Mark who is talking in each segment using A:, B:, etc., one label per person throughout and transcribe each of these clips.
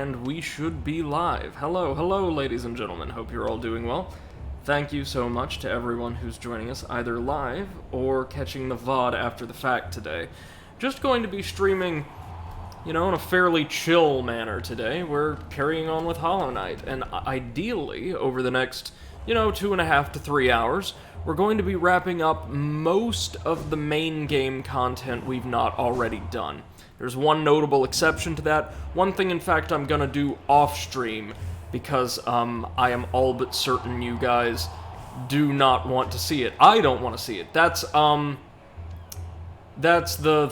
A: and we should be live. Hello, ladies and gentlemen. Hope you're all doing well. Thank you so much to everyone who's joining us either live or catching the VOD after the fact today. Just going to be streaming, in a fairly chill manner today. We're carrying on with Hollow Knight, and ideally, over the next, 2.5 to 3 hours, we're going to be wrapping up most of the main game content we've not already done. There's one notable exception to that. One thing, in fact, I'm gonna do off-stream, because I am all but certain you guys do not want to see it. I don't want to see it. That's the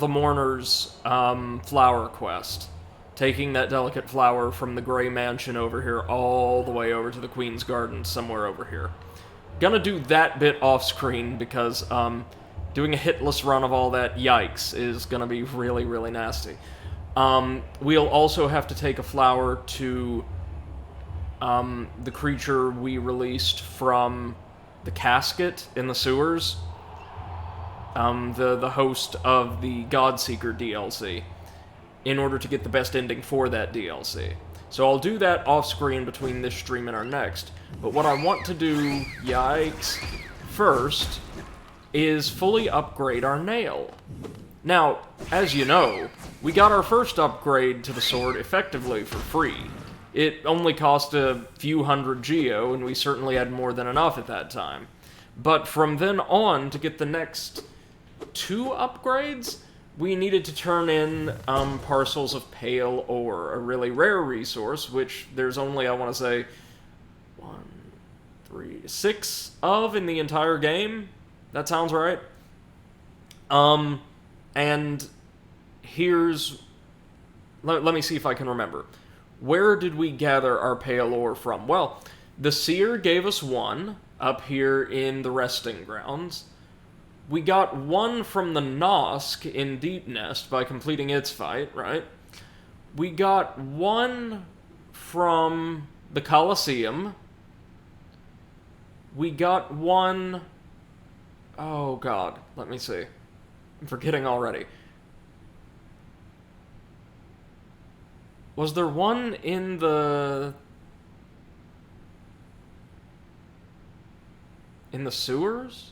A: Mourner's flower quest. Taking that delicate flower from the Grey Mansion over here all the way over to the Queen's Garden, somewhere over here. Gonna do that bit off-screen because doing a hitless run of all that, yikes, is gonna be really, really nasty. We'll also have to take a flower to the creature we released from the casket in the sewers. The host of the Godseeker DLC, in order to get the best ending for that DLC. So I'll do that off-screen between this stream and our next. But what I want to do, yikes, first, is fully upgrade our nail. Now, as you know, we got our first upgrade to the sword effectively for free. It only cost a few hundred geo, and we certainly had more than enough at that time. But from then on, to get the next 2 upgrades, we needed to turn in parcels of pale ore, a really rare resource, which there's only, I want to say, 6 of in the entire game. That sounds right. And here's... Let me see if I can remember. Where did we gather our pale ore from? Well, the Seer gave us 1 up here in the resting grounds. We got 1 from the Nosk in Deep Nest by completing its fight, right? We got 1 from the Colosseum. We got 1... Oh god, let me see. I'm forgetting already. Was there 1 in the... in the sewers?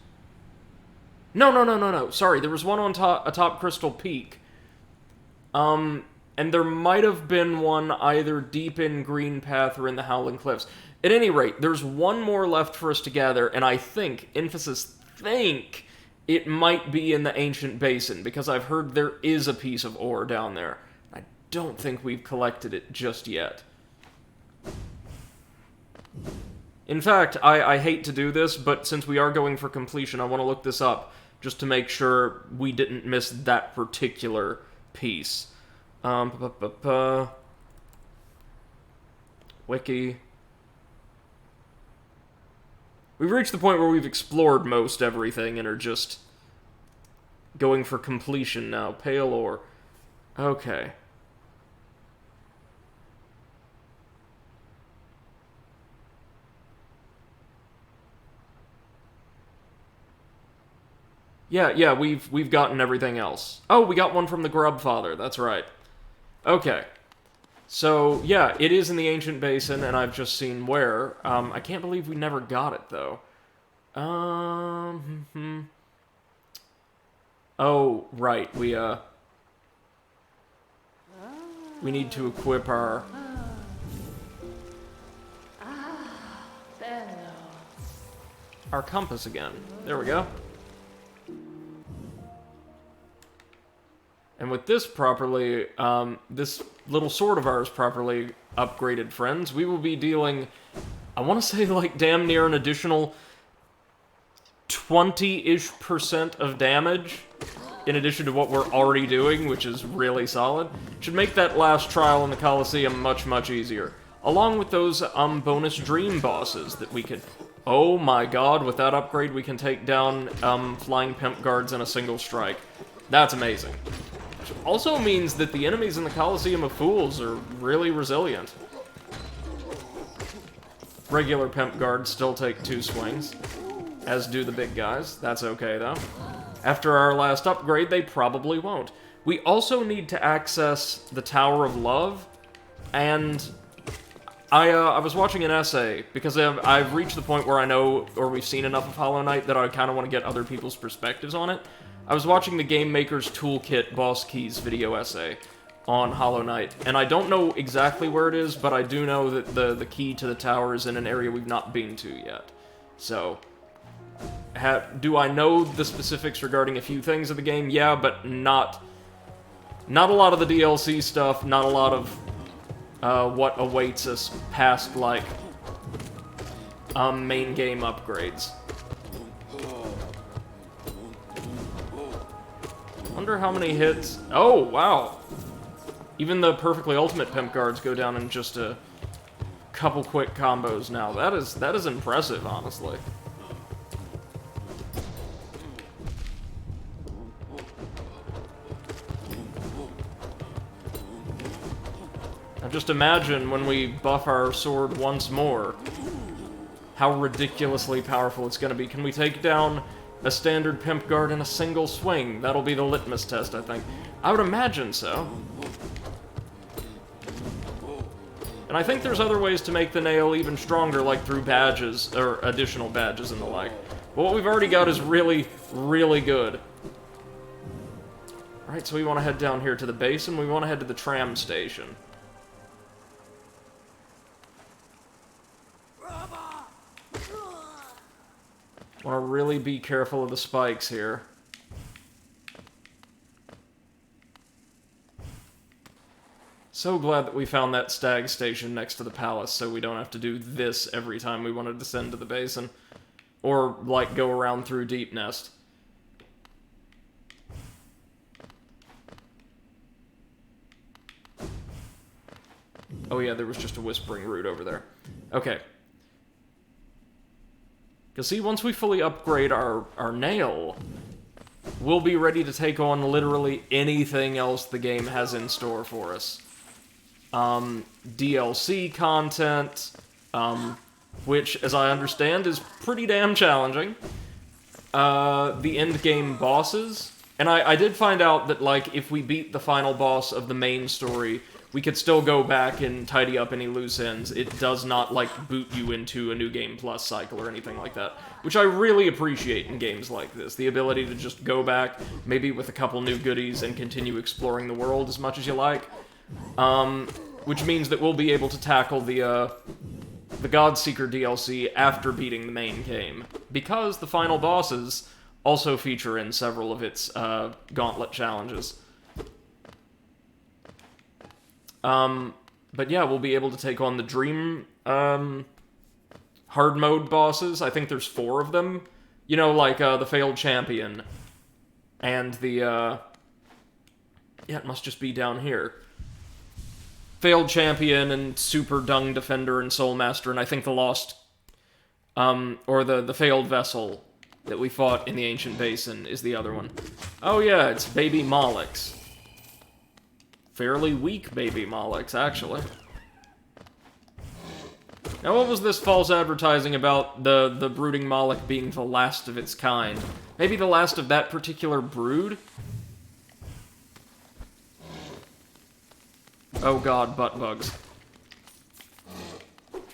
A: No. Sorry, there was 1 on atop Crystal Peak. And there might have been 1 either deep in Green Path or in the Howling Cliffs. At any rate, there's 1 more left for us to gather, and I think, emphasis think, it might be in the Ancient Basin, because I've heard there is a piece of ore down there. I don't think we've collected it just yet. In fact, I hate to do this, but since we are going for completion, I want to look this up, just to make sure we didn't miss that particular piece. Wiki. We've reached the point where we've explored most everything and are just going for completion now. Pale ore. Okay. Yeah, we've gotten everything else. Oh, we got 1 from the Grubfather, that's right. Okay. So, yeah, it is in the Ancient Basin, and I've just seen where. I can't believe we never got it, though. Oh, right, we need to equip our... our compass again. There we go. And with this properly, this little sword of ours properly upgraded, friends, we will be dealing, I want to say, like, damn near an additional 20-ish% of damage, in addition to what we're already doing, which is really solid. Should make that last trial in the Colosseum much, much easier. Along with those, bonus dream bosses that we could... Oh my god, with that upgrade we can take down, flying pimp guards in a single strike. That's amazing. Also means that the enemies in the Colosseum of Fools are really resilient. Regular pimp guards still take 2 swings, as do the big guys. That's okay, though. After our last upgrade, they probably won't. We also need to access the Tower of Love, And I was watching an essay, because I've reached the point where I know, or we've seen enough of Hollow Knight, that I kind of want to get other people's perspectives on it. I was watching the Game Maker's Toolkit Boss Keys video essay on Hollow Knight, and I don't know exactly where it is, but I do know that the key to the tower is in an area we've not been to yet. So, do I know the specifics regarding a few things of the game? Yeah, but not a lot of the DLC stuff, not a lot of what awaits us past, like, main game upgrades. Wonder how many hits... Oh, wow! Even the perfectly ultimate pimp guards go down in just a couple quick combos now. That is impressive, honestly. Now just imagine when we buff our sword once more, how ridiculously powerful it's gonna be. Can we take down a standard pimp guard in a single swing? That'll be the litmus test, I think. I would imagine so. And I think there's other ways to make the nail even stronger, like through badges, or additional badges and the like. But what we've already got is really, really good. Alright, so we want to head down here to the base, and we want to head to the tram station. Want to really be careful of the spikes here. So glad that we found that stag station next to the palace, so we don't have to do this every time we want to descend to the basin. Or, like, go around through Deep Nest. Oh yeah, there was just a whispering root over there. Okay. Because see, once we fully upgrade our nail, we'll be ready to take on literally anything else the game has in store for us. DLC content, which, as I understand, is pretty damn challenging. The endgame bosses, and I did find out that, like, if we beat the final boss of the main story, we could still go back and tidy up any loose ends. It does not, like, boot you into a New Game Plus cycle or anything like that, which I really appreciate in games like this. The ability to just go back, maybe with a couple new goodies, and continue exploring the world as much as you like. Which means that we'll be able to tackle the Godseeker DLC after beating the main game, because the final bosses also feature in several of its gauntlet challenges. But yeah, we'll be able to take on the Dream, hard mode bosses. I think there's 4 of them. You know, like, the Failed Champion, and the, yeah, it must just be down here. Failed Champion, and Super Dung Defender, and Soul Master, and I think the Lost, or the Failed Vessel that we fought in the Ancient Basin is the other one. Oh yeah, it's Baby Molochs. Fairly weak Baby Molochs, actually. Now, what was this false advertising about the brooding Moloch being the last of its kind? Maybe the last of that particular brood? Oh god, butt bugs.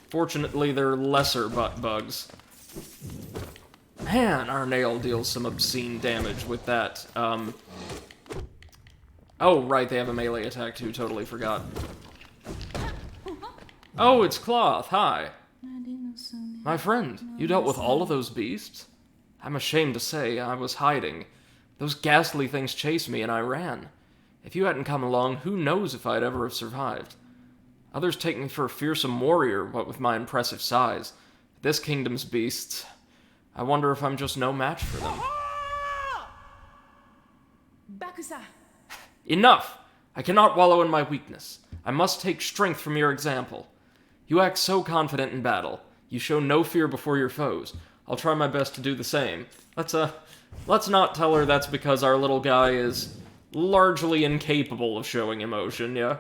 A: Fortunately, they're lesser butt bugs. Man, our nail deals some obscene damage with that, Oh, right, they have a melee attack too, totally forgot. Oh, it's Cloth, hi. My friend, you dealt with all of those beasts? I'm ashamed to say, I was hiding. Those ghastly things chased me and I ran. If you hadn't come along, who knows if I'd ever have survived. Others take me for a fearsome warrior, what with my impressive size. This kingdom's beasts, I wonder if I'm just no match for them.
B: Bakusa!
A: Enough! I cannot wallow in my weakness. I must take strength from your example. You act so confident in battle. You show no fear before your foes. I'll try my best to do the same. Let's not tell her that's because our little guy is largely incapable of showing emotion, yeah?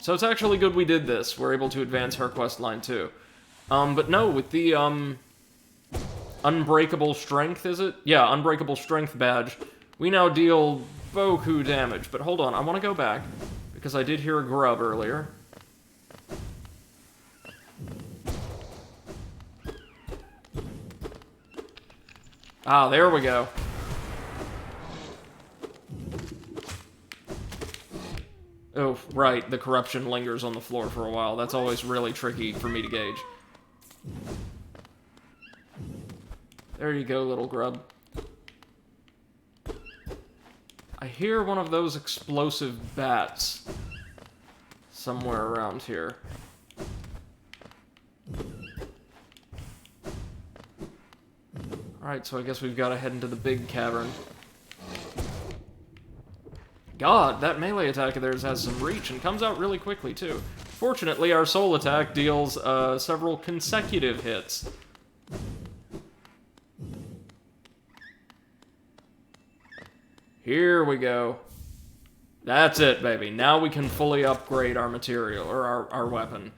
A: So it's actually good we did this. We're able to advance her quest line too. But no, with the, Unbreakable Strength, is it? Yeah, Unbreakable Strength badge, we now deal beaucoup damage. But hold on, I want to go back, because I did hear a grub earlier. Ah, there we go. Oh, right, the corruption lingers on the floor for a while. That's always really tricky for me to gauge. There you go, little grub. I hear one of those explosive bats somewhere around here. Alright, so I guess we've got to head into the big cavern. God, that melee attack of theirs has some reach and comes out really quickly, too. Fortunately, our soul attack deals several consecutive hits. Here we go. That's it, baby. Now we can fully upgrade our material, or our weapon.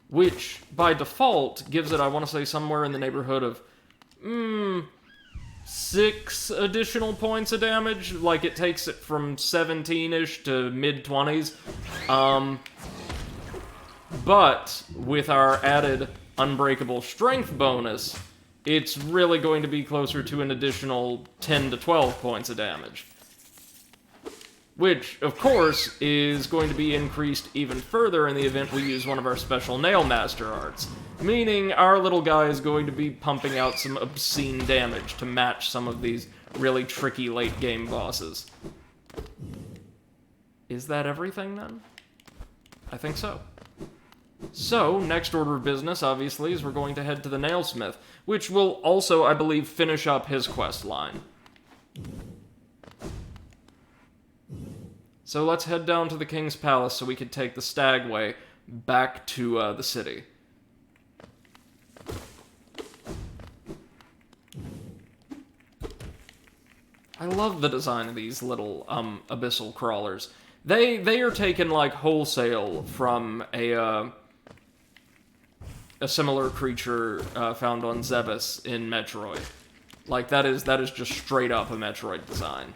A: Which, by default, gives it, I want to say, somewhere in the neighborhood of, 6 additional points of damage. Like, it takes it from 17-ish to mid-20s. But, with our added Unbreakable Strength bonus, it's really going to be closer to an additional 10 to 12 points of damage. Which, of course, is going to be increased even further in the event we use one of our special Nail Master arts. Meaning, our little guy is going to be pumping out some obscene damage to match some of these really tricky late-game bosses. Is that everything, then? I think so. So, next order of business, obviously, is we're going to head to the Nailsmith, which will also, I believe, finish up his quest line. So let's head down to the King's Palace so we can take the Stagway back to the city. I love the design of these little abyssal crawlers. They are taken like wholesale from a similar creature found on Zebes in Metroid. Like that is just straight up a Metroid design.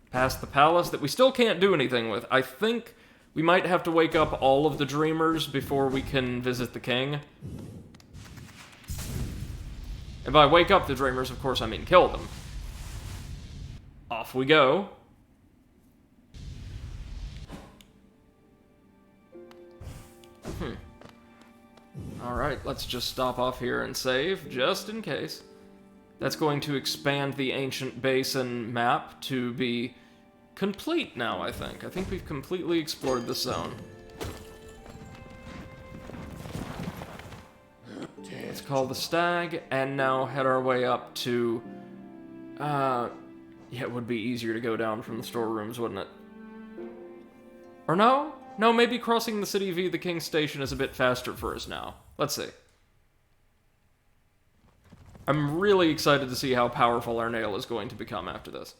A: Past the palace that we still can't do anything with. I think we might have to wake up all of the Dreamers before we can visit the king. And by wake up the Dreamers, of course, I mean kill them. Off we go. Alright, let's just stop off here and save, just in case. That's going to expand the Ancient Basin map to be complete now, I think. I think we've completely explored the zone. Let's call the Stag, and now head our way up to... yeah, it would be easier to go down from the storerooms, wouldn't it? Or no? No, maybe crossing the city via the King's Station is a bit faster for us now. Let's see. I'm really excited to see how powerful our nail is going to become after this.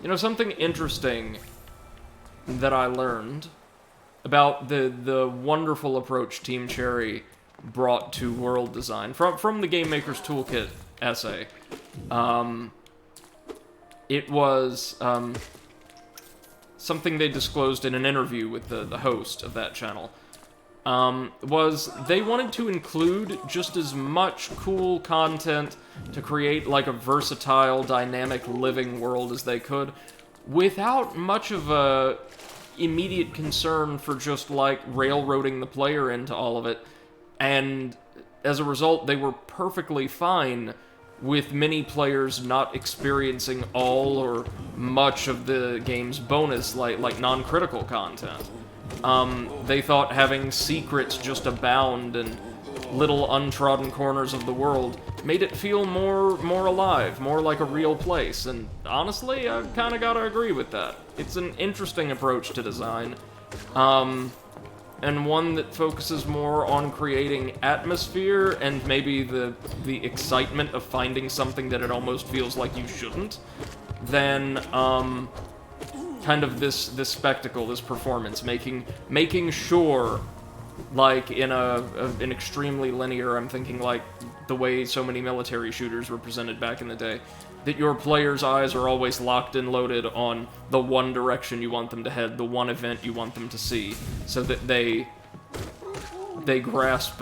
A: You know, something interesting that I learned about the wonderful approach Team Cherry brought to world design from the Game Maker's Toolkit essay. It was something they disclosed in an interview with the host of that channel. Was they wanted to include just as much cool content to create like a versatile, dynamic living world as they could, without much of a immediate concern for just like railroading the player into all of it. And as a result, they were perfectly fine with many players not experiencing all or much of the game's bonus, like non-critical content. They thought having secrets just abound and little untrodden corners of the world made it feel more alive, more like a real place, and honestly, I kinda gotta agree with that. It's an interesting approach to design, and one that focuses more on creating atmosphere and maybe the excitement of finding something that it almost feels like you shouldn't, than, kind of this spectacle, this performance, making sure like in an extremely linear, I'm thinking like the way so many military shooters were presented back in the day, that your player's eyes are always locked and loaded on the one direction you want them to head, the one event you want them to see, so that they grasp,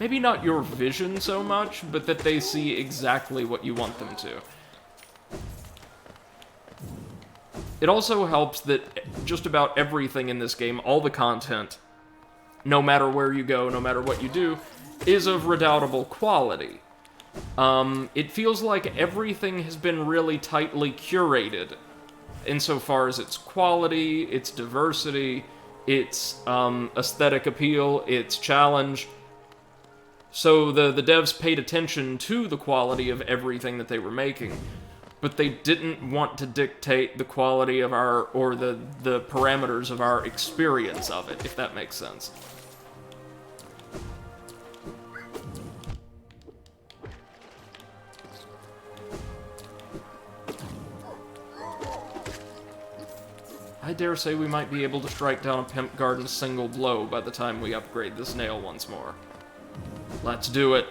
A: maybe not your vision so much, but that they see exactly what you want them to. It also helps that just about everything in this game, all the content, no matter where you go, no matter what you do, is of redoubtable quality. It feels like everything has been really tightly curated, insofar as its quality, its diversity, its aesthetic appeal, its challenge. So the devs paid attention to the quality of everything that they were making, but they didn't want to dictate the quality of our, or the parameters of our experience of it, if that makes sense. I dare say we might be able to strike down a Pimp Garden single blow by the time we upgrade this nail once more. Let's do it.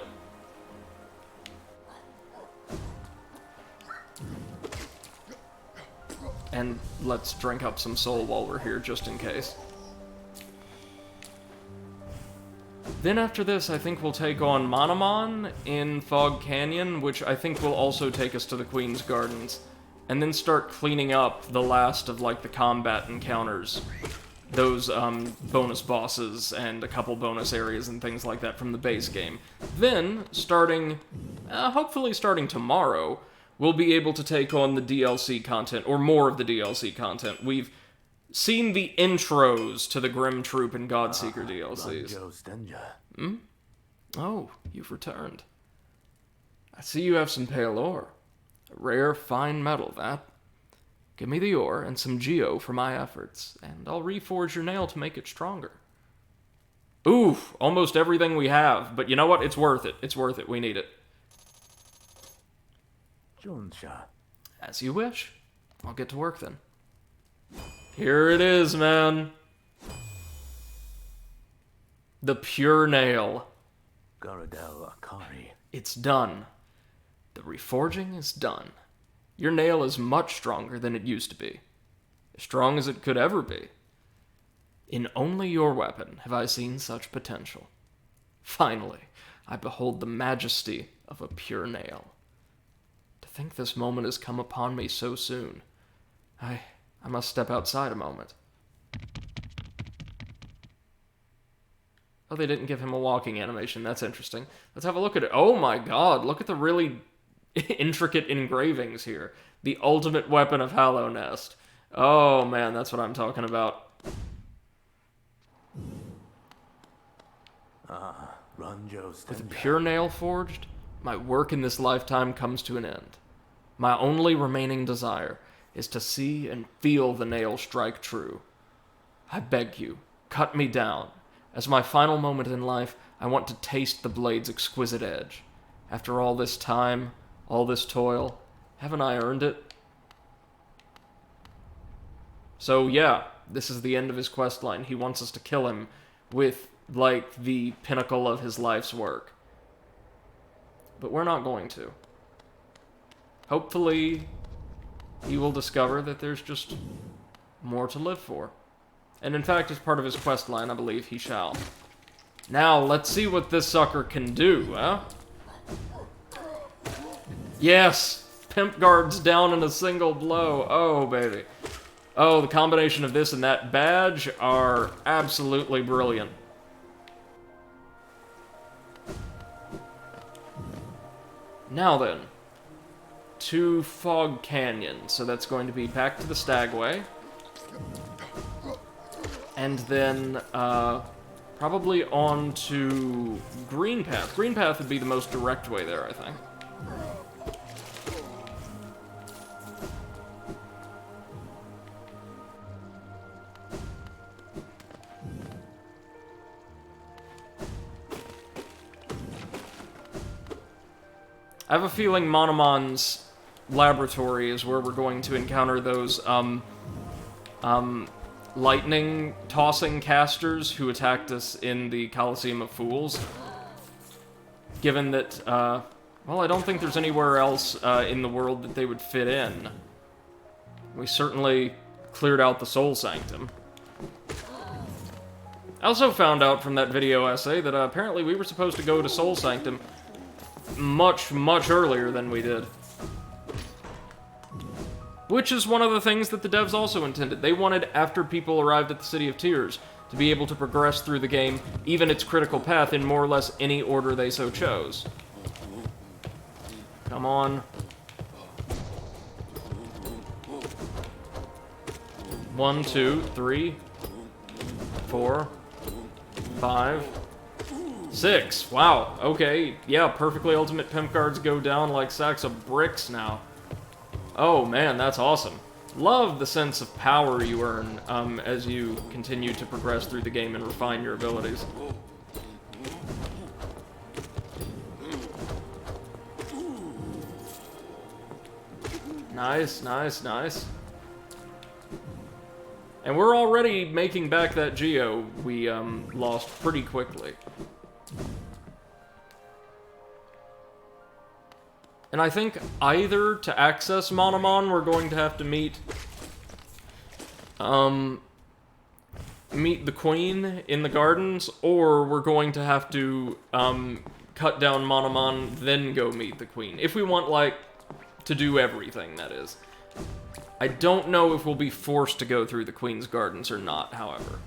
A: And let's drink up some soul while we're here, just in case. Then after this, I think we'll take on Monomon in Fog Canyon, which I think will also take us to the Queen's Gardens. And then start cleaning up the last of, like, the combat encounters. Those, bonus bosses and a couple bonus areas and things like that from the base game. Then, hopefully starting tomorrow, we'll be able to take on the DLC content, or more of the DLC content. We've seen the intros to the Grim Troop and Godseeker DLCs. Hmm? Oh, you've returned. I see you have some pale ore. A rare, fine metal, that. Give me the ore and some geo for my efforts, and I'll reforge your nail to make it stronger. Oof, almost everything we have, but you know what? It's worth it. It's worth it. We need it. As you wish. I'll get to work then. Here it is, man. The pure nail. It's done. The reforging is done. Your nail is much stronger than it used to be. As strong as it could ever be. In only your weapon have I seen such potential. Finally, I behold the majesty of a pure nail. To think this moment has come upon me so soon. I must step outside a moment. Oh, they didn't give him a walking animation. That's interesting. Let's have a look at it. Oh my god, look at the really intricate engravings here. The ultimate weapon of Hallow Nest. Oh man, that's what I'm talking about. With a pure nail forged, my work in this lifetime comes to an end. My only remaining desire is to see and feel the nail strike true. I beg you, cut me down. As my final moment in life, I want to taste the blade's exquisite edge. After all this time, all this toil, haven't I earned it? So yeah, this is the end of his questline. He wants us to kill him with, like, the pinnacle of his life's work. But we're not going to. Hopefully, he will discover that there's just more to live for. And in fact, as part of his questline, I believe he shall. Now, let's see what this sucker can do, huh? Yes! Pimp guards down in a single blow. Oh, baby. Oh, the combination of this and that badge are absolutely brilliant. Now then, to Fog Canyon. So that's going to be back to the Stagway. And then, probably on to Green Path. Green Path would be the most direct way there, I think. I have a feeling Monomon's laboratory is where we're going to encounter those, lightning tossing casters who attacked us in the Colosseum of Fools. Given that, well, I don't think there's anywhere else in the world that they would fit in. We certainly cleared out the Soul Sanctum. I also found out from that video essay that apparently we were supposed to go to Soul Sanctum much, much earlier than we did. Which is one of the things that the devs also intended. They wanted, after people arrived at the City of Tears, to be able to progress through the game, even its critical path, in more or less any order they so chose. Come on. 1, 2, 3, 4, 5, 6. Wow, okay. Yeah, perfectly ultimate pimp cards go down like sacks of bricks now. Oh man, that's awesome. Love the sense of power you earn as you continue to progress through the game and refine your abilities. Nice, nice, nice. And we're already making back that Geo we lost pretty quickly. And I think either to access Monomon, we're going to have to meet the Queen in the gardens, or we're going to have to cut down Monomon, then go meet the Queen. If we want, like, to do everything, that is. I don't know if we'll be forced to go through the Queen's gardens or not, however.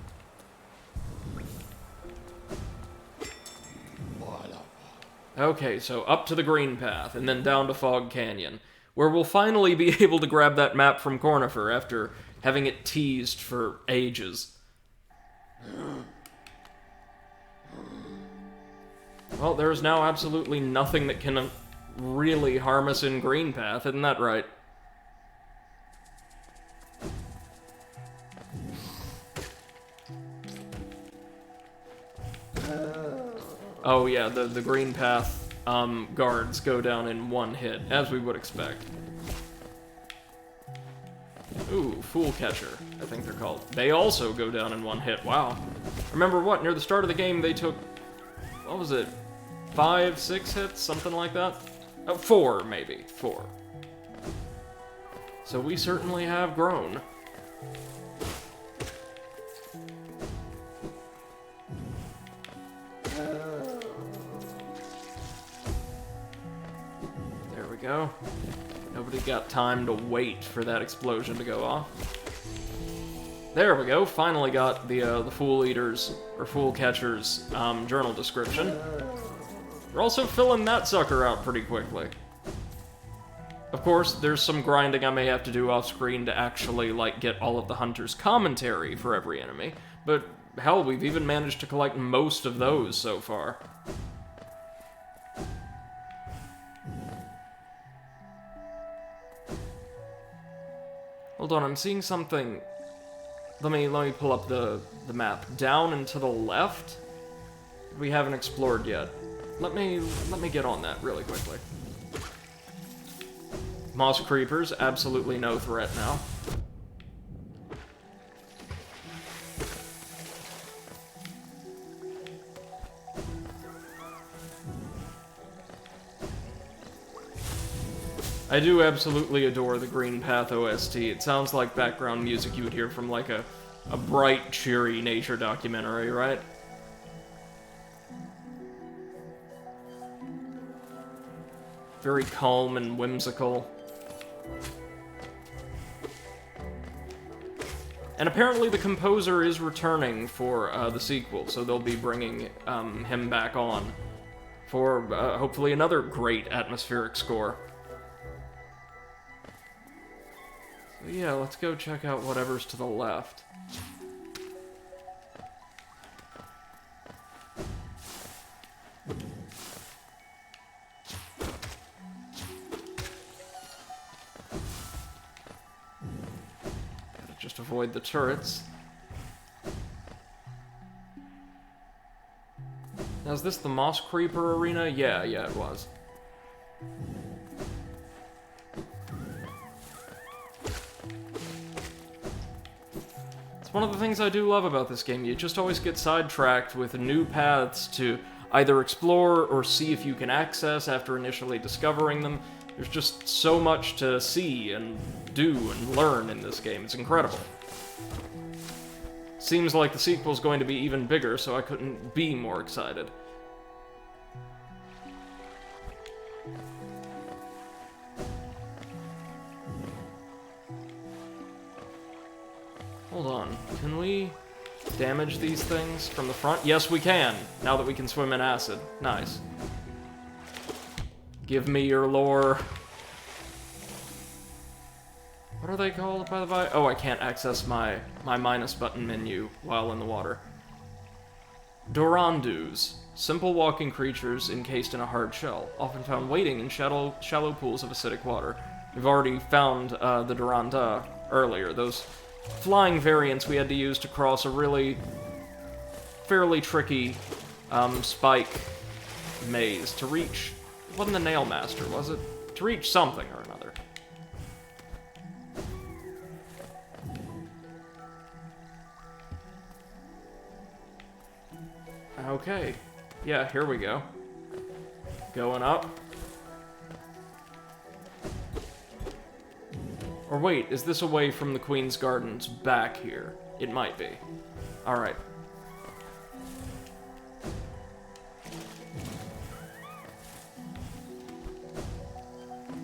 A: Okay, so up to the Green Path, and then down to Fog Canyon, where we'll finally be able to grab that map from Cornifer after having it teased for ages. Well, there is now absolutely nothing that can really harm us in Green Path, isn't that right? Oh yeah, the Green Path guards go down in one hit, as we would expect. Ooh, Fool Catcher, I think they're called. They also go down in one hit, wow. Remember what, near the start of the game they took, what was it, 5, 6 hits, something like that? 4, maybe, 4. So we certainly have grown. Go. Nobody got time to wait for that explosion to go off. There we go. Finally got the Fool Eater's, or Fool Catcher's, journal description. We're also filling that sucker out pretty quickly. Of course, there's some grinding I may have to do off screen to actually, like, get all of the Hunter's commentary for every enemy. But, hell, we've even managed to collect most of those so far. Hold on, I'm seeing something. Let me pull up the map. Down and to the left? We haven't explored yet. Let me get on that really quickly. Moss Creepers, absolutely no threat now. I do absolutely adore the Green Path OST. It sounds like background music you would hear from, like, a bright, cheery nature documentary, right? Very calm and whimsical. And apparently the composer is returning for the sequel, so they'll be bringing him back on for hopefully another great atmospheric score. So yeah, let's go check out whatever's to the left. Gotta just avoid the turrets. Now, is this the Moss Creeper arena? Yeah, it was. It's one of the things I do love about this game. You just always get sidetracked with new paths to either explore or see if you can access after initially discovering them. There's just so much to see and do and learn in this game. It's incredible. Seems like the sequel's going to be even bigger, so I couldn't be more excited. Hold on, can we damage these things from the front? Yes, we can, now that we can swim in acid. Nice. Give me your lore. What are they called, by the way? Oh, I can't access my minus button menu while in the water. Durandus. Simple walking creatures encased in a hard shell, often found wading in shallow pools of acidic water. We've already found the Duranda earlier. Those flying variants we had to use to cross a really fairly tricky spike maze to reach. It wasn't the Nail Master, was it? To reach something or another. Okay. Yeah, here we go. Going up. Or wait, is this away from the Queen's Gardens back here? It might be. Alright.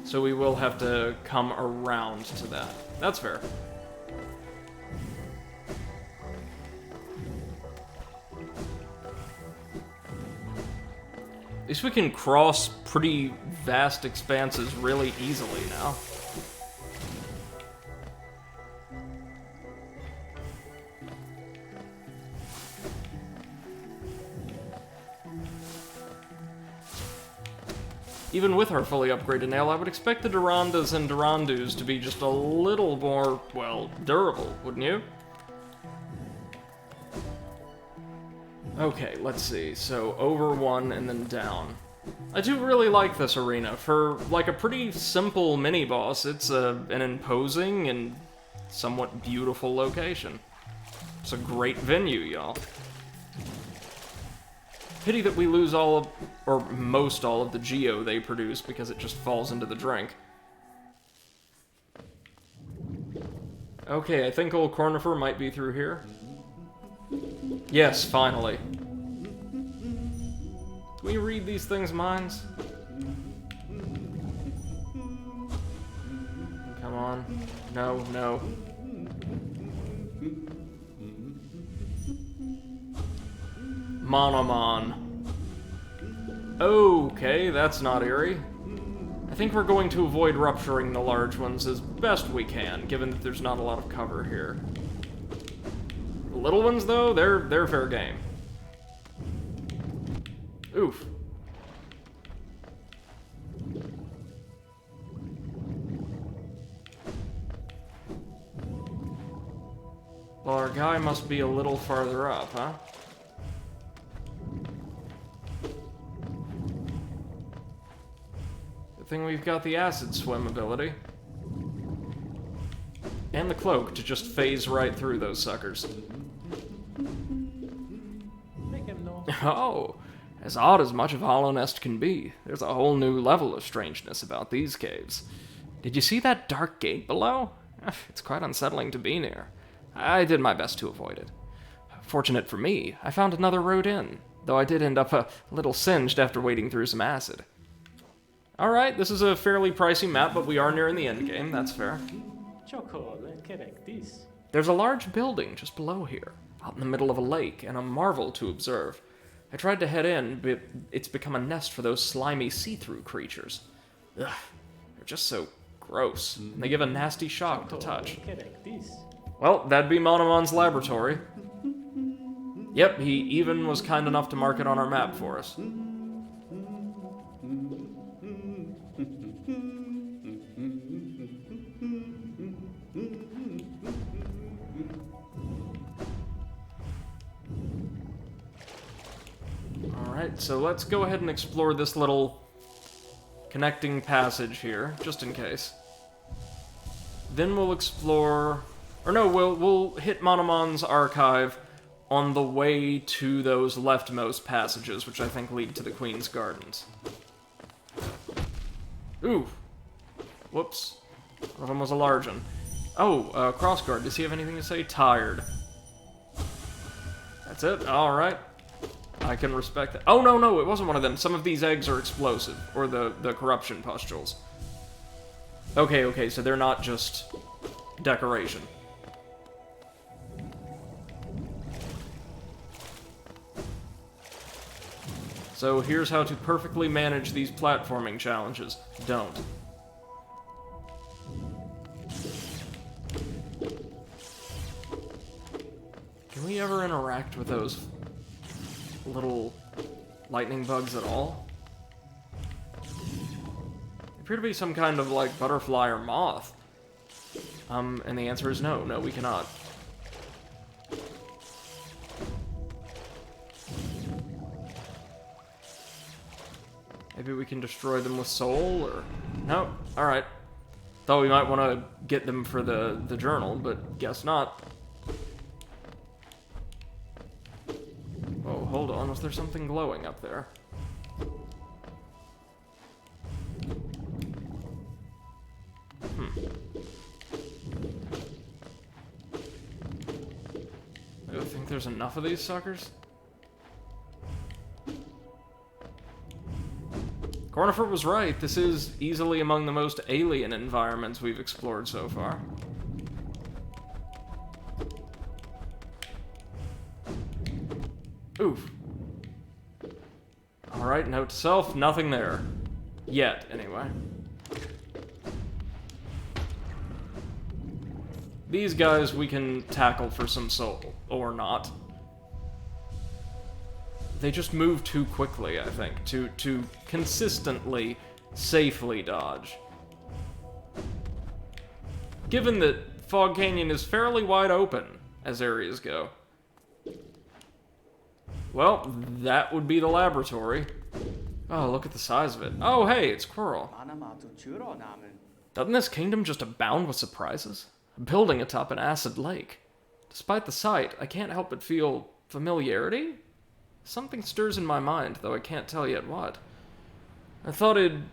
A: So we will have to come around to that. That's fair. At least we can cross pretty vast expanses really easily now. Even with our fully upgraded nail, I would expect the Durandas and Durandus to be just a little more, well, durable, wouldn't you? Okay, let's see. So, over one and then down. I do really like this arena. For, like, a pretty simple mini-boss, it's an imposing and somewhat beautiful location. It's a great venue, y'all. Pity that we lose all of, or most all of the geo they produce because it just falls into the drink. Okay, I think old Cornifer might be through here. Yes, finally. Can we read these things' minds? Come on. No, no. Monomon. Okay, that's not eerie. I think we're going to avoid rupturing the large ones as best we can, given that there's not a lot of cover here. The little ones, though, they're fair game. Oof. Well, our guy must be a little farther up, huh? Good thing we've got the acid swim ability. And the cloak to just phase right through those suckers.
B: Make him know.
A: Oh, as odd as much of Hollow Nest can be, there's a whole new level of strangeness about these caves. Did you see that dark gate below? It's quite unsettling to be near. I did my best to avoid it. Fortunate for me, I found another road in, though I did end up a little singed after wading through some acid. Alright, this is a fairly pricey map, but we are nearing the end game, that's fair. There's a large building just below here, out in the middle of a lake, and a marvel to observe. I tried to head in, but it's become a nest for those slimy see-through creatures. Ugh, they're just so gross, and they give a nasty shock to touch. Well, that'd be Monomon's laboratory. Yep, he even was kind enough to mark it on our map for us. Alright, so let's go ahead and explore this little connecting passage here, just in case. Then we'll explore... Or no, we'll hit Monomon's archive on the way to those leftmost passages, which I think lead to the Queen's Gardens. Ooh. Whoops. One of them was a large one. Oh, Crossguard. Does he have anything to say? Tired. That's it? Alright. I can respect that. Oh, no, it wasn't one of them. Some of these eggs are explosive. Or the corruption pustules. Okay, so they're not just decoration. So here's how to perfectly manage these platforming challenges. Don't. Can we ever interact with those little lightning bugs at all? They appear to be some kind of, like, butterfly or moth. And the answer is no. No, we cannot. Maybe we can destroy them with soul, or... No, alright. Thought we might want to get them for the journal, but guess not. Oh, hold on. Was there something glowing up there? I think there's enough of these suckers. Cornifer was right. This is easily among the most alien environments we've explored so far. Oof. Alright, note to self, nothing there. Yet, anyway. These guys we can tackle for some soul, or not. They just move too quickly, I think, to consistently, safely dodge. Given that Fog Canyon is fairly wide open, as areas go. Well, that would be the laboratory. Oh, look at the size of it. Oh, hey, it's Quirrell. Doesn't this kingdom just abound with surprises? A building atop an acid lake. Despite the sight, I can't help but feel familiarity? Something stirs in my mind, though I can't tell yet what. I thought it'd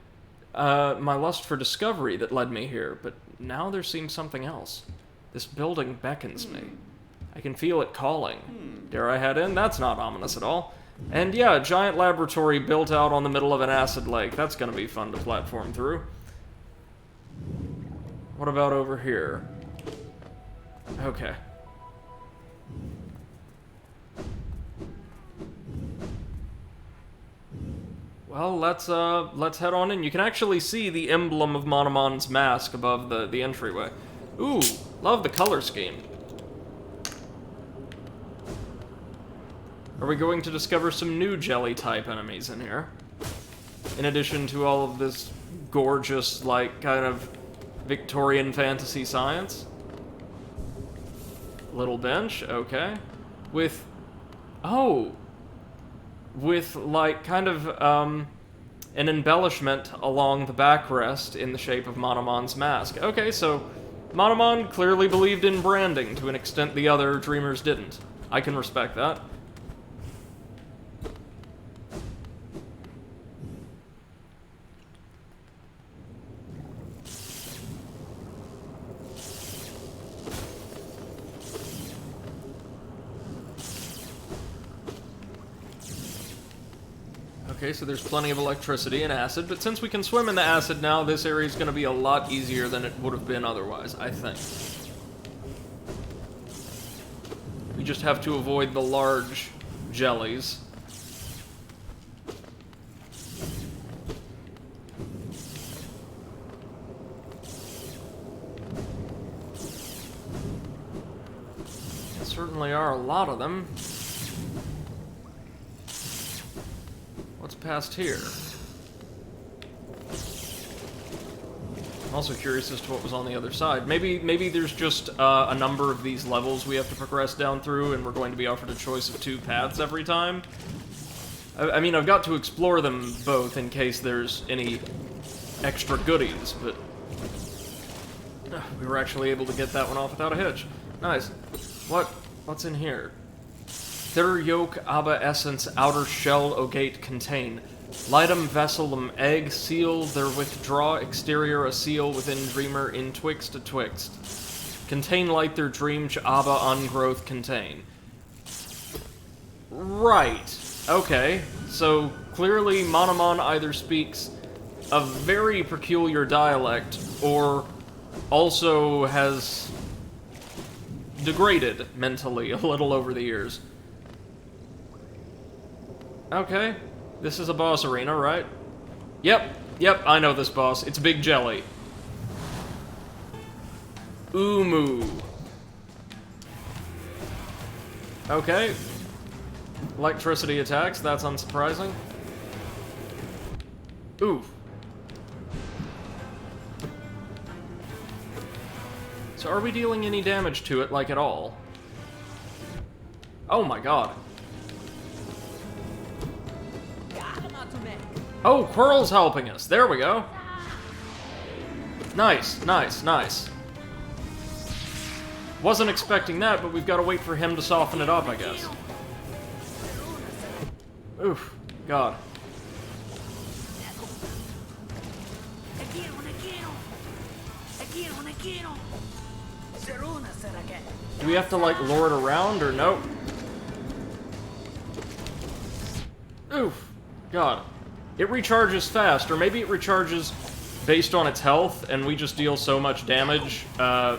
A: my lust for discovery that led me here, but now there seems something else. This building beckons me. I can feel it calling. Dare I head in? That's not ominous at all. And yeah, a giant laboratory built out on the middle of an acid lake. That's gonna be fun to platform through. What about over here? Okay. Well, let's head on in. You can actually see the emblem of Monomon's mask above the entryway. Ooh, love the color scheme. Are we going to discover some new jelly-type enemies in here? In addition to all of this gorgeous, like, kind of Victorian fantasy science? Little bench, okay. With... Oh! With, like, kind of, an embellishment along the backrest in the shape of Monomon's mask. Okay, so Monomon clearly believed in branding to an extent the other dreamers didn't. I can respect that. Okay, so there's plenty of electricity and acid, but since we can swim in the acid now, this area is going to be a lot easier than it would have been otherwise, I think. We just have to avoid the large jellies. There certainly are a lot of them. What's past here? I'm also curious as to what was on the other side. Maybe there's just a number of these levels we have to progress down through, and we're going to be offered a choice of 2 paths every time. I mean, I've got to explore them both in case there's any extra goodies, but we were actually able to get that one off without a hitch. Nice. What's in here? Thir yolk, abba essence, outer shell, ogate, contain. Lightum, vesselum, egg, seal, therewith draw, exterior, a seal, within dreamer, in twixt a twixt. Contain light their dream, abba, ungrowth, contain. Right. Okay. So, clearly, Monomon either speaks a very peculiar dialect, or also has degraded mentally a little over the years. Okay. This is a boss arena, right? Yep, I know this boss. It's Big Jelly. Umu. Okay. Electricity attacks, that's unsurprising. Ooh. So are we dealing any damage to it, like, at all? Oh my god. Oh, Quirrell's helping us. There we go. Nice, nice, nice. Wasn't expecting that, but we've got to wait for him to soften it up, I guess. Oof. God. Do we have to, like, lure it around, or nope? Oof. God. It recharges fast, or maybe it recharges based on its health, and we just deal so much damage that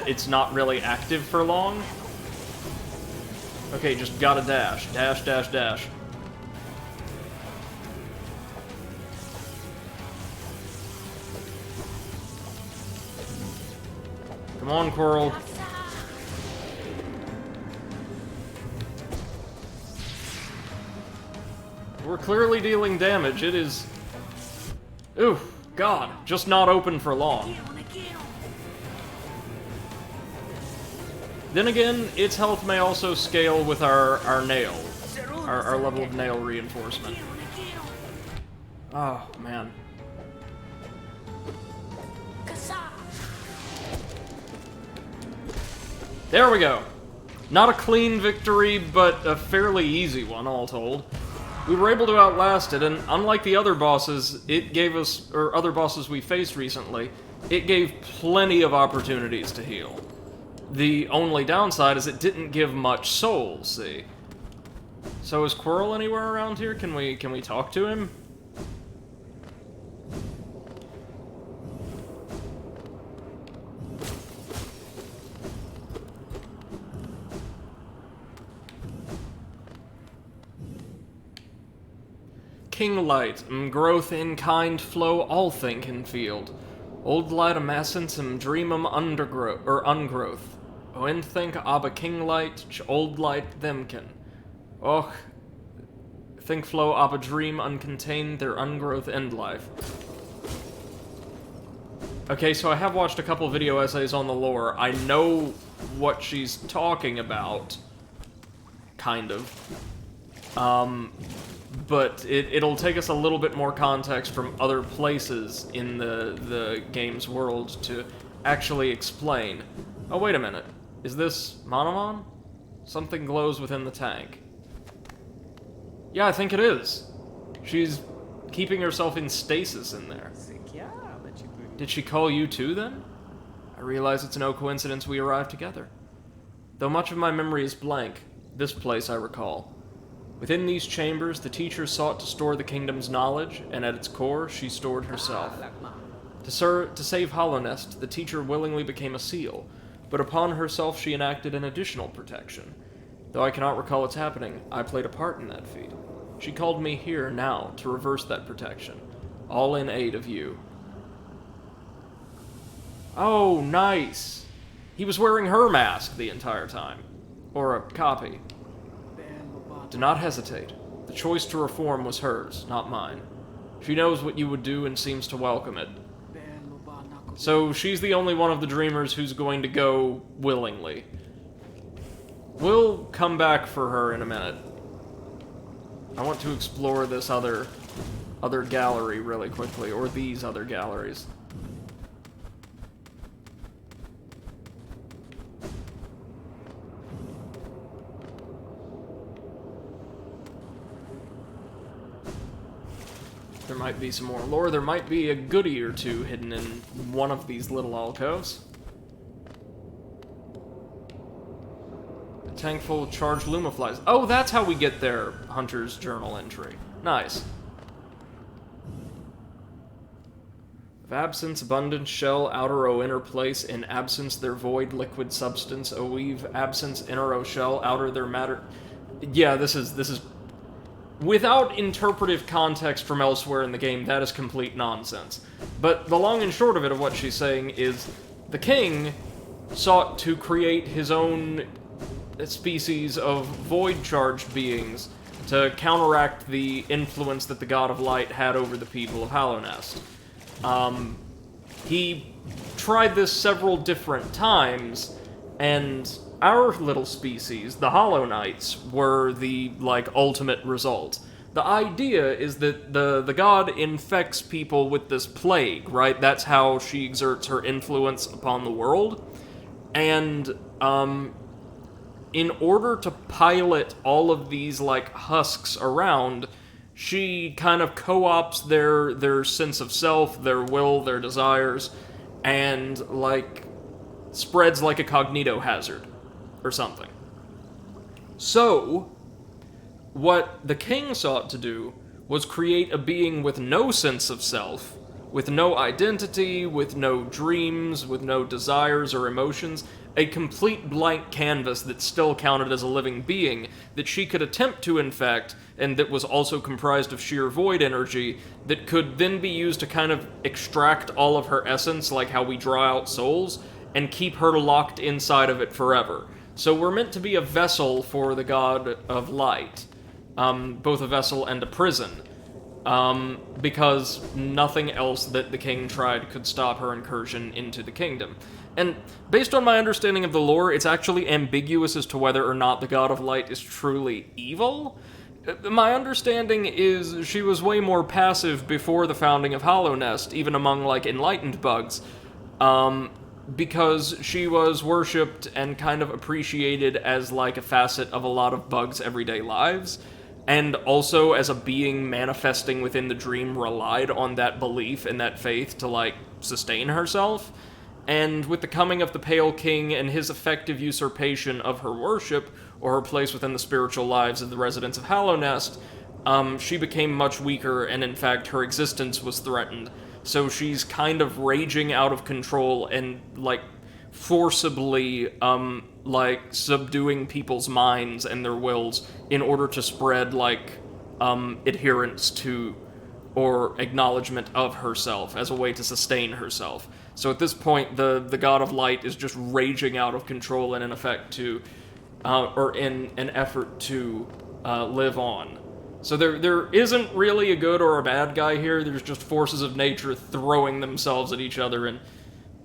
A: it's not really active for long. Okay, just gotta dash. Dash, dash, dash. Come on, Quirrell. We're clearly dealing damage. It is... Ooh, God. Just not open for long. Then again, its health may also scale with our nail. Our level of nail reinforcement. Oh, man. There we go. Not a clean victory, but a fairly easy one, all told. We were able to outlast it, and unlike the other bosses, it gave us, or other bosses we faced recently, it gave plenty of opportunities to heal. The only downside is it didn't give much souls, see? So is Quirrell anywhere around here? Can we talk to him? King Light, growth in kind flow all think in field. Old light essence dreamum undergrowth or ungrowth. Oen think aber King Light, old light themken. Och, think flow aber dream uncontained their ungrowth end life. Okay, so I have watched a couple video essays on the lore. I know what she's talking about. Kind of. But it'll take us a little bit more context from other places in the game's world to actually explain. Oh, wait a minute. Is this Monomon? Something glows within the tank. Yeah, I think it is. She's keeping herself in stasis in there. Did she call you too, then? I realize it's no coincidence we arrived together. Though much of my memory is blank, this place I recall. Within these chambers, the teacher sought to store the kingdom's knowledge, and at its core, she stored herself. To save Hollownest, the teacher willingly became a seal, but upon herself she enacted an additional protection. Though I cannot recall its happening, I played a part in that feat. She called me here, now, to reverse that protection. All in aid of you. Oh, nice! He was wearing her mask the entire time. Or a copy. Do not hesitate. The choice to reform was hers, not mine. She knows what you would do and seems to welcome it. So she's the only one of the dreamers who's going to go willingly. We'll come back for her in a minute. I want to explore this other gallery really quickly, or these other galleries. there might be some more lore. There might be a goodie or two hidden in one of these little alcoves. A tank full of charged lumaflies. Oh, that's how we get their hunter's journal entry. Nice. Of absence, abundance, shell, outer o inner place, in absence their void, liquid substance, o weave, absence, inner o shell, outer their matter. Yeah, this is without interpretive context from elsewhere in the game, that is complete nonsense. But the long and short of it of what she's saying is the king sought to create his own species of void-charged beings to counteract the influence that the God of Light had over the people of Hallownest. He tried this several different times, and our little species, the Hollow Knights, were the, ultimate result. The idea is that the god infects people with this plague, right? That's how she exerts her influence upon the world. And, in order to pilot all of these, husks around, she kind of co-opts their sense of self, their will, their desires, and, spreads like a cognito hazard. Or something. So, what the king sought to do was create a being with no sense of self, with no identity, with no dreams, with no desires or emotions, a complete blank canvas that still counted as a living being that she could attempt to infect, and that was also comprised of sheer void energy that could then be used to kind of extract all of her essence, like how we draw out souls, and keep her locked inside of it forever. So we're meant to be a vessel for the God of Light, both a vessel and a prison, because nothing else that the king tried could stop her incursion into the kingdom. And based on my understanding of the lore, it's actually ambiguous as to whether or not the God of Light is truly evil. My understanding is she was way more passive before the founding of Hallownest, even among, enlightened bugs, because she was worshipped and kind of appreciated as, a facet of a lot of bugs' everyday lives, and also as a being manifesting within the dream relied on that belief and that faith to, sustain herself. And with the coming of the Pale King and his effective usurpation of her worship, or her place within the spiritual lives of the residents of Hallownest, she became much weaker, and in fact her existence was threatened. So she's kind of raging out of control and, forcibly, subduing people's minds and their wills in order to spread, adherence to or acknowledgement of herself as a way to sustain herself. So at this point, the God of Light is just raging out of control in an effect to, or in an effort to live on. So there isn't really a good or a bad guy here, there's just forces of nature throwing themselves at each other, and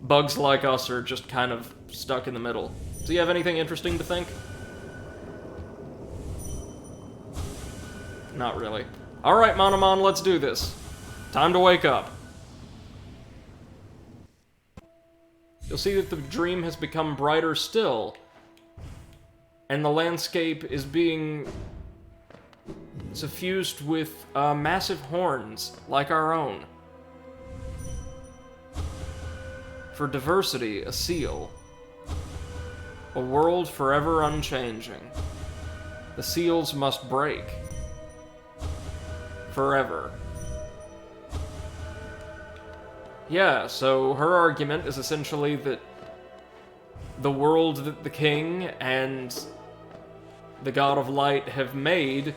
A: bugs like us are just kind of stuck in the middle. Do you have anything interesting to think? Not really. Alright, Monomon, let's do this. Time to wake up. You'll see that the dream has become brighter still, and the landscape is being suffused with massive horns, like our own. For diversity, a seal. A world forever unchanging. The seals must break. Forever. Yeah, so her argument is essentially that the world that the king and the God of Light have made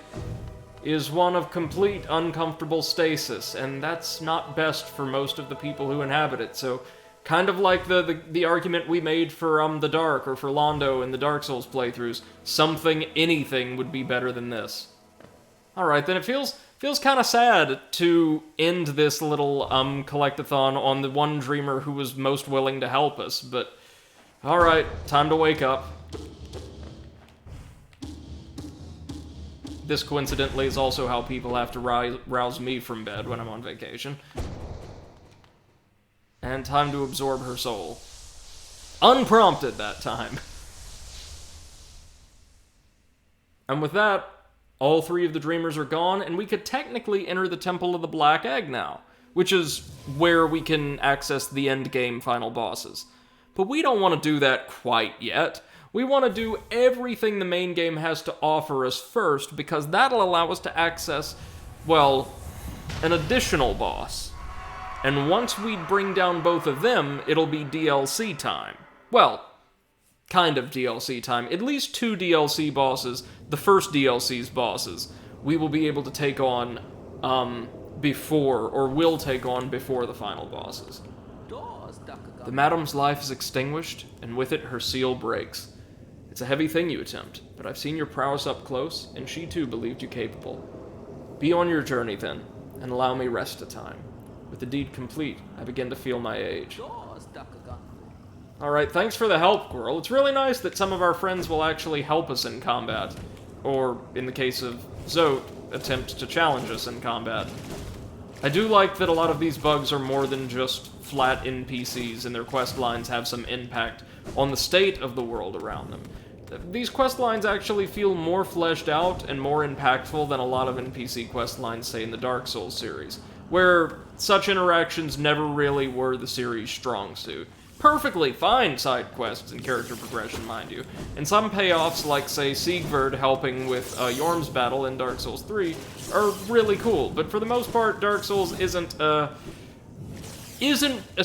A: is one of complete uncomfortable stasis, and that's not best for most of the people who inhabit it. So, kind of like the argument we made for the Dark, or for Londo in the Dark Souls playthroughs, anything would be better than this. Alright, then it feels kind of sad to end this little collectathon on the one dreamer who was most willing to help us, but alright, time to wake up. This, coincidentally, is also how people have to rouse me from bed when I'm on vacation. And time to absorb her soul. Unprompted that time. And with that, All 3 of the Dreamers are gone, and we could technically enter the Temple of the Black Egg now, which is where we can access the endgame final bosses. But we don't want to do that quite yet. We want to do everything the main game has to offer us first, because that'll allow us to access, well, an additional boss. And once we bring down both of them, it'll be DLC time. Well, kind of DLC time. At least 2 DLC bosses, the first DLC's bosses, we will be able to take on before, or will take on before the final bosses. The Madam's life is extinguished, and with it her seal breaks. It's a heavy thing you attempt, but I've seen your prowess up close, and she too believed you capable. Be on your journey then, and allow me rest a time. With the deed complete, I begin to feel my age. Alright, thanks for the help, Quirrell. It's really nice that some of our friends will actually help us in combat. Or, in the case of Zote, attempt to challenge us in combat. I do like that a lot of these bugs are more than just flat NPCs, and their quest lines have some impact on the state of the world around them. These quest lines actually feel more fleshed out and more impactful than a lot of NPC quest lines, say, in the Dark Souls series, where such interactions never really were the series' strong suit. Perfectly fine side quests and character progression, mind you. And some payoffs, like, say, Siegvard helping with Yorm's battle in Dark Souls 3, are really cool. But for the most part, Dark Souls isn't a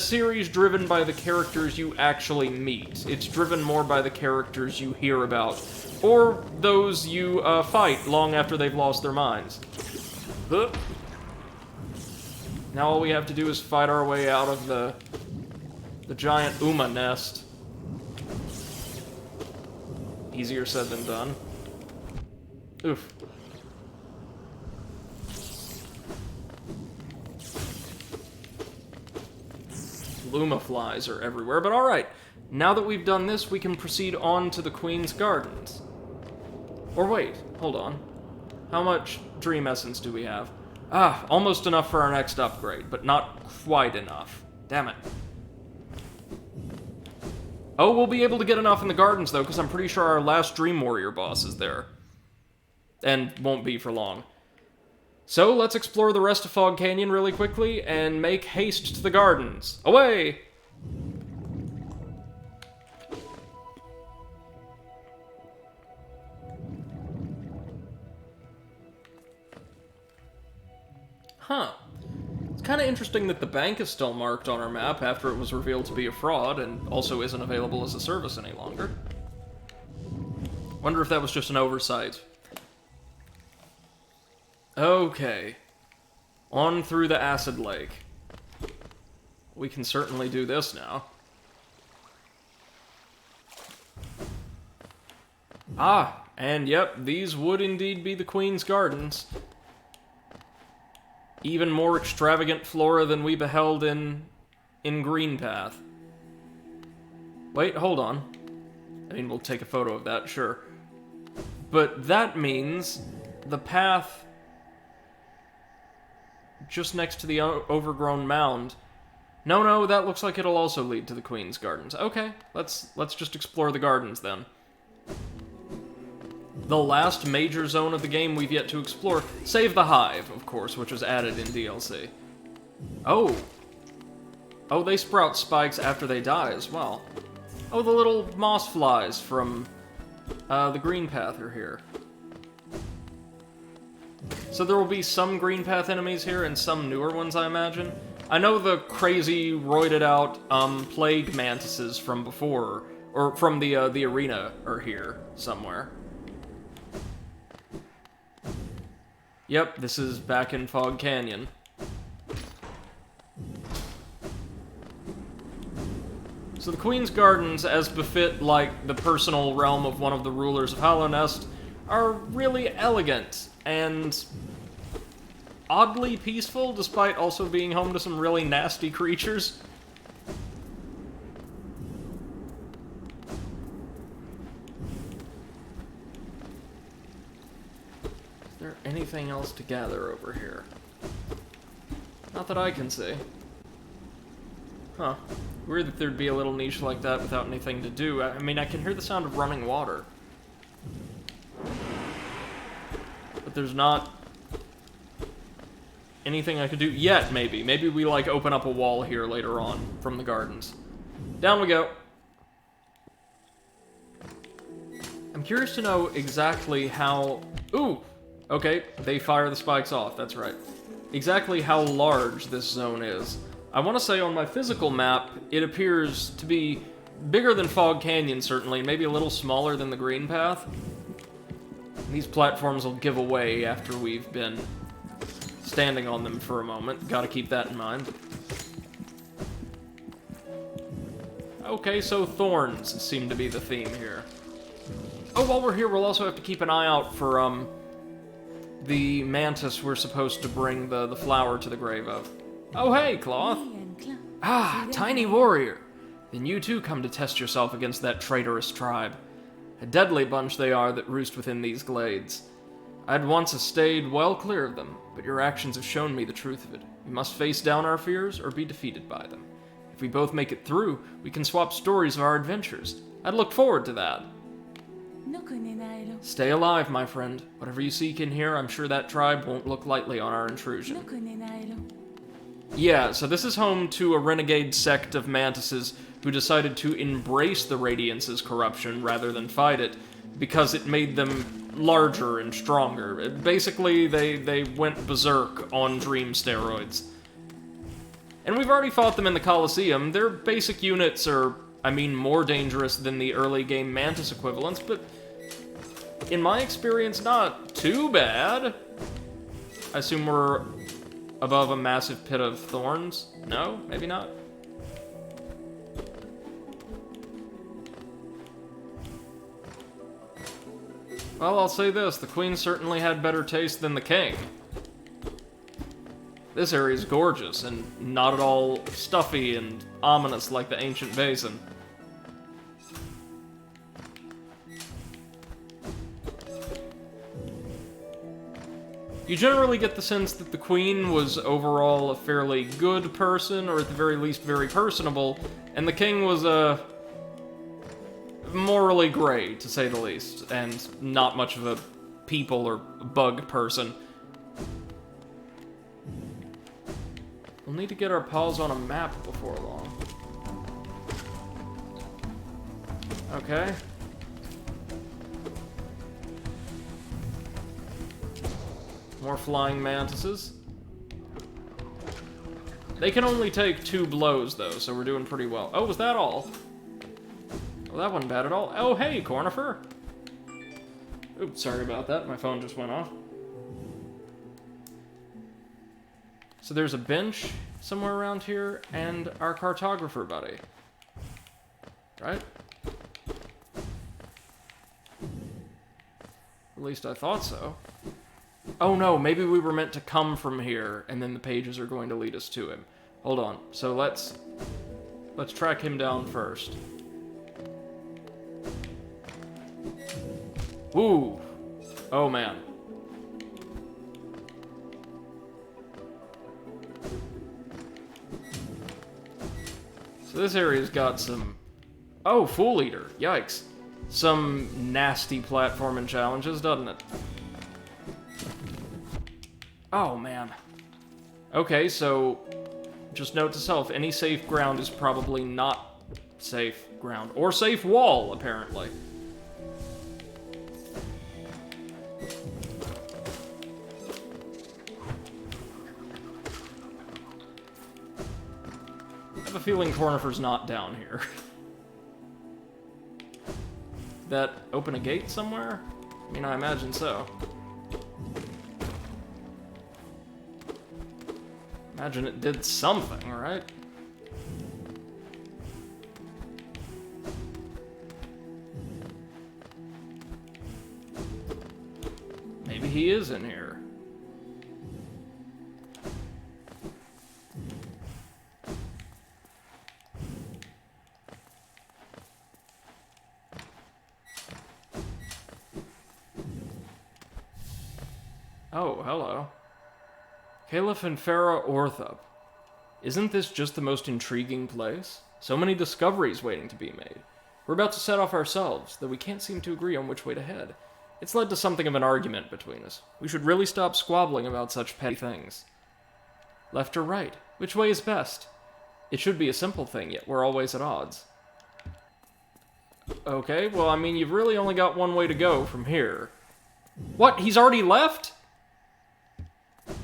A: series driven by the characters you actually meet. It's driven more by the characters you hear about, or those you fight long after they've lost their minds. Now all we have to do is fight our way out of the giant Uma nest. Easier said than done. Oof. Luma flies are everywhere, but alright. Now that we've done this, we can proceed on to the Queen's Gardens. Or wait, hold on. How much Dream Essence do we have? Ah, almost enough for our next upgrade, but not quite enough. Damn it. Oh, we'll be able to get enough in the gardens, though, because I'm pretty sure our last Dream Warrior boss is there. And won't be for long. So, let's explore the rest of Fog Canyon really quickly, and make haste to the gardens. Away! Huh. It's kind of interesting that the bank is still marked on our map after it was revealed to be a fraud, and also isn't available as a service any longer. Wonder if that was just an oversight. Okay. On through the Acid Lake. We can certainly do this now. Ah, and yep, these would indeed be the Queen's Gardens. Even more extravagant flora than we beheld in Greenpath. Wait, hold on. I mean, we'll take a photo of that, sure. But that means the path just next to the overgrown mound. No, that looks like it'll also lead to the Queen's Gardens. Okay, let's just explore the gardens then. The last major zone of the game we've yet to explore, save the Hive, of course, which was added in DLC. Oh, they sprout spikes after they die as well. Oh, the little moss flies from the Green Path are here. So there will be some Green Path enemies here and some newer ones, I imagine. I know the crazy, roided out plague mantises from before, or from the arena, are here somewhere. Yep, this is back in Fog Canyon. So the Queen's Gardens, as befit like the personal realm of one of the rulers of Hallownest, are really elegant and oddly peaceful, despite also being home to some really nasty creatures. Is there anything else to gather over here? Not that I can see. Huh. Weird that there'd be a little niche like that without anything to do. I mean, I can hear the sound of running water. But there's not anything I could do yet, maybe. Maybe we, like, open up a wall here later on from the gardens. Down we go. I'm curious to know exactly how... Ooh! Okay, they fire the spikes off, that's right. Exactly how large this zone is. I want to say on my physical map, it appears to be bigger than Fog Canyon, certainly, maybe a little smaller than the Green Path. These platforms will give away after we've been standing on them for a moment. Gotta keep that in mind. Okay, so thorns seem to be the theme here. Oh, while we're here, we'll also have to keep an eye out for, the mantis we're supposed to bring the flower to the grave of. Oh, hey, Cloth! Ah, tiny warrior! Then you too come to test yourself against that traitorous tribe. A deadly bunch they are that roost within these glades. I'd once have stayed well clear of them, but your actions have shown me the truth of it. We must face down our fears or be defeated by them. If we both make it through, we can swap stories of our adventures. I'd look forward to that. Stay alive, my friend. Whatever you seek in here, I'm sure that tribe won't look lightly on our intrusion. Yeah, so this is home to a renegade sect of mantises who decided to embrace the Radiance's corruption rather than fight it, because it made them larger and stronger. Basically, they went berserk on dream steroids. And we've already fought them in the Colosseum. Their basic units are, I mean, more dangerous than the early game Mantis equivalents, but in my experience, not too bad. I assume we're above a massive pit of thorns? No? Maybe not? Well, I'll say this, the Queen certainly had better taste than the King. This area is gorgeous, and not at all stuffy and ominous like the ancient basin. You generally get the sense that the Queen was overall a fairly good person, or at the very least very personable, and the King was morally gray, to say the least, and not much of a people or bug person. We'll need to get our paws on a map before long. Okay. More flying mantises. They can only take 2 blows, though, so we're doing pretty well. Oh, was that all? Well, that wasn't bad at all. Oh, hey, Cornifer! Oops, sorry about that. My phone just went off. So there's a bench somewhere around here, and our cartographer buddy. Right? At least I thought so. Oh no, maybe we were meant to come from here, and then the pages are going to lead us to him. Hold on. So let's track him down first. Ooh. Oh man. So this area's got some... Oh, Fool Eater. Yikes. Some nasty platforming challenges, doesn't it? Oh, man. Okay, so... Just note to self, any safe ground is probably not safe ground. Or safe wall, apparently. I have a feeling Cornifer's not down here. That open a gate somewhere? I mean, I imagine so. Imagine it did something, right? Maybe he is in here. Oh, hello. Caliph and Farah Orthop. Isn't this just the most intriguing place? So many discoveries waiting to be made. We're about to set off ourselves, though we can't seem to agree on which way to head. It's led to something of an argument between us. We should really stop squabbling about such petty things. Left or right? Which way is best? It should be a simple thing, yet we're always at odds. Okay, well, I mean, you've really only got one way to go from here. What? He's already left?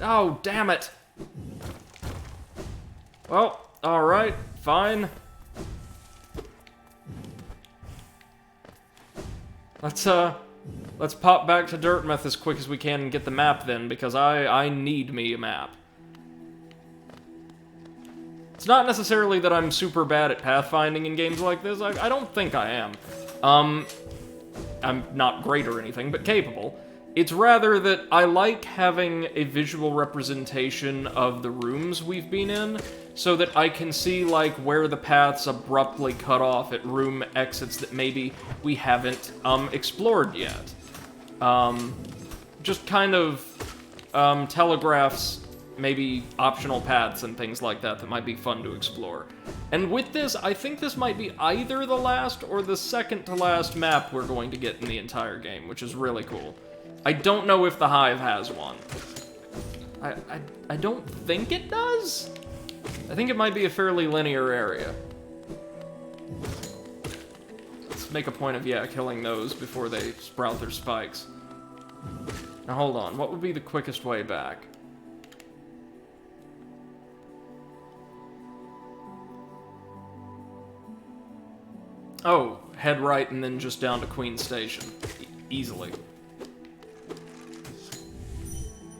A: Oh, damn it. Well, alright, fine. Let's pop back to Dirtmouth as quick as we can and get the map then, because I need me a map. It's not necessarily that I'm super bad at pathfinding in games like this. I don't think I am. I'm not great or anything, but capable. It's rather that I like having a visual representation of the rooms we've been in, so that I can see, like, where the paths abruptly cut off at room exits that maybe we haven't, explored yet. Just kind of, telegraphs maybe optional paths and things like that that might be fun to explore. And with this, I think this might be either the last or the second to last map we're going to get in the entire game, which is really cool. I don't know if the Hive has one. I don't think it does? I think it might be a fairly linear area. Let's make a point of, yeah, killing those before they sprout their spikes. Now hold on, what would be the quickest way back? Oh, head right and then just down to Queen Station. Easily.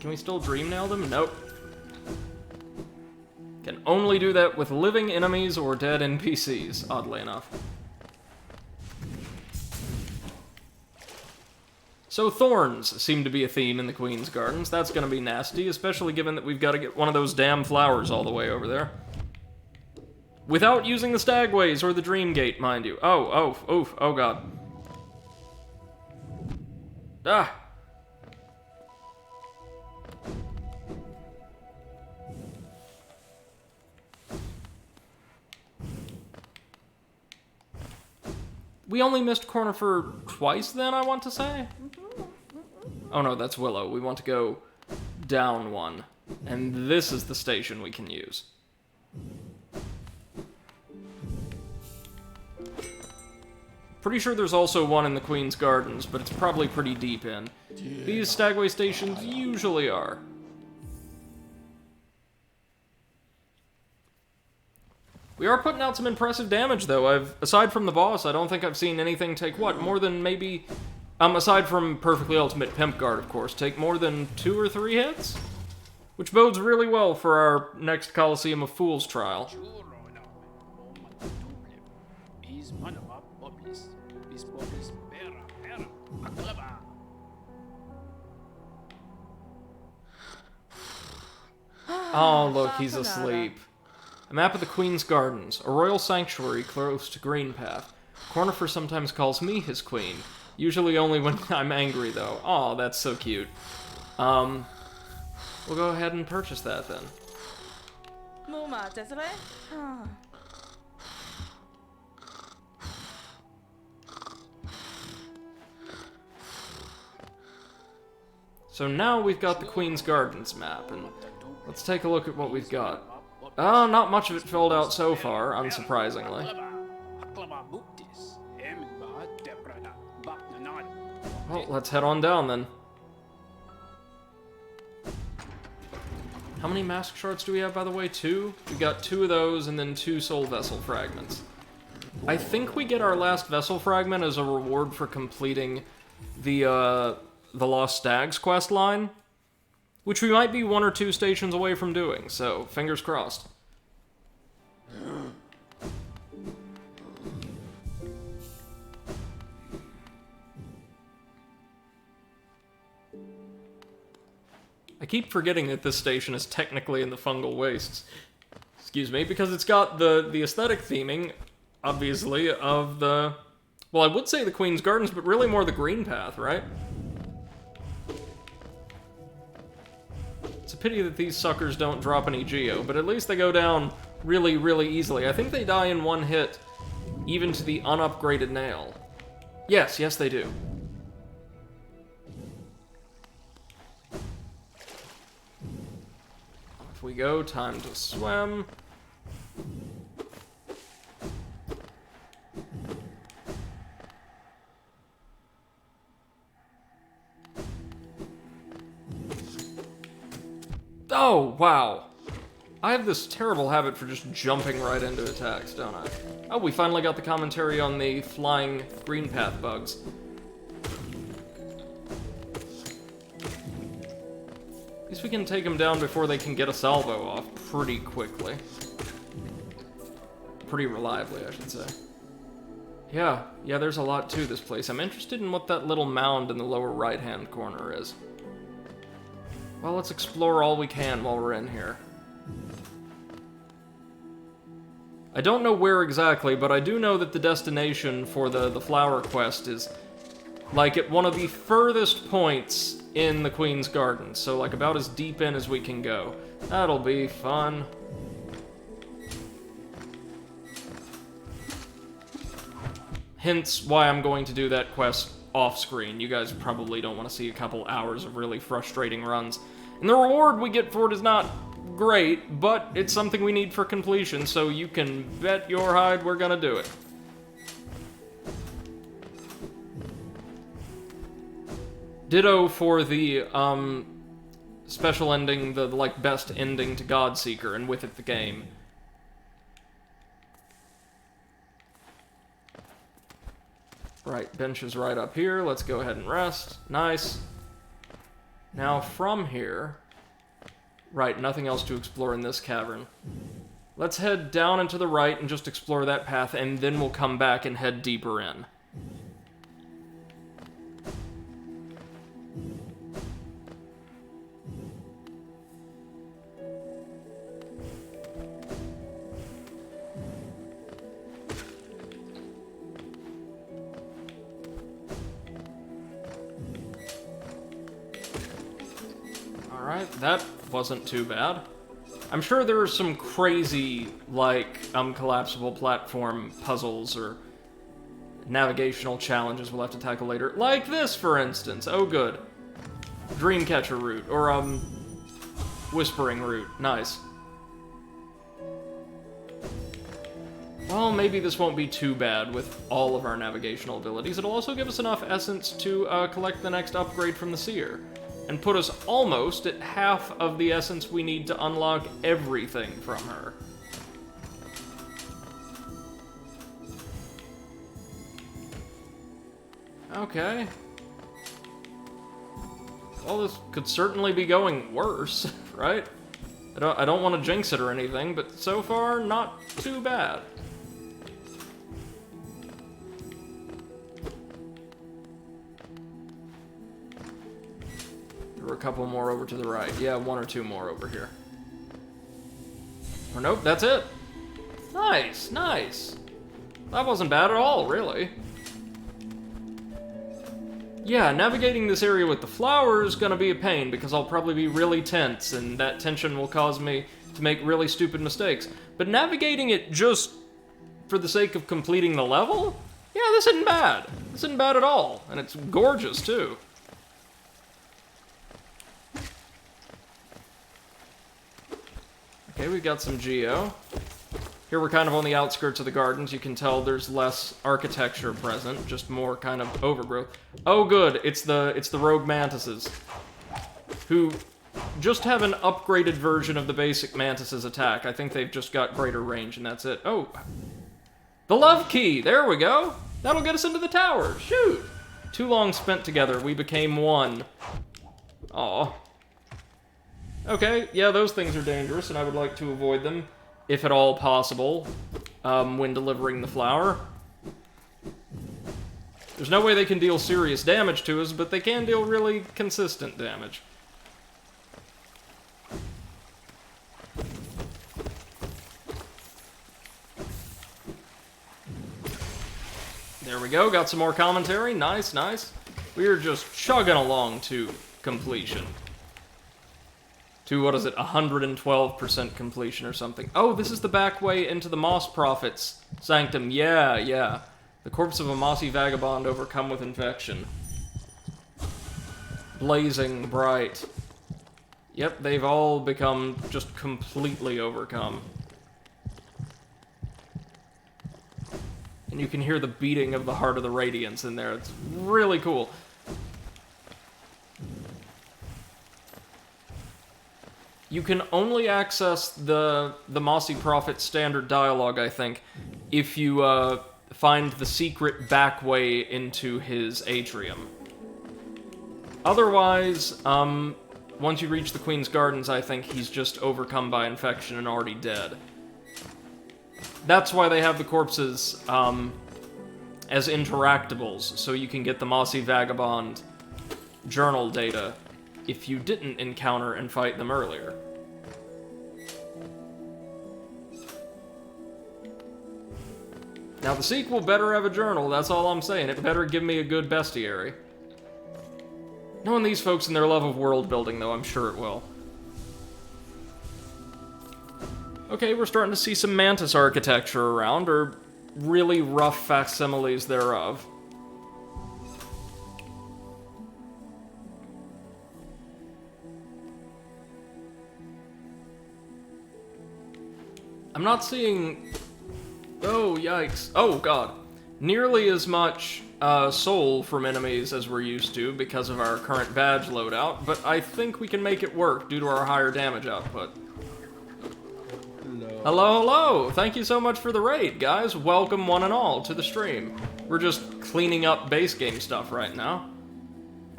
A: Can we still dream nail them? Nope. Can only do that with living enemies or dead NPCs, oddly enough. So thorns seem to be a theme in the Queen's Gardens. That's gonna be nasty, especially given that we've got to get one of those damn flowers all the way over there. Without using the Stagways or the Dream Gate, mind you. Oh god. Ah! We only missed Cornifer twice then, I want to say? Oh no, that's Willow. We want to go down one. And this is the station we can use. Pretty sure there's also one in the Queen's Gardens, but it's probably pretty deep in. These Stagway stations usually are. We are putting out some impressive damage, though. Aside from the boss, I don't think I've seen anything take, what, more than maybe... aside from Perfectly Ultimate Pimp Guard, of course, take more than 2 or 3 hits? Which bodes really well for our next Coliseum of Fools trial. Oh, look, he's asleep. A map of the Queen's Gardens, a royal sanctuary close to Greenpath. Cornifer sometimes calls me his queen. Usually only when I'm angry, though. Aw, that's so cute. We'll go ahead and purchase that, then. So now we've got the Queen's Gardens map, and let's take a look at what we've got. Not much of it filled out so far, unsurprisingly. Well, let's head on down, then. How many mask shards do we have, by the way? 2? We got 2 of those, and then 2 soul vessel fragments. I think we get our last vessel fragment as a reward for completing the Lost Stags quest line, which we might be 1 or 2 stations away from doing, so fingers crossed. I keep forgetting that this station is technically in the Fungal Wastes. Excuse me, because it's got the aesthetic theming, obviously, of the... Well, I would say the Queen's Gardens, but really more the Green Path, right? It's a pity that these suckers don't drop any Geo, but at least they go down really, really easily. I think they die in 1 hit, even to the unupgraded nail. Yes, they do. Off we go, time to swim. Oh, wow. I have this terrible habit for just jumping right into attacks, don't I? Oh, we finally got the commentary on the flying green path bugs. At least we can take them down before they can get a salvo off pretty quickly. Pretty reliably, I should say. Yeah, there's a lot to this place. I'm interested in what that little mound in the lower right-hand corner is. Well, let's explore all we can while we're in here. I don't know where exactly, but I do know that the destination for the flower quest is, like, at one of the furthest points in the Queen's Garden, so, like, about as deep in as we can go. That'll be fun. Hence why I'm going to do that quest off-screen. You guys probably don't want to see a couple hours of really frustrating runs. And the reward we get for it is not great, but it's something we need for completion, so you can bet your hide we're gonna do it. Ditto for the, special ending, the, like, best ending to Godseeker, and with it the game. Right, bench is right up here. Let's go ahead and rest. Nice. Now, from here... Right, nothing else to explore in this cavern. Let's head down and to the right and just explore that path, and then we'll come back and head deeper in. Alright, that wasn't too bad. I'm sure there are some crazy, like, collapsible platform puzzles or navigational challenges we'll have to tackle later. Like this, for instance. Oh, good. Dreamcatcher route, or, Whispering route. Nice. Well, maybe this won't be too bad with all of our navigational abilities. It'll also give us enough essence to, collect the next upgrade from the Seer. And put us almost at half of the essence we need to unlock everything from her. Okay. Well, this could certainly be going worse, right? I don't want to jinx it or anything, but so far, not too bad. There were a couple more over to the right. Yeah, one or two more over here. Or nope, that's it. Nice, nice. That wasn't bad at all, really. Yeah, navigating this area with the flower is gonna be a pain because I'll probably be really tense, and that tension will cause me to make really stupid mistakes. But navigating it just for the sake of completing the level? Yeah, this isn't bad. This isn't bad at all, and it's gorgeous, too. Okay, we've got some geo. Here we're kind of on the outskirts of the gardens. You can tell there's less architecture present, just more kind of overgrowth. Oh good, it's the rogue mantises, who just have an upgraded version of the basic mantis's attack. I think they've just got greater range and that's it. Oh, the love key, there we go. That'll get us into the tower, shoot. Too long spent together, we became one. Aw. Okay, yeah, those things are dangerous and I would like to avoid them, if at all possible, when delivering the flower. There's no way they can deal serious damage to us, but they can deal really consistent damage. There we go, got some more commentary. Nice, nice. We are just chugging along to completion. To, what is it, 112% completion or something. Oh, this is the back way into the Moss Prophet's sanctum. Yeah, yeah. The corpse of a mossy vagabond overcome with infection. Blazing bright. Yep, they've all become just completely overcome. And you can hear the beating of the heart of the Radiance in there. It's really cool. You can only access the Mossy Prophet standard dialogue, I think, if you find the secret back way into his atrium. Otherwise, once you reach the Queen's Gardens, I think he's just overcome by infection and already dead. That's why they have the corpses as interactables, so you can get the Mossy Vagabond journal data if you didn't encounter and fight them earlier. Now, the sequel better have a journal, that's all I'm saying. It better give me a good bestiary. Knowing these folks and their love of world building, though, I'm sure it will. Okay, we're starting to see some Mantis architecture around, or really rough facsimiles thereof. I'm not seeing... Oh, yikes. Oh, God. Nearly as much soul from enemies as we're used to because of our current badge loadout, but I think we can make it work due to our higher damage output. Hello, hello! Thank you so much for the raid, guys. Welcome one and all to the stream. We're just cleaning up base game stuff right now.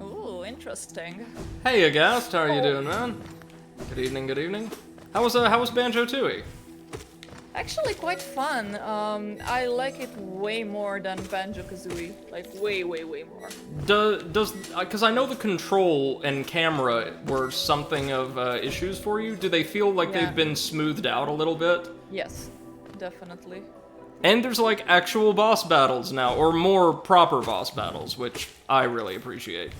B: Ooh, interesting.
A: Hey, Aghast, how are you doing, man? Good evening, good evening. How was Banjo-Tooie?
B: Actually quite fun. I like it way more than Banjo-Kazooie. Like, way, way, way more.
A: Because I know the control and camera were something of issues for you. Do they feel like they've been smoothed out a little bit?
B: Yes, definitely.
A: And there's like actual boss battles now, or more proper boss battles, which I really appreciate.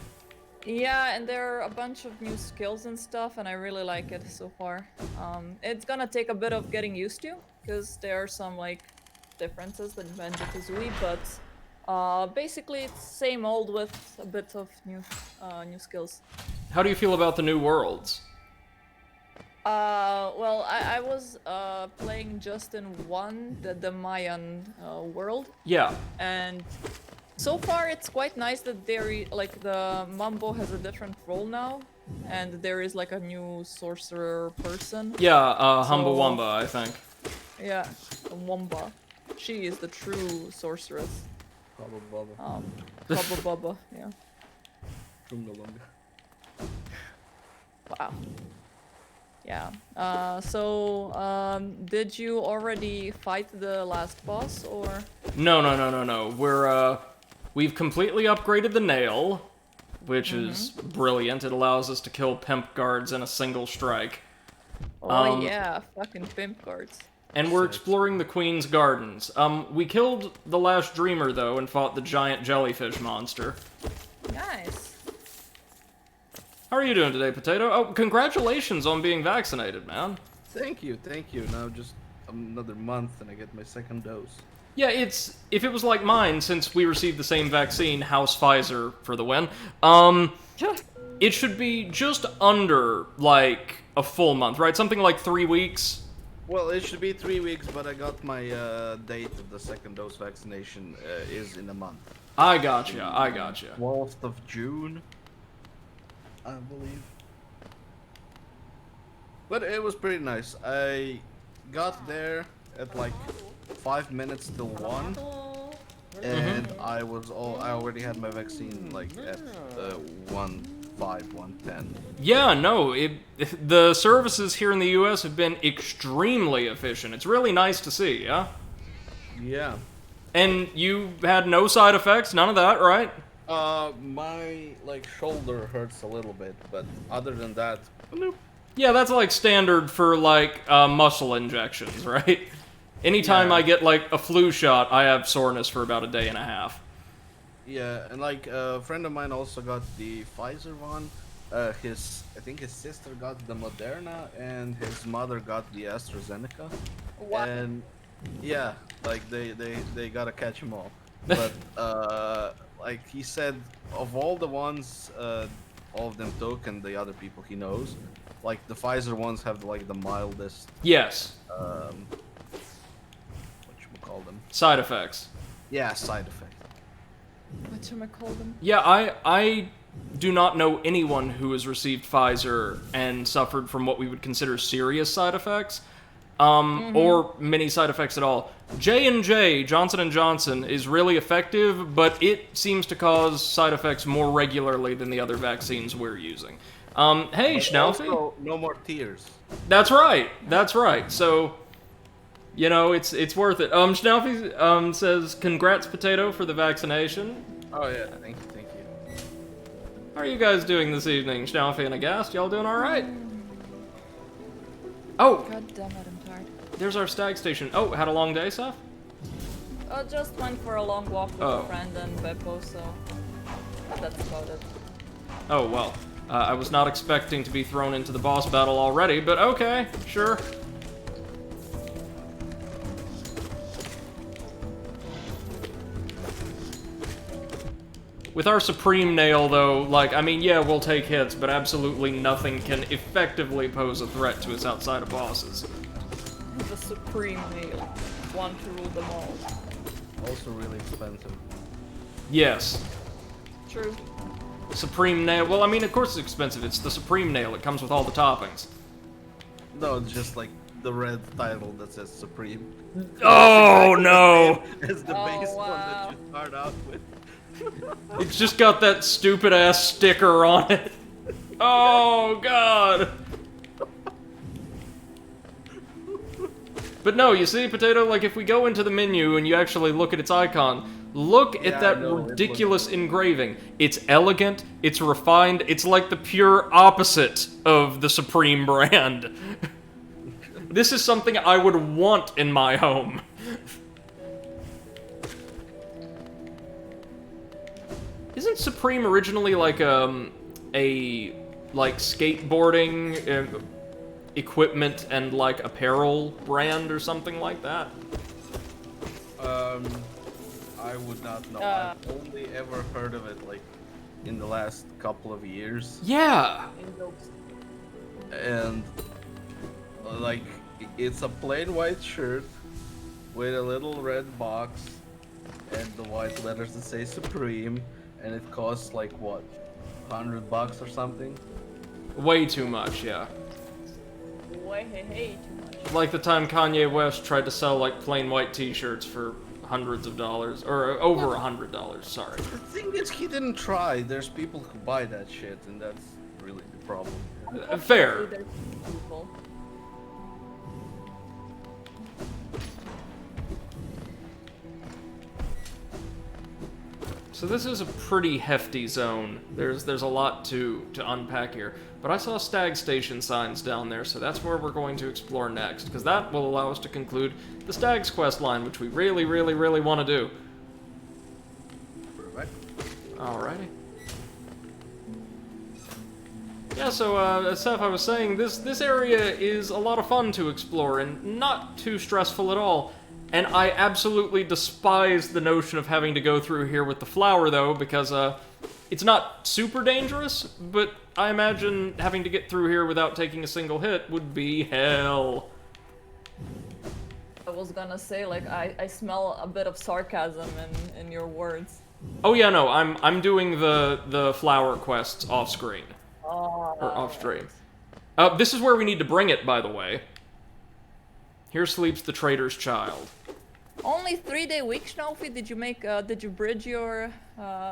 B: Yeah, and there are a bunch of new skills and stuff, and I really like it so far. It's gonna take a bit of getting used to, because there are some, like, differences with Banjo-Kazooie, but basically it's same old with a bit of new skills.
A: How do you feel about the new worlds?
B: Well, I was playing just in one, the Mayan world.
A: Yeah.
B: And so far it's quite nice that like the Mambo has a different role now, and there is like a new sorcerer person.
A: Yeah, Humbawamba, I think.
B: Yeah, Wamba. She is the true sorceress.
C: Bubba
B: Bubba Bubba, yeah.
C: Chungalunga.
B: Wow. Yeah. Did you already fight the last boss, or?
A: No. We've completely upgraded the nail, which is brilliant. It allows us to kill pimp guards in a single strike.
B: Oh yeah, fucking pimp guards.
A: And we're exploring the Queen's Gardens. We killed the last Dreamer, though, and fought the giant jellyfish monster.
B: Nice.
A: How are you doing today, Potato? Oh, congratulations on being vaccinated, man.
C: Thank you. Now just another month and I get my second dose.
A: Yeah, if it was like mine, since we received the same vaccine, House Pfizer for the win, it should be just under, like, a full month, right? Something like 3 weeks.
C: Well, it should be 3 weeks, but I got my date of the second dose vaccination is in a month.
A: I gotcha.
C: 12th of June, I believe. But it was pretty nice. I got there at like 5 minutes till 1, and I already had my vaccine like at 1:10.
A: Yeah, no, the services here in the U.S. have been extremely efficient. It's really nice to see, yeah?
C: Yeah.
A: And you had no side effects, none of that, right?
C: My, like, shoulder hurts a little bit, but other than that, nope.
A: Yeah, that's like standard for, like, muscle injections, right? Anytime I get, like, a flu shot, I have soreness for about a day and a half.
C: Yeah, and like a friend of mine also got the Pfizer one. I think his sister got the Moderna, and his mother got the AstraZeneca.
B: What?
C: And yeah, like they gotta catch them all. But like he said, of all the ones, all of them took and the other people he knows. Like the Pfizer ones have like the mildest,
A: Yes.
C: what you call them?
A: Side effects.
C: Yeah, side effect.
B: Whatchamacallit them?
A: Yeah, I do not know anyone who has received Pfizer and suffered from what we would consider serious side effects, or many side effects at all. J&J, Johnson & Johnson, is really effective, but it seems to cause side effects more regularly than the other vaccines we're using. Hey, Schnaufy.
C: Also, no more tears.
A: That's right. That's right. So, you know, it's worth it. Schnaufy says, "Congrats, Potato, for the vaccination."
C: Oh yeah, thank you.
A: How are you guys doing this evening, Schnaufy and Agast? Y'all doing all right? Oh,
B: God damn it, I'm tired.
A: there's our stag station. Oh, had a long day, Seth?
B: Just went for a long walk with
A: Oh.
B: a friend and Beppo, so that's about it.
A: Oh, well. I was not expecting to be thrown into the boss battle already, but okay, sure. With our Supreme Nail, though, like, I mean, yeah, we'll take hits, but absolutely nothing can effectively pose a threat to us outside of bosses.
B: The Supreme Nail. One to rule them all.
C: Also really expensive.
A: Yes.
B: True.
A: Supreme Nail, well, I mean, of course it's expensive. It's the Supreme Nail. It comes with all the toppings.
C: No, it's just like the red title that says Supreme.
A: Oh, no!
C: It's the
B: Oh,
C: base one
B: wow.
C: that you start out with.
A: It's just got that stupid-ass sticker on it. Oh, God! But no, you see, Potato, like, if we go into the menu and you actually look at its icon, look at
C: Yeah, I
A: that
C: know, it
A: ridiculous engraving. It's elegant, it's refined, it's like the pure opposite of the Supreme brand. This is something I would want in my home. Isn't Supreme originally like a like skateboarding equipment and like apparel brand or something like that?
C: I would not know.
B: Uh.
C: I've only ever heard of it like in the last couple of years,
A: Yeah.
C: and like it's a plain white shirt with a little red box and the white letters that say Supreme, and it costs like what, $100 or something?
A: Way too much, yeah.
B: Way hey too much.
A: Like the time Kanye West tried to sell like plain white t-shirts for hundreds of dollars, or over $100, sorry.
C: The thing is, he didn't try. There's people who buy that shit, and that's really the problem.
A: Fair.
B: There's people.
A: So this is a pretty hefty zone. There's a lot to unpack here. But I saw stag station signs down there, so that's where we're going to explore next, because that will allow us to conclude the Stag's quest line, which we really, really, really want to do.
C: Right?
A: Alrighty. Yeah, so, Seth, I was saying, this area is a lot of fun to explore, and not too stressful at all. And I absolutely despise the notion of having to go through here with the flower, though, because, it's not super dangerous, but I imagine having to get through here without taking a single hit would be hell.
B: I was gonna say, like, I smell a bit of sarcasm in your words.
A: Oh yeah, no, I'm doing the flower quests off screen.
B: Oh.
A: Or off stream. This is where we need to bring it, by the way. Here sleeps the traitor's child.
B: Only 3-day week, Schnaufy? Did you bridge your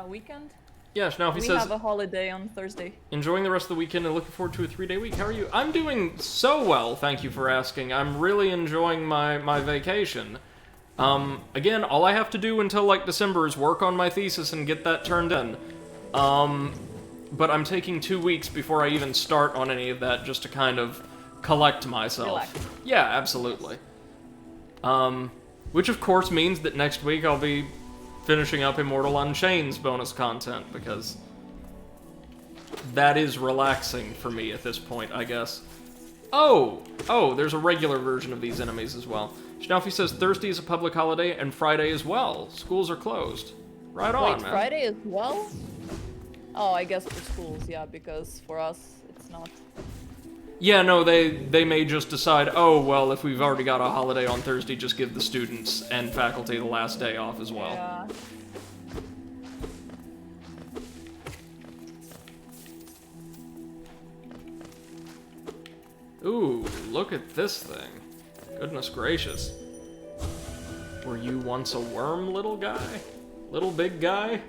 B: weekend?
A: Yeah, Schnaufy
B: We
A: says,
B: have a holiday on Thursday.
A: enjoying the rest of the weekend and looking forward to a 3-day week. How are you? I'm doing so well, thank you for asking. I'm really enjoying my vacation. Again, all I have to do until, like, December is work on my thesis and get that turned in. But I'm taking 2 weeks before I even start on any of that just to kind of collect myself.
B: Relax.
A: Yeah, absolutely. Which of course means that next week I'll be finishing up Immortal Unchained's bonus content, because that is relaxing for me at this point, I guess. Oh, there's a regular version of these enemies as well. Schnaufy says Thursday is a public holiday and Friday as well. Schools are closed. Right on,
B: Wait,
A: man.
B: Friday as well? Oh, I guess for schools, yeah, because for us, it's not.
A: Yeah, no, they may just decide, oh, well, if we've already got a holiday on Thursday, just give the students and faculty the last day off as well.
B: Yeah.
A: Ooh, look at this thing. Goodness gracious. Were you once a worm, little guy? Little big guy?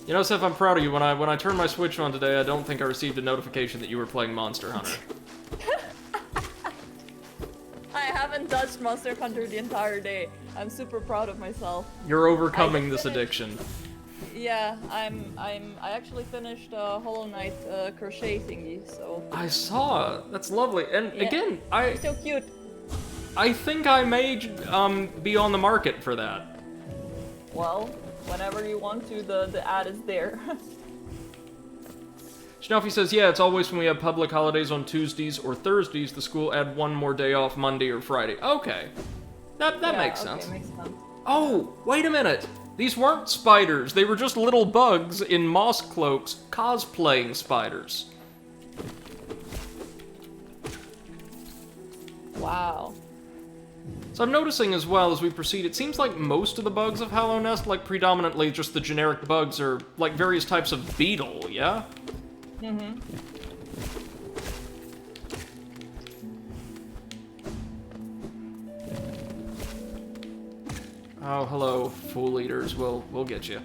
A: You know, Seth, I'm proud of you. When I turned my Switch on today, I don't think I received a notification that you were playing Monster Hunter.
B: I haven't touched Monster Hunter the entire day. I'm super proud of myself.
A: You're overcoming
B: I
A: this
B: finished-
A: addiction.
B: Yeah, I actually finished Hollow Knight crochet thingy, so
A: I saw. That's lovely. And
B: Yeah.
A: again,
B: it's so cute.
A: I think I may be on the market for that.
B: Well, whenever you want to, the ad is there.
A: Schnuffy says, yeah, it's always when we have public holidays on Tuesdays or Thursdays, the school add one more day off Monday or Friday. Okay. That
B: Yeah,
A: makes
B: okay,
A: sense.
B: makes sense.
A: Oh, wait a minute. These weren't spiders. They were just little bugs in moss cloaks cosplaying spiders.
B: Wow.
A: So I'm noticing as well as we proceed, it seems like most of the bugs of Hallow Nest, like predominantly just the generic bugs, are like various types of beetle, yeah?
B: Mm-hmm.
A: Oh, hello, fool eaters. We'll get you.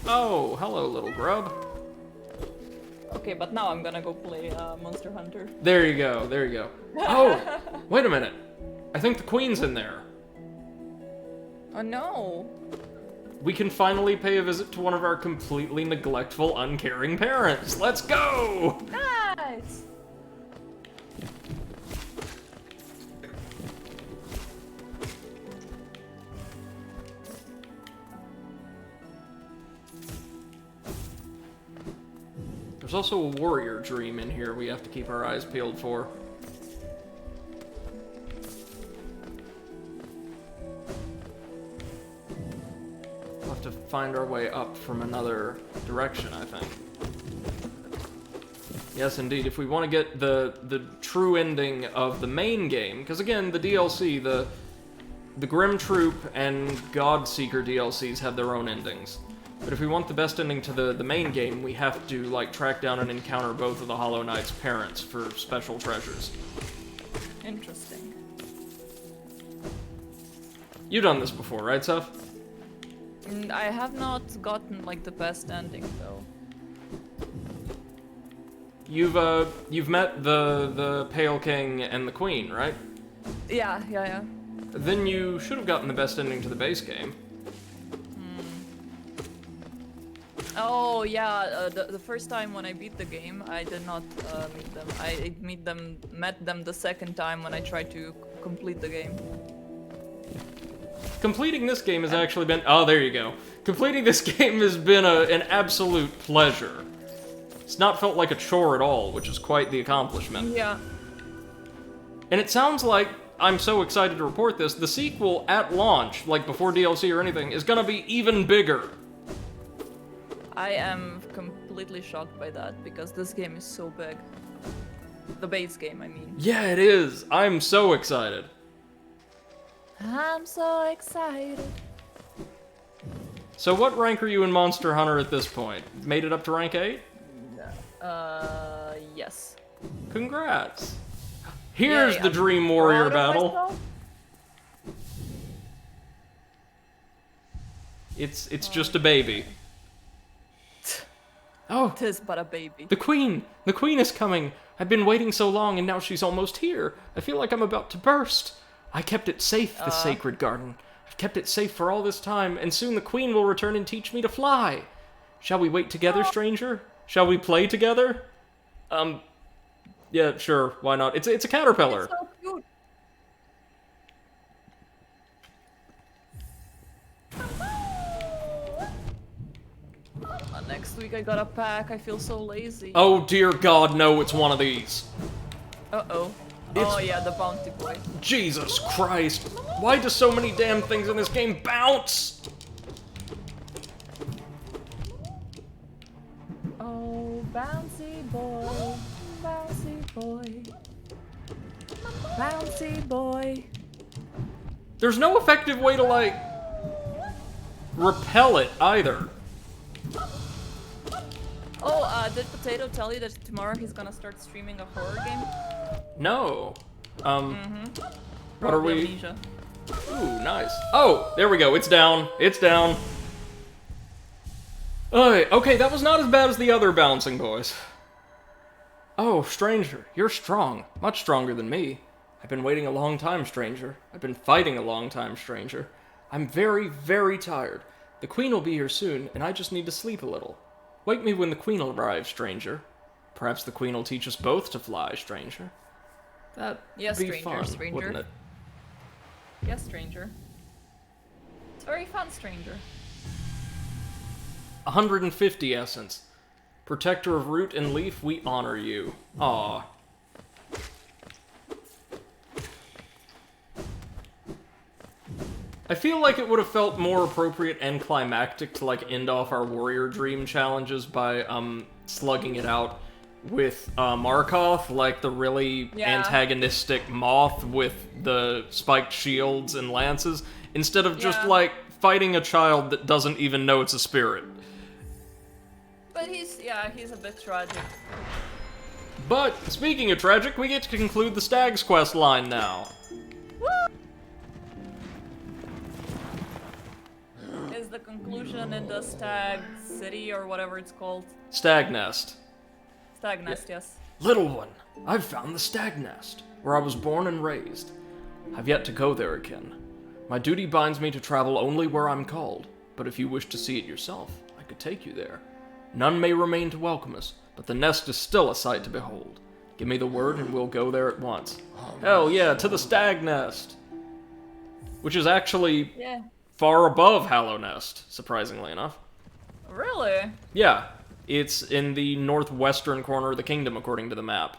A: Oh, hello, little grub.
B: Okay, but now I'm gonna go play Monster Hunter.
A: There you go, there you go. Oh, wait a minute. I think the queen's in there.
B: Oh no.
A: We can finally pay a visit to one of our completely neglectful, uncaring parents. Let's go!
B: Nice!
A: There's also a warrior dream in here we have to keep our eyes peeled for. We'll have to find our way up from another direction, I think. Yes, indeed. If we want to get the true ending of the main game, because again, the DLC, the Grim Troop and Godseeker DLCs have their own endings. But if we want the best ending to the main game, we have to, like, track down and encounter both of the Hollow Knight's parents for special treasures.
B: Interesting.
A: You've done this before, right, Seth?
B: I have not gotten, like, the best ending, though.
A: You've met the Pale King and the Queen, right?
B: Yeah.
A: Then you should have gotten the best ending to the base game.
B: Oh, yeah, the first time when I beat the game, I did not meet them. I met them the second time when I tried to complete the game.
A: Completing this game has actually been... Oh, there you go. Completing this game has been an absolute pleasure. It's not felt like a chore at all, which is quite the accomplishment.
B: Yeah.
A: And it sounds like, I'm so excited to report this, the sequel at launch, like before DLC or anything, is gonna be even bigger.
B: I am completely shocked by that, because this game is so big. The base game, I mean.
A: Yeah, it is. I'm so excited.
B: I'm so excited.
A: So what rank are you in Monster Hunter at this point? Made it up to rank 8?
B: Yes.
A: Congrats. Here's
B: Yay,
A: the
B: I'm
A: Dream Warrior
B: proud of
A: battle.
B: myself.
A: It's just a baby. Oh,
B: Tis but a baby.
A: the Queen! The Queen is coming! I've been waiting so long and now she's almost here. I feel like I'm about to burst. I kept it safe, the sacred garden. I've kept it safe for all this time, and soon the Queen will return and teach me to fly. Shall we wait together, stranger? Shall we play together? Yeah, sure, why not? It's a caterpillar.
B: It's so cute. My neck next week I got a pack. I feel so lazy.
A: Oh dear God, no, it's one of these.
B: Uh-oh.
A: It's-
B: Oh yeah, the bounty boy.
A: Jesus Christ. Why do so many damn things in this game bounce?
B: Oh, bouncy boy, bouncy boy, bouncy boy.
A: There's no effective way to, like, repel it either.
B: Oh, did Potato tell you that tomorrow he's gonna start streaming a horror game?
A: No. What are
B: Probably
A: we?
B: Amnesia.
A: Ooh, nice. Oh, there we go. It's down. It's down. Okay, that was not as bad as the other bouncing boys. Oh, stranger, you're strong. Much stronger than me. I've been waiting a long time, stranger. I've been fighting a long time, stranger. I'm very, very tired. The queen will be here soon, and I just need to sleep a little. Wake me when the queen arrives, stranger. Perhaps the queen will teach us both to fly, stranger. That'd
B: Yes,
A: be
B: stranger,
A: fun,
B: stranger.
A: wouldn't it?
B: Yes, stranger. It's very fun, stranger.
A: 150 essence. Protector of root and leaf, we honor you. Aw. I feel like it would have felt more appropriate and climactic to, like, end off our warrior dream challenges by, slugging it out with, Markoth, like the really
B: Yeah.
A: antagonistic moth with the spiked shields and lances, instead of just,
B: Yeah.
A: like, fighting a child that doesn't even know it's a spirit.
B: But he's a bit tragic.
A: But, speaking of tragic, we get to conclude the Stag's Quest line now.
B: Is the conclusion in the Stag City or whatever it's called?
A: Stag Nest.
B: Stag Nest, yes.
A: Little one, I've found the Stag Nest, where I was born and raised. I've yet to go there again. My duty binds me to travel only where I'm called, but if you wish to see it yourself, I could take you there. None may remain to welcome us, but the nest is still a sight to behold. Give me the word and we'll go there at once. Hell yeah, to the Stag Nest! Which is actually
B: Yeah.
A: far above Hallow Nest, surprisingly enough.
B: Really?
A: Yeah, it's in the northwestern corner of the kingdom, according to the map.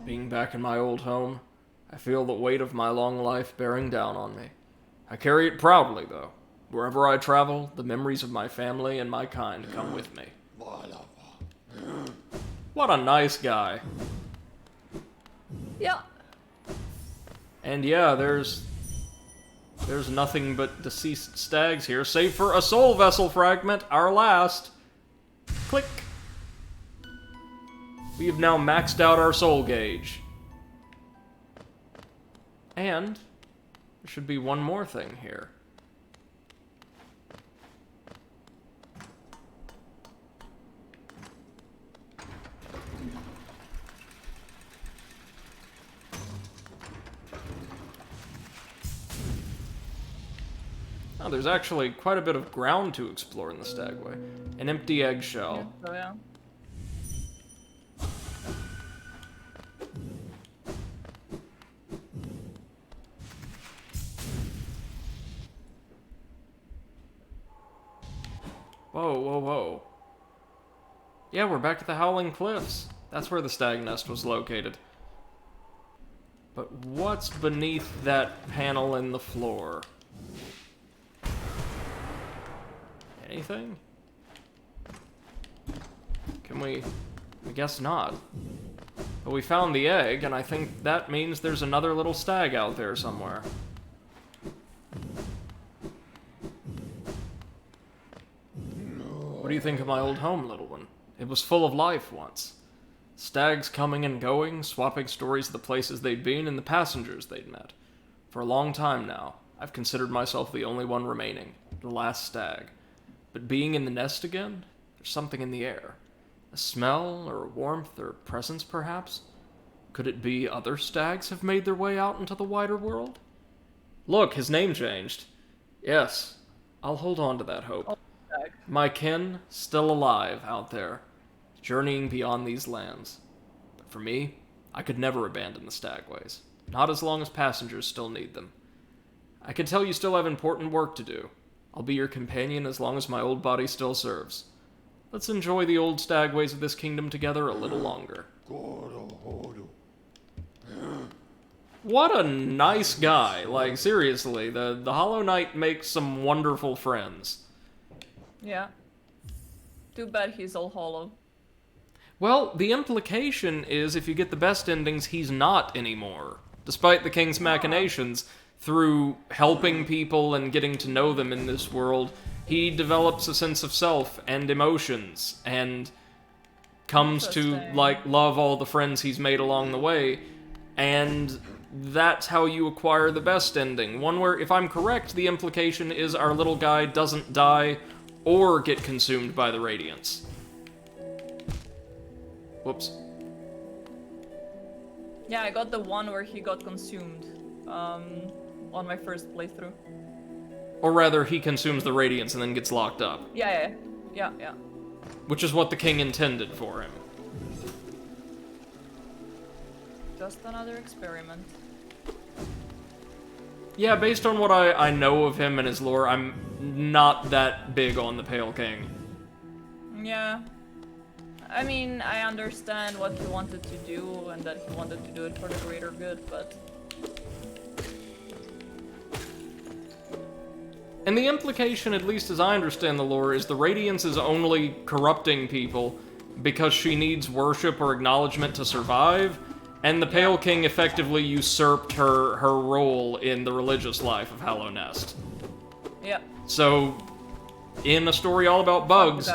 A: Being back in my old home, I feel the weight of my long life bearing down on me. I carry it proudly, though. Wherever I travel, the memories of my family and my kind come with me. What a nice guy.
B: Yeah.
A: And yeah, there's nothing but deceased stags here, save for a soul vessel fragment, our last. Click. We have now maxed out our soul gauge. And there should be one more thing here. Oh, there's actually quite a bit of ground to explore in the Stagway. An empty eggshell.
B: Oh yeah.
A: Whoa, whoa, whoa. Yeah, we're back at the Howling Cliffs. That's where the stag nest was located. But what's beneath that panel in the floor? Anything? Can we... I guess not. But we found the egg, and I think that means there's another little stag out there somewhere. What do you think of my old home, little one? It was full of life once. Stags coming and going, swapping stories of the places they'd been and the passengers they'd met. For a long time now, I've considered myself the only one remaining, the last stag. But being in the nest again, there's something in the air. A smell, or a warmth, or presence, perhaps? Could it be other stags have made their way out into the wider world? Look, his name changed. Yes, I'll hold on to that hope. My kin, still alive out there, journeying beyond these lands. But for me, I could never abandon the stagways. Not as long as passengers still need them. I can tell you still have important work to do. I'll be your companion as long as my old body still serves. Let's enjoy the old stagways of this kingdom together a little longer. What a nice guy. Like, seriously, the Hollow Knight makes some wonderful friends.
B: Yeah. Too bad he's all hollow.
A: Well, the implication is if you get the best endings, he's not anymore. Despite the king's machinations, through helping people and getting to know them in this world, he develops a sense of self and emotions, and comes to, like, love all the friends he's made along the way, and that's how you acquire the best ending. One where, if I'm correct, the implication is our little guy doesn't die or get consumed by the Radiance. Whoops.
B: Yeah, I got the one where he got consumed, on my first playthrough.
A: Or rather, he consumes the Radiance and then gets locked up.
B: Yeah.
A: Which is what the king intended for him.
B: Just another experiment.
A: Yeah, based on what I know of him and his lore, I'm not that big on the Pale King.
B: Yeah. I mean, I understand what he wanted to do and that he wanted to do it for the greater good, but...
A: And the implication, at least as I understand the lore, is the Radiance is only corrupting people because she needs worship or acknowledgement to survive, and the Pale King effectively usurped her role in the religious life of Hallow Nest.
B: Yeah.
A: So, in a story all about bugs,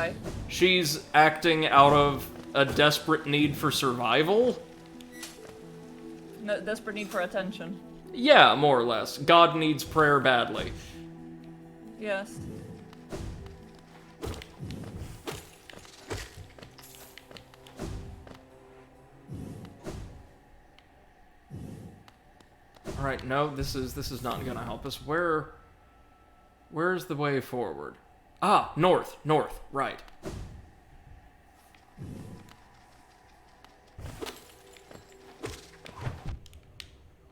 A: she's acting out of a desperate need for survival?
B: No, desperate need for attention.
A: Yeah, more or less. God needs prayer badly.
B: Yes.
A: Alright, no, this is not gonna help us. Where's the way forward? Ah, north, right.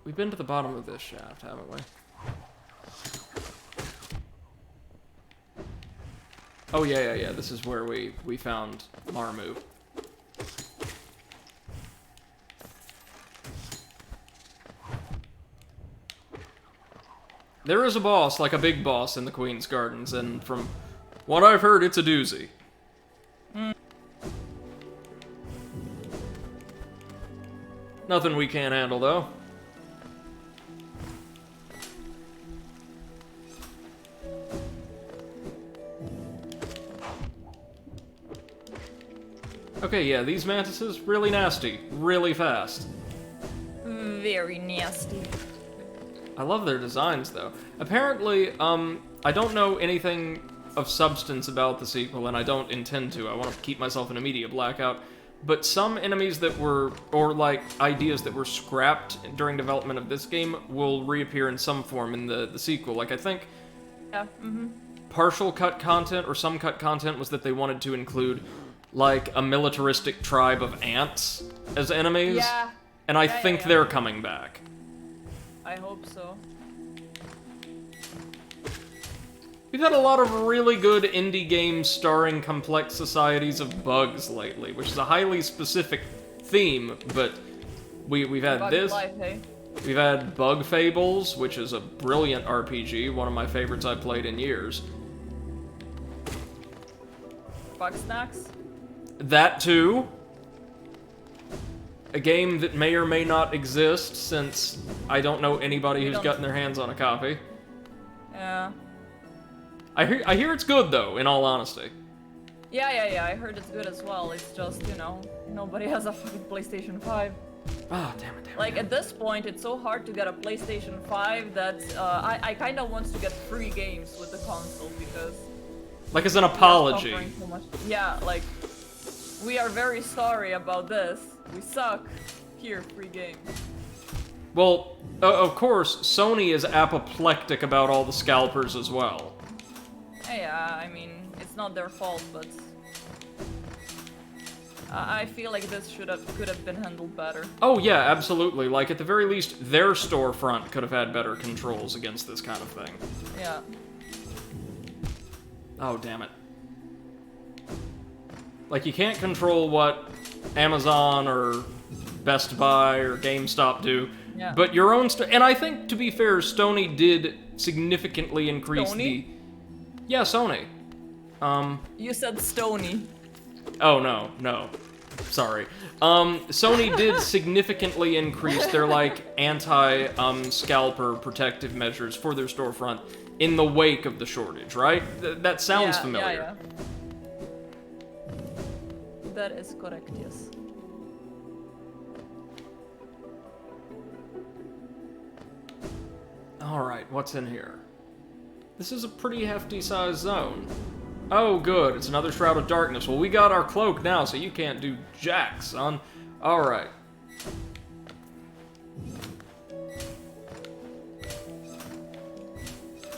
A: We've been to the bottom of this shaft, haven't we? Oh, yeah, this is where we found Marmu. There is a boss, like a big boss, in the Queen's Gardens, and from what I've heard, it's a doozy. Nothing we can't handle, though. Okay, yeah, these mantises, really nasty, really fast.
B: Very nasty.
A: I love their designs, though. Apparently, I don't know anything of substance about the sequel, and I don't intend to. I want to keep myself in a media blackout. But some enemies that were, or like, ideas that were scrapped during development of this game will reappear in some form in the sequel. Like, I think partial cut content, or some cut content, was that they wanted to include, like, a militaristic tribe of ants as enemies.
B: Yeah.
A: And I think they're coming back.
B: I hope so.
A: We've had a lot of really good indie games starring complex societies of bugs lately, which is a highly specific theme, but we've had
B: Bug
A: this.
B: Life, hey?
A: We've had Bug Fables, which is a brilliant RPG, one of my favorites I've played in years.
B: Bug Snacks?
A: That too. A game that may or may not exist, since I don't know anybody who's gotten their hands on a copy.
B: Yeah.
A: I hear it's good, though, in all honesty.
B: Yeah, I heard it's good as well. It's just, you know, nobody has a fucking PlayStation 5.
A: Ah, damn it.
B: Like, at this point, it's so hard to get a PlayStation 5 that I kind of want to get free games with the console, because...
A: Like, as an apology.
B: So much. Yeah, like, we are very sorry about this. We suck. Here, free game.
A: Well, of course, Sony is apoplectic about all the scalpers as well.
B: Yeah, I mean, it's not their fault, but... I feel like this could have been handled better.
A: Oh yeah, absolutely. Like, at the very least, their storefront could have had better controls against this kind of thing.
B: Yeah.
A: Oh, damn it. Like, you can't control what Amazon or Best Buy or GameStop do,
B: Yeah.
A: but your own and I think, to be fair, Stony did significantly increase
B: Stony?
A: Yeah, Sony.
B: You said Stony.
A: Oh, no. Sorry. Sony did significantly increase their, like, anti-scalper protective measures for their storefront in the wake of the shortage, right? That sounds familiar.
B: Yeah. That is correct, yes.
A: Alright, what's in here? This is a pretty hefty sized zone. Oh, good, it's another Shroud of Darkness. Well, we got our cloak now, so you can't do jack, son. Alright.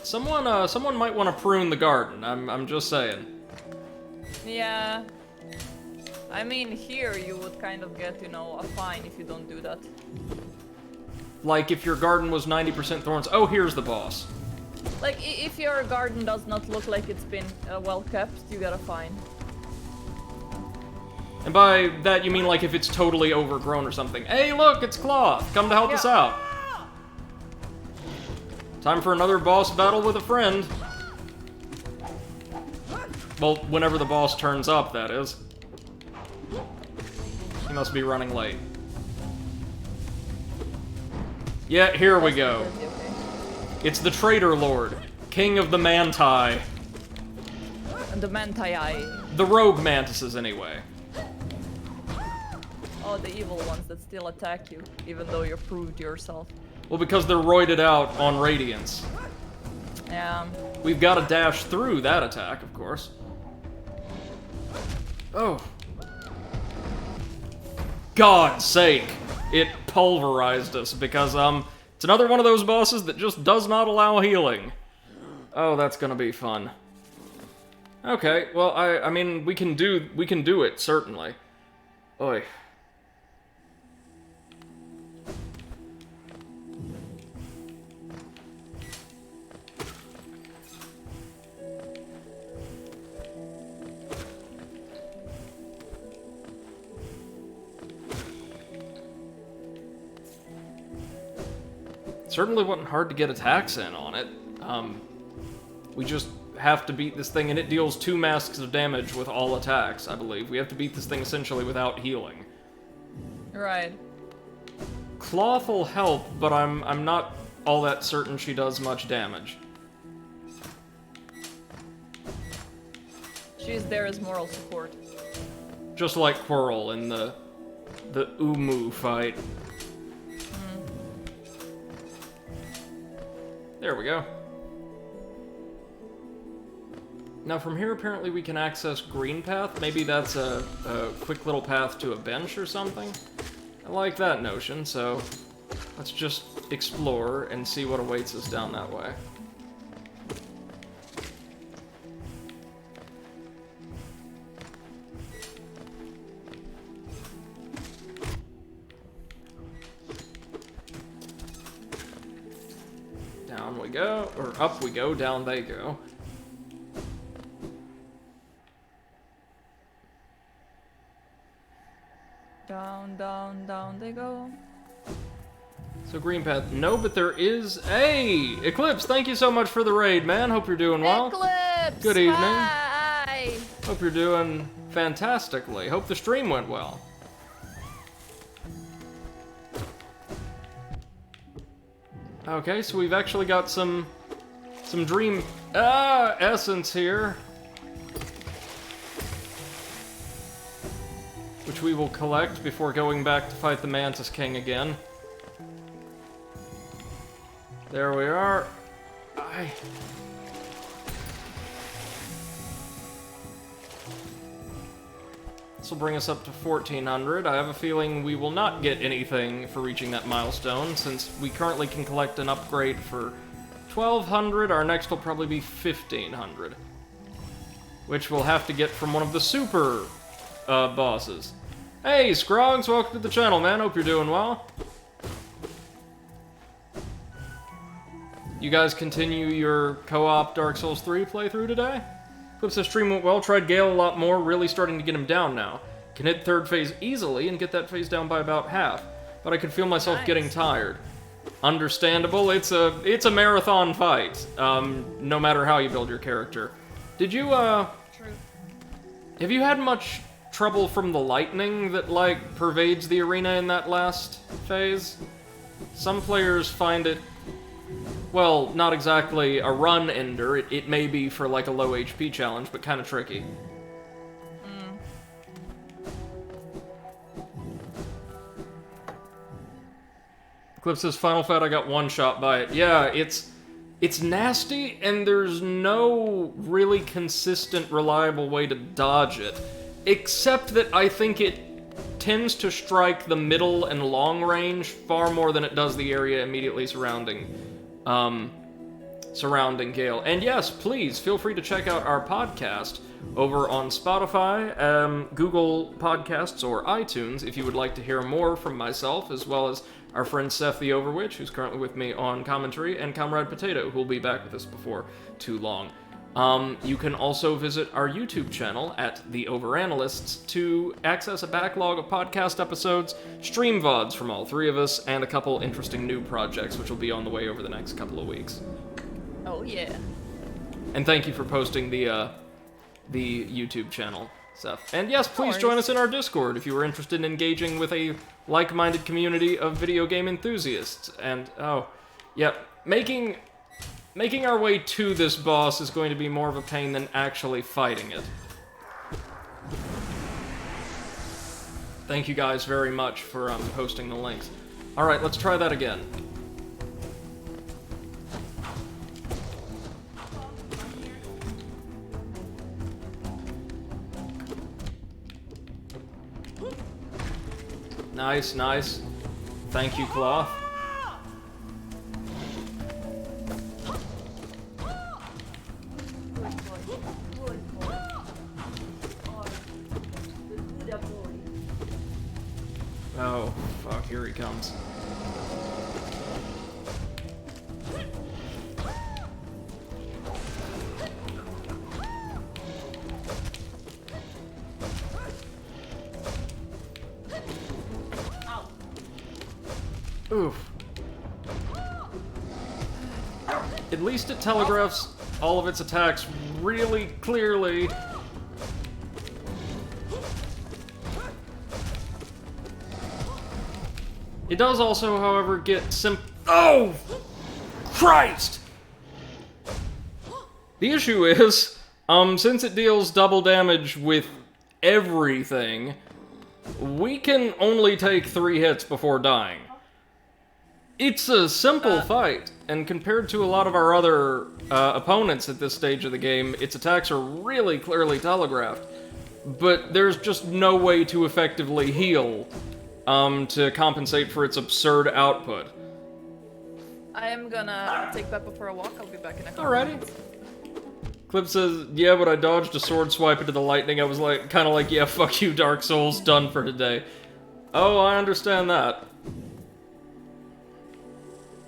A: Someone might want to prune the garden, I'm just saying.
B: Yeah. I mean, here you would kind of get, you know, a fine if you don't do that.
A: Like, if your garden was 90% thorns. Oh, here's the boss.
B: Like, if your garden does not look like it's been well kept, you get a fine.
A: And by that, you mean, like, if it's totally overgrown or something. Hey, look, it's Cloth! Come to help us out. Time for another boss battle with a friend. Well, whenever the boss turns up, that is. He must be running late. Yeah, here we go. It's the Traitor Lord, King of the Manti.
B: The Manti.
A: The rogue mantises, anyway.
B: Oh, the evil ones that still attack you, even though you proved yourself.
A: Well, because they're roided out on Radiance.
B: Yeah.
A: We've got to dash through that attack, of course. Oh. God's sake! It pulverized us, because, it's another one of those bosses that just does not allow healing. Oh, that's gonna be fun. Okay, well, I mean, we can do it, certainly. Oy. Certainly wasn't hard to get attacks in on it. We just have to beat this thing, and it deals 2 masks of damage with all attacks, I believe. We have to beat this thing essentially without healing.
B: Right.
A: Cloth will help, but I'm not all that certain she does much damage.
B: She's there as moral support.
A: Just like Quirrell in the Umu fight. There we go. Now from here, apparently we can access Green Path. Maybe that's a quick little path to a bench or something. I like that notion, so let's just explore and see what awaits us down that way. Down we go, or up we go, down they go.
B: Down, down, down they go.
A: So Green Path, no, but there is a Eclipse. Thank you so much for the raid, man. Hope you're doing well.
B: Eclipse!
A: Good evening.
B: Hi!
A: Hope you're doing fantastically. Hope the stream went well. Okay, so we've actually got some dream essence here, which we will collect before going back to fight the Mantis King again. There we are. This will bring us up to 1400. I have a feeling we will not get anything for reaching that milestone, since we currently can collect an upgrade for 1200. Our next will probably be 1500, which we'll have to get from one of the super bosses. Hey, Scroggs, welcome to the channel, man. Hope you're doing well. You guys continue your co-op Dark Souls 3 playthrough today? Clip says stream went well, tried Gale a lot more, really starting to get him down now. Can hit third phase easily and get that phase down by about half, but I could feel myself getting tired. Understandable, it's a marathon fight, no matter how you build your character. Did you,
B: True.
A: have you had much trouble from the lightning that, like, pervades the arena in that last phase? Some players find it, well, not exactly a run ender. It may be for, like, a low HP challenge, but kind of tricky. Clip says, Final Fight, I got one shot by it. Yeah, it's nasty, and there's no really consistent, reliable way to dodge it. Except that I think it tends to strike the middle and long range far more than it does the area immediately surrounding Gale. And yes, please, feel free to check out our podcast over on Spotify, Google Podcasts, or iTunes if you would like to hear more from myself, as well as our friend Seth the Overwitch, who's currently with me on commentary, and Comrade Potato, who will be back with us before too long. You can also visit our YouTube channel at The Overanalysts to access a backlog of podcast episodes, stream VODs from all three of us, and a couple interesting new projects, which will be on the way over the next couple of weeks.
B: Oh yeah.
A: And thank you for posting the YouTube channel, Seth. And yes, please join us in our Discord if you are interested in engaging with a like-minded community of video game enthusiasts. And, oh, yeah, making our way to this boss is going to be more of a pain than actually fighting it. Thank you guys very much for posting the links. Alright, let's try that again. Nice, nice. Thank you, Cloth. Oh, fuck, here he comes. Oof. At least it telegraphs all of its attacks really clearly. It does also, however, get Oh! Christ! The issue is, since it deals double damage with everything, we can only take 3 hits before dying. It's a simple fight, and compared to a lot of our other opponents at this stage of the game, its attacks are really clearly telegraphed. But there's just no way to effectively heal to compensate for its absurd output.
B: I am gonna take Peppa for a walk. I'll be back in a couple
A: Alrighty.
B: minutes.
A: Clip says, yeah, but I dodged a sword swipe into the lightning. I was like, kind of like, yeah, fuck you, Dark Souls, done for today. Oh, I understand that.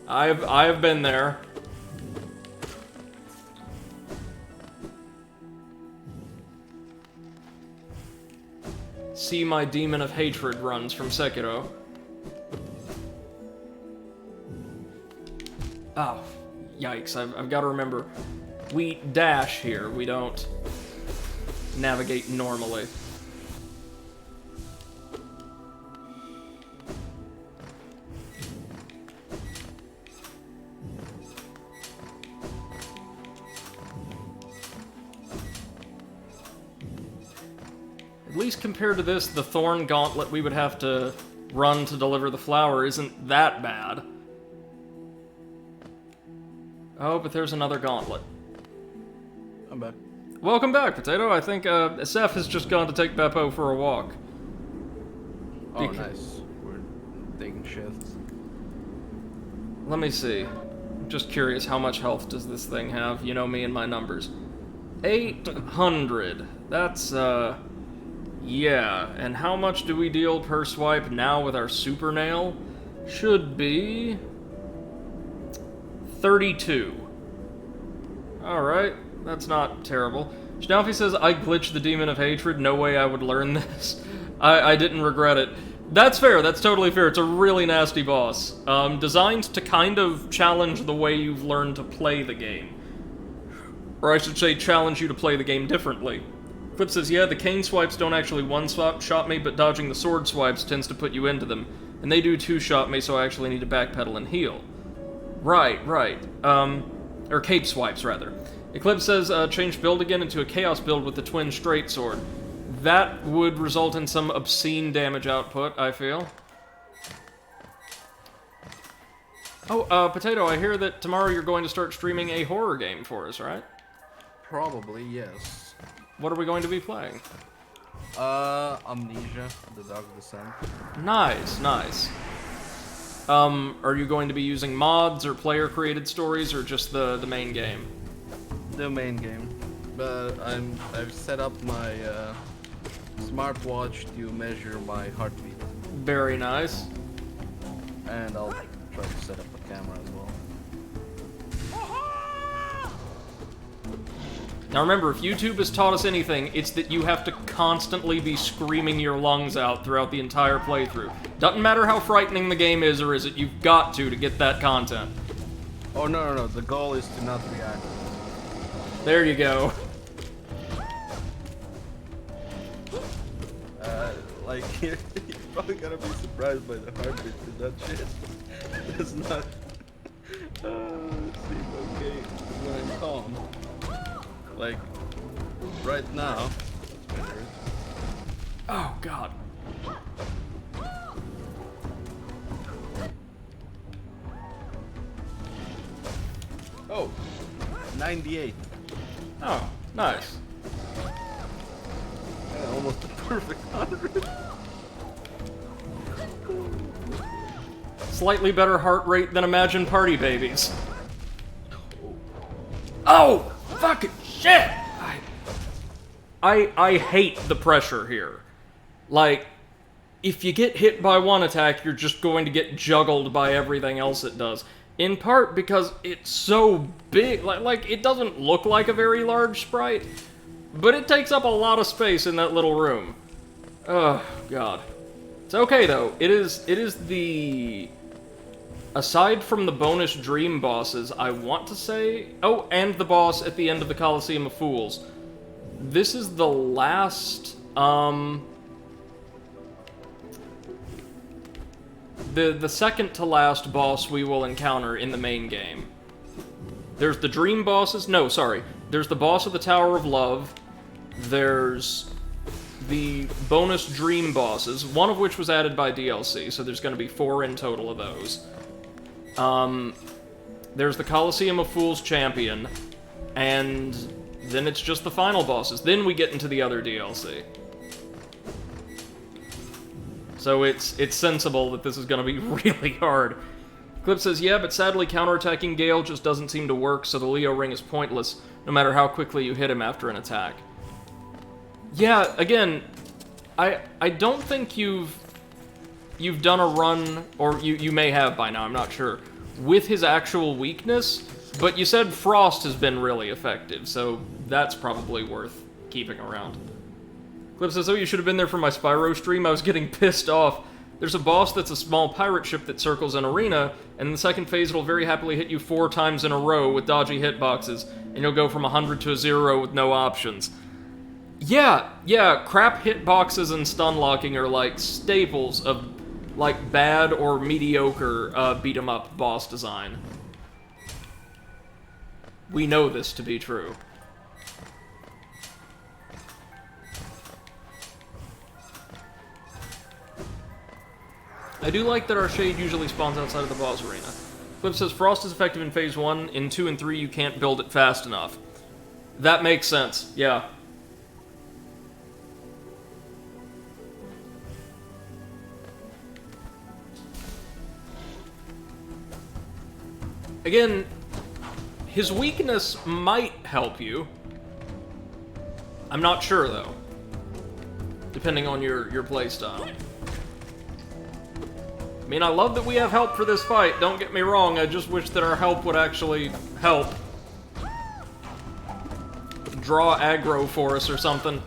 A: I have been there. See my demon of hatred runs from Sekiro. Oh, yikes, I've got to remember. We dash here, we don't navigate normally. At least compared to this, the Thorn Gauntlet we would have to run to deliver the flower isn't that bad. Oh, but there's another gauntlet.
C: I'm back.
A: Welcome back, Potato. I think Seth has just gone to take Beppo for a walk.
C: Oh, nice. We're taking shifts.
A: Let me see. I'm just curious, how much health does this thing have? You know me and my numbers. 800. That's, yeah. And how much do we deal per swipe now with our super nail? Should be 32. Alright, that's not terrible. Schnaufy says, I glitched the Demon of Hatred. No way I would learn this. I didn't regret it. That's fair. That's totally fair. It's a really nasty boss. Designed to kind of challenge the way you've learned to play the game. Or I should say, challenge you to play the game differently. Clip says, yeah, the cane swipes don't actually one-shot me, but dodging the sword swipes tends to put you into them. And they do two-shot me, so I actually need to backpedal and heal. Right. Or cape swipes, rather. Eclipse says, change build again into a chaos build with the twin straight sword. That would result in some obscene damage output, I feel. Oh, Potato, I hear that tomorrow you're going to start streaming a horror game for us, right?
C: Probably, yes.
A: What are we going to be playing?
C: Amnesia, the Dog Descent.
A: Nice. Are you going to be using mods or player-created stories, or just the main game?
C: The main game. But I've set up my smartwatch to measure my heartbeat.
A: Very nice.
C: And I'll try to set up a camera as well.
A: Now remember, if YouTube has taught us anything, it's that you have to constantly be screaming your lungs out throughout the entire playthrough. Doesn't matter how frightening the game is or is it, you've got to get that content.
C: Oh, no. The goal is to not react.
A: There you go.
C: Like, you're probably gonna be surprised by the heartbeat to that shit. It's not... let's see, okay, when I'm calm. Like, right now... Let's measure it.
A: Oh, God.
C: Oh! 98.
A: Oh, nice.
C: Yeah, almost a perfect 100.
A: Slightly better heart rate than Imagine Party Babies. Oh! Fucking shit! I hate the pressure here. Like, if you get hit by one attack, you're just going to get juggled by everything else it does. In part because it's so big, like it doesn't look like a very large sprite, but it takes up a lot of space in that little room. Oh, God. It's okay, though. It is the... Aside from the bonus dream bosses, I want to say... Oh, and the boss at the end of the Coliseum of Fools. This is the last, The second to last boss we will encounter in the main game. There's the dream bosses... No, sorry. There's the boss of the Tower of Love. There's the bonus dream bosses, one of which was added by DLC, so there's going to be 4 in total of those. There's the Coliseum of Fools champion, and then it's just the final bosses. Then we get into the other DLC. So it's sensible that this is going to be really hard. Clip says, yeah, but sadly counterattacking Gale just doesn't seem to work, so the Leo ring is pointless, no matter how quickly you hit him after an attack. Yeah, again, I don't think you've done a run, or you may have by now, I'm not sure, with his actual weakness, but you said Frost has been really effective, so that's probably worth keeping around. Clip says, oh, you should have been there for my Spyro stream. I was getting pissed off. There's a boss that's a small pirate ship that circles an arena, and in the second phase it'll very happily hit you 4 times in a row with dodgy hitboxes, and you'll go from 100 to a 0 with no options. Yeah, crap hitboxes and stun locking are like staples of like bad or mediocre beat-em-up boss design. We know this to be true. I do like that our shade usually spawns outside of the boss arena. Flip says, Frost is effective in phase 1, in 2 and 3 you can't build it fast enough. That makes sense, yeah. Again, his weakness might help you. I'm not sure, though. Depending on your playstyle. I mean, I love that we have help for this fight, don't get me wrong, I just wish that our help would actually help. draw aggro for us or something.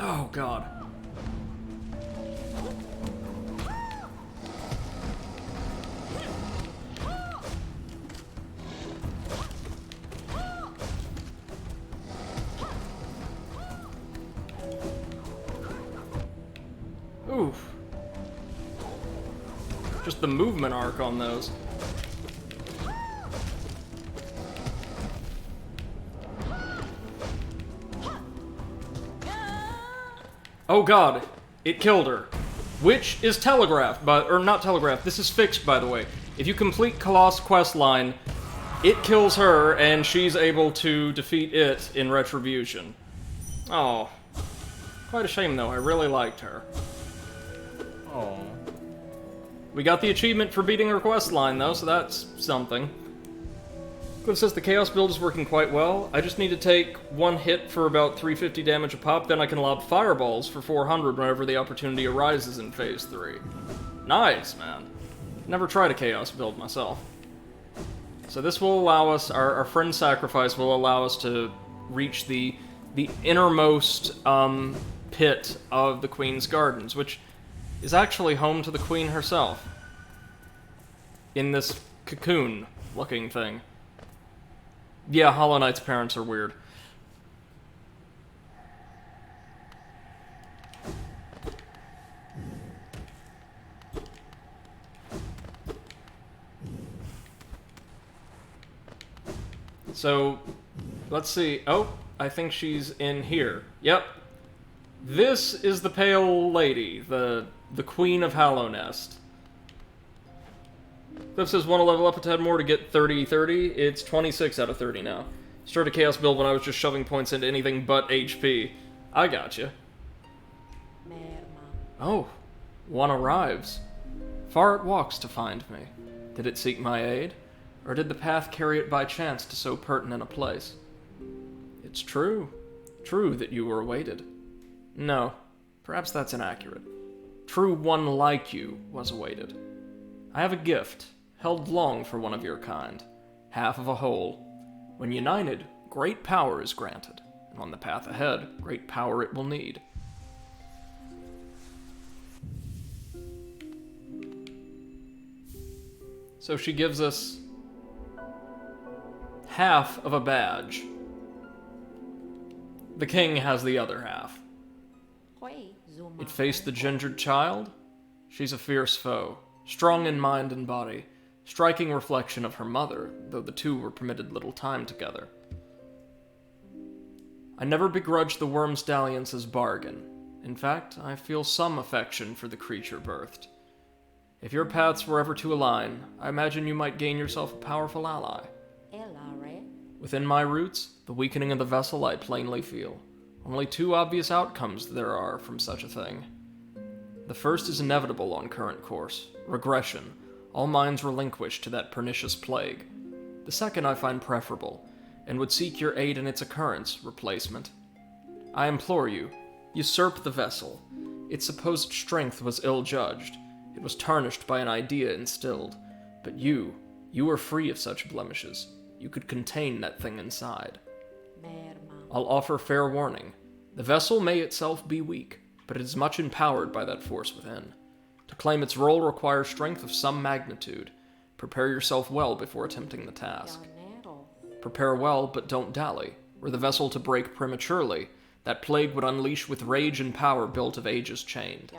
A: Oh, God. Oof. Just the movement arc on those. Oh god, it killed her. Which is telegraphed, or not telegraphed, this is fixed, by the way. If you complete Colossus quest line, it kills her, and she's able to defeat it in retribution. Oh. Quite a shame, though. I really liked her.
C: Oh.
A: We got the achievement for beating her quest line, though, so that's something. Cliff says the Chaos build is working quite well. I just need to take one hit for about 350 damage a pop, then I can lob fireballs for 400 whenever the opportunity arises in Phase 3. Nice, man. Never tried a Chaos build myself. So this will allow us, our friend sacrifice will allow us to reach the innermost pit of the Queen's Gardens, which is actually home to the Queen herself. In this cocoon-looking thing. Yeah, Hollow Knight's parents are weird. So, let's see. Oh, I think she's in here. Yep. This is the Pale Lady, the Queen of Hallownest. Cliff says, want to level up a tad more to get 30-30? It's 26 out of 30 now. Started a Chaos build when I was just shoving points into anything but HP. I gotcha. Oh, one arrives. Far it walks to find me. Did it seek my aid? Or did the path carry it by chance to so pertinent a place? It's true. True that you were awaited. No, perhaps that's inaccurate. True one like you was awaited. I have a gift, held long for one of your kind, half of a whole. When united, great power is granted, and on the path ahead, great power it will need. So she gives us half of a badge. The king has the other half. It faced the gingered child. She's a fierce foe, strong in mind and body, striking reflection of her mother, though the two were permitted little time together. I never begrudged the worm's dalliance's bargain. In fact, I feel some affection for the creature birthed. If your paths were ever to align, I imagine you might gain yourself a powerful ally. Within my roots, the weakening of the vessel I plainly feel. Only two obvious outcomes there are from such a thing. The first is inevitable on current course, regression, all minds relinquished to that pernicious plague. The second I find preferable, and would seek your aid in its occurrence, replacement. I implore you, usurp the vessel. Its supposed strength was ill-judged. It was tarnished by an idea instilled. But you are free of such blemishes. You could contain that thing inside. I'll offer fair warning. The vessel may itself be weak, but it is much empowered by that force within. To claim its role requires strength of some magnitude. Prepare yourself well before attempting the task. Prepare well, but don't dally. Were the vessel to break prematurely, that plague would unleash with rage and power built of ages chained.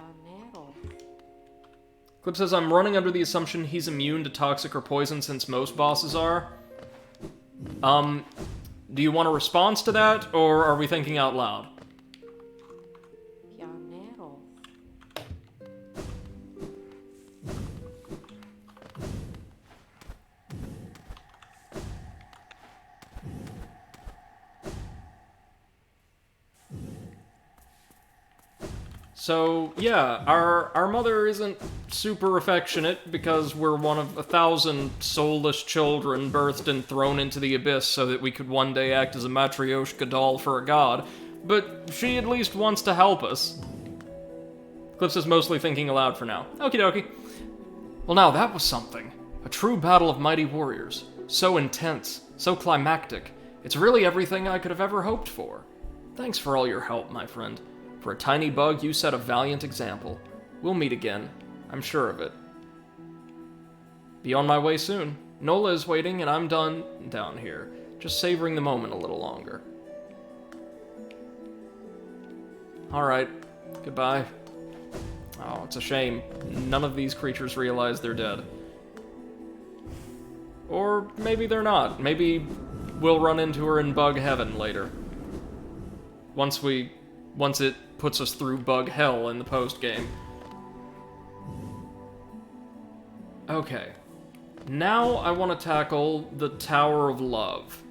A: Clip says, I'm running under the assumption he's immune to toxic or poison since most bosses are. Do you want a response to that, or are we thinking out loud? So, yeah, our mother isn't super affectionate because we're one of 1,000 soulless children birthed and thrown into the abyss so that we could one day act as a Matryoshka doll for a god, but she at least wants to help us. Clips is mostly thinking aloud for now. Okie dokie. Well, now that was something. A true battle of mighty warriors. So intense, so climactic. It's really everything I could have ever hoped for. Thanks for all your help, my friend. For a tiny bug, you set a valiant example. We'll meet again. I'm sure of it. Be on my way soon. Nola is waiting, and I'm done down here. Just savoring the moment a little longer. Alright. Goodbye. Oh, it's a shame. None of these creatures realize they're dead. Or maybe they're not. Maybe we'll run into her in bug heaven later. Once it puts us through bug hell in the post-game. Okay. Now I want to tackle the Tower of Love,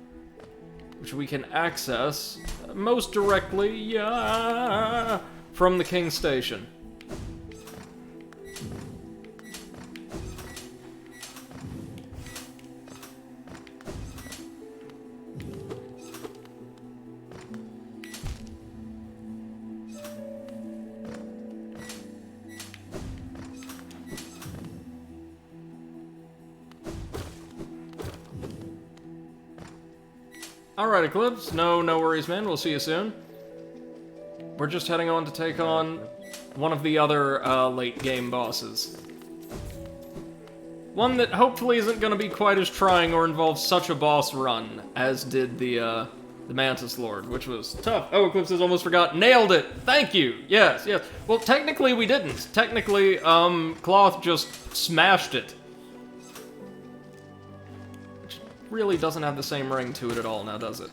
A: which we can access most directly, from the King Station. Alright, Eclipse. No worries, man. We'll see you soon. We're just heading on to take on one of the other late-game bosses. One that hopefully isn't going to be quite as trying or involve such a boss run as did the Mantis Lord, which was tough. Oh, Eclipse has almost forgot. Nailed it! Thank you! Yes. Well, technically we didn't. Technically, Cloth just smashed it. Really doesn't have the same ring to it at all now, does it?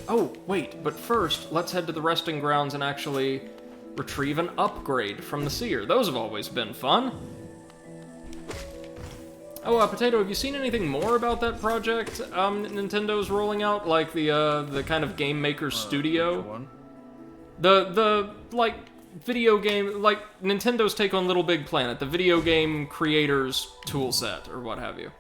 A: Oh, wait, but first, let's head to the resting grounds and actually retrieve an upgrade from the seer. Those have always been fun. Oh, Potato, have you seen anything more about that project Nintendo's rolling out? Like the kind of Game Maker Studio?
C: Which one?
A: The like, video game, like Nintendo's take on Little Big Planet, the video game creators toolset, or what have you.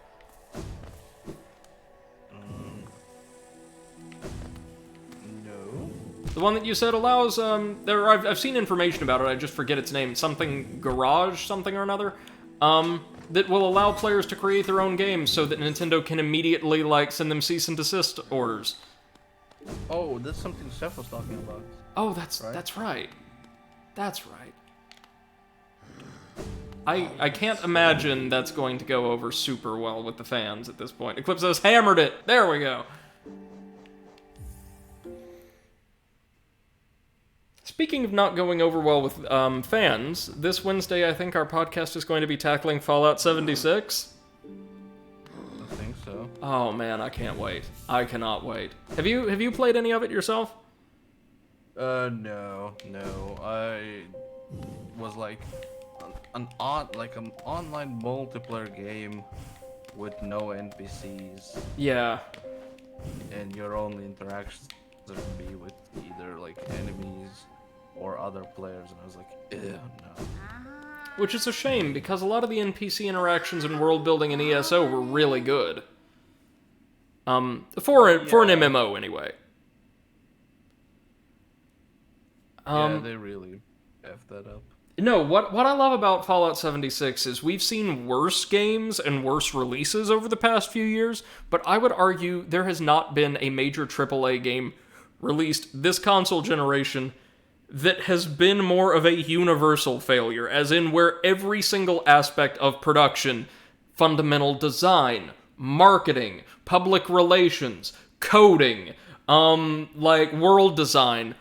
C: No.
A: The one that you said allows, I've seen information about it, I just forget its name, something Garage, something or another, that will allow players to create their own games so that Nintendo can immediately, like, send them cease and desist orders.
C: Oh, that's something Chef was talking about.
A: Oh, that's right. That's right. I can't imagine that's going to go over super well with the fans at this point. Eclipse has hammered it! There we go! Speaking of not going over well with fans, this Wednesday I think our podcast is going to be tackling Fallout 76.
C: I think so.
A: Oh man, I can't wait. I cannot wait. Have you played any of it yourself?
C: No. I was like an online multiplayer game with no NPCs,
A: Yeah.
C: and your only interactions would be with either like enemies or other players, and I was like, ew, no.
A: Which is a shame, because a lot of the NPC interactions in world building in ESO were really good. For an MMO anyway.
C: Yeah, they really effed that up.
A: No, what I love about Fallout 76 is we've seen worse games and worse releases over the past few years, but I would argue there has not been a major AAA game released this console generation that has been more of a universal failure, as in where every single aspect of production, fundamental design, marketing, public relations, coding, like world design,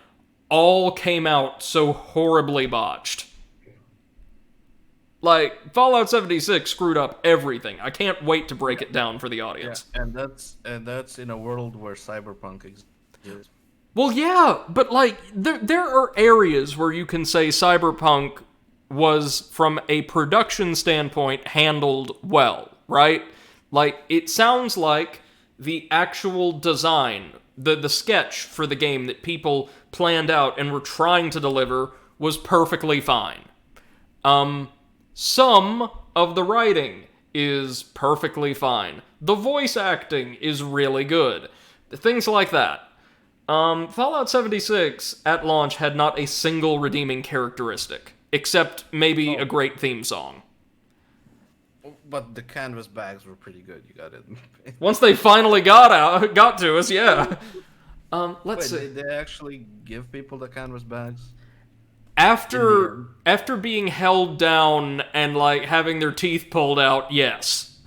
A: all came out so horribly botched. Like, Fallout 76 screwed up everything. I can't wait to break it down for the audience.
C: Yeah, and that's in a world where Cyberpunk exists.
A: Well, yeah, but like, there are areas where you can say Cyberpunk was, from a production standpoint, handled well, right? Like, it sounds like the actual design the sketch for the game that people planned out and were trying to deliver was perfectly fine. Some of the writing is perfectly fine. The voice acting is really good. Things like that. Fallout 76 at launch had not a single redeeming characteristic, except maybe a great theme song.
C: But the canvas bags were pretty good, you gotta admit.
A: Once they finally got to us, yeah. Let's see.
C: Did they actually give people the canvas bags?
A: After being held down and like having their teeth pulled out, yes.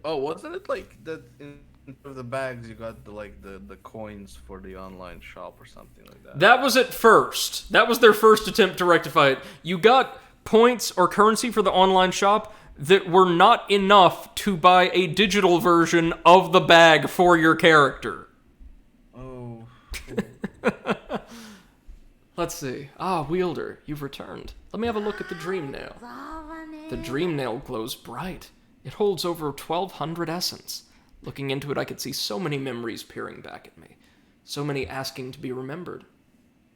C: Oh, wasn't it like that in the bags you got the coins for the online shop or something like that?
A: That was at first. That was their first attempt to rectify it. You got points or currency for the online shop that were not enough to buy a digital version of the bag for your character.
C: Oh.
A: Let's see. Wielder, you've returned. Let me have a look at the dream nail. The dream nail glows bright. It holds over 1,200 essence. Looking into it, I could see so many memories peering back at me. So many asking to be remembered.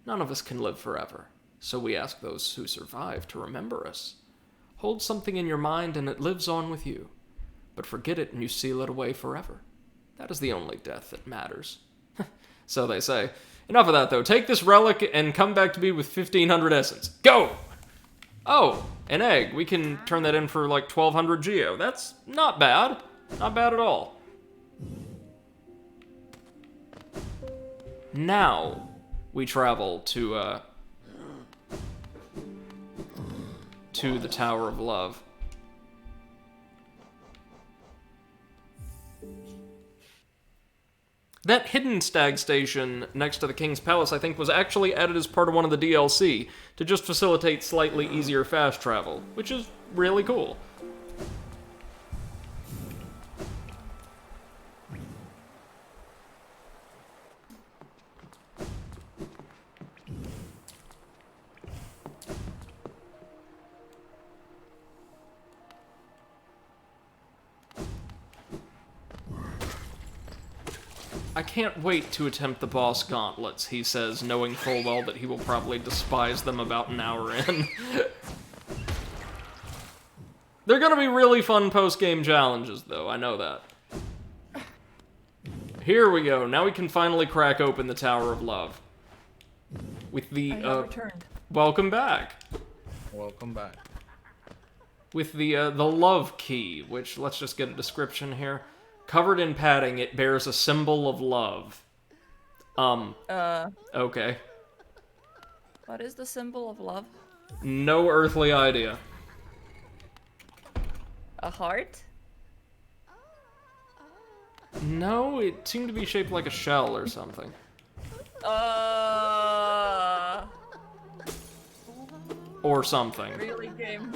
A: None of us can live forever, so we ask those who survive to remember us. Hold something in your mind and it lives on with you. But forget it and you seal it away forever. That is the only death that matters. So they say. Enough of that, though. Take this relic and come back to me with 1,500 essence. Go! Oh, an egg. We can turn that in for like 1,200 geo. That's not bad. Not bad at all. Now, we travel to the Tower of Love. That hidden stag station next to the King's Palace, I think, was actually added as part of one of the DLC to just facilitate slightly easier fast travel, which is really cool. I can't wait to attempt the boss gauntlets, he says, knowing full well that he will probably despise them about an hour in. They're gonna be really fun post-game challenges, though, I know that. Here we go, now we can finally crack open the Tower of Love. With the,
B: I have returned.
A: Welcome back.
C: Welcome back.
A: With the love key, which, let's just get a description here. Covered in padding, it bears a symbol of love. Okay.
B: What is the symbol of love?
A: No earthly idea.
B: A heart?
A: No, it seemed to be shaped like a shell or something. Or something.
B: Really game.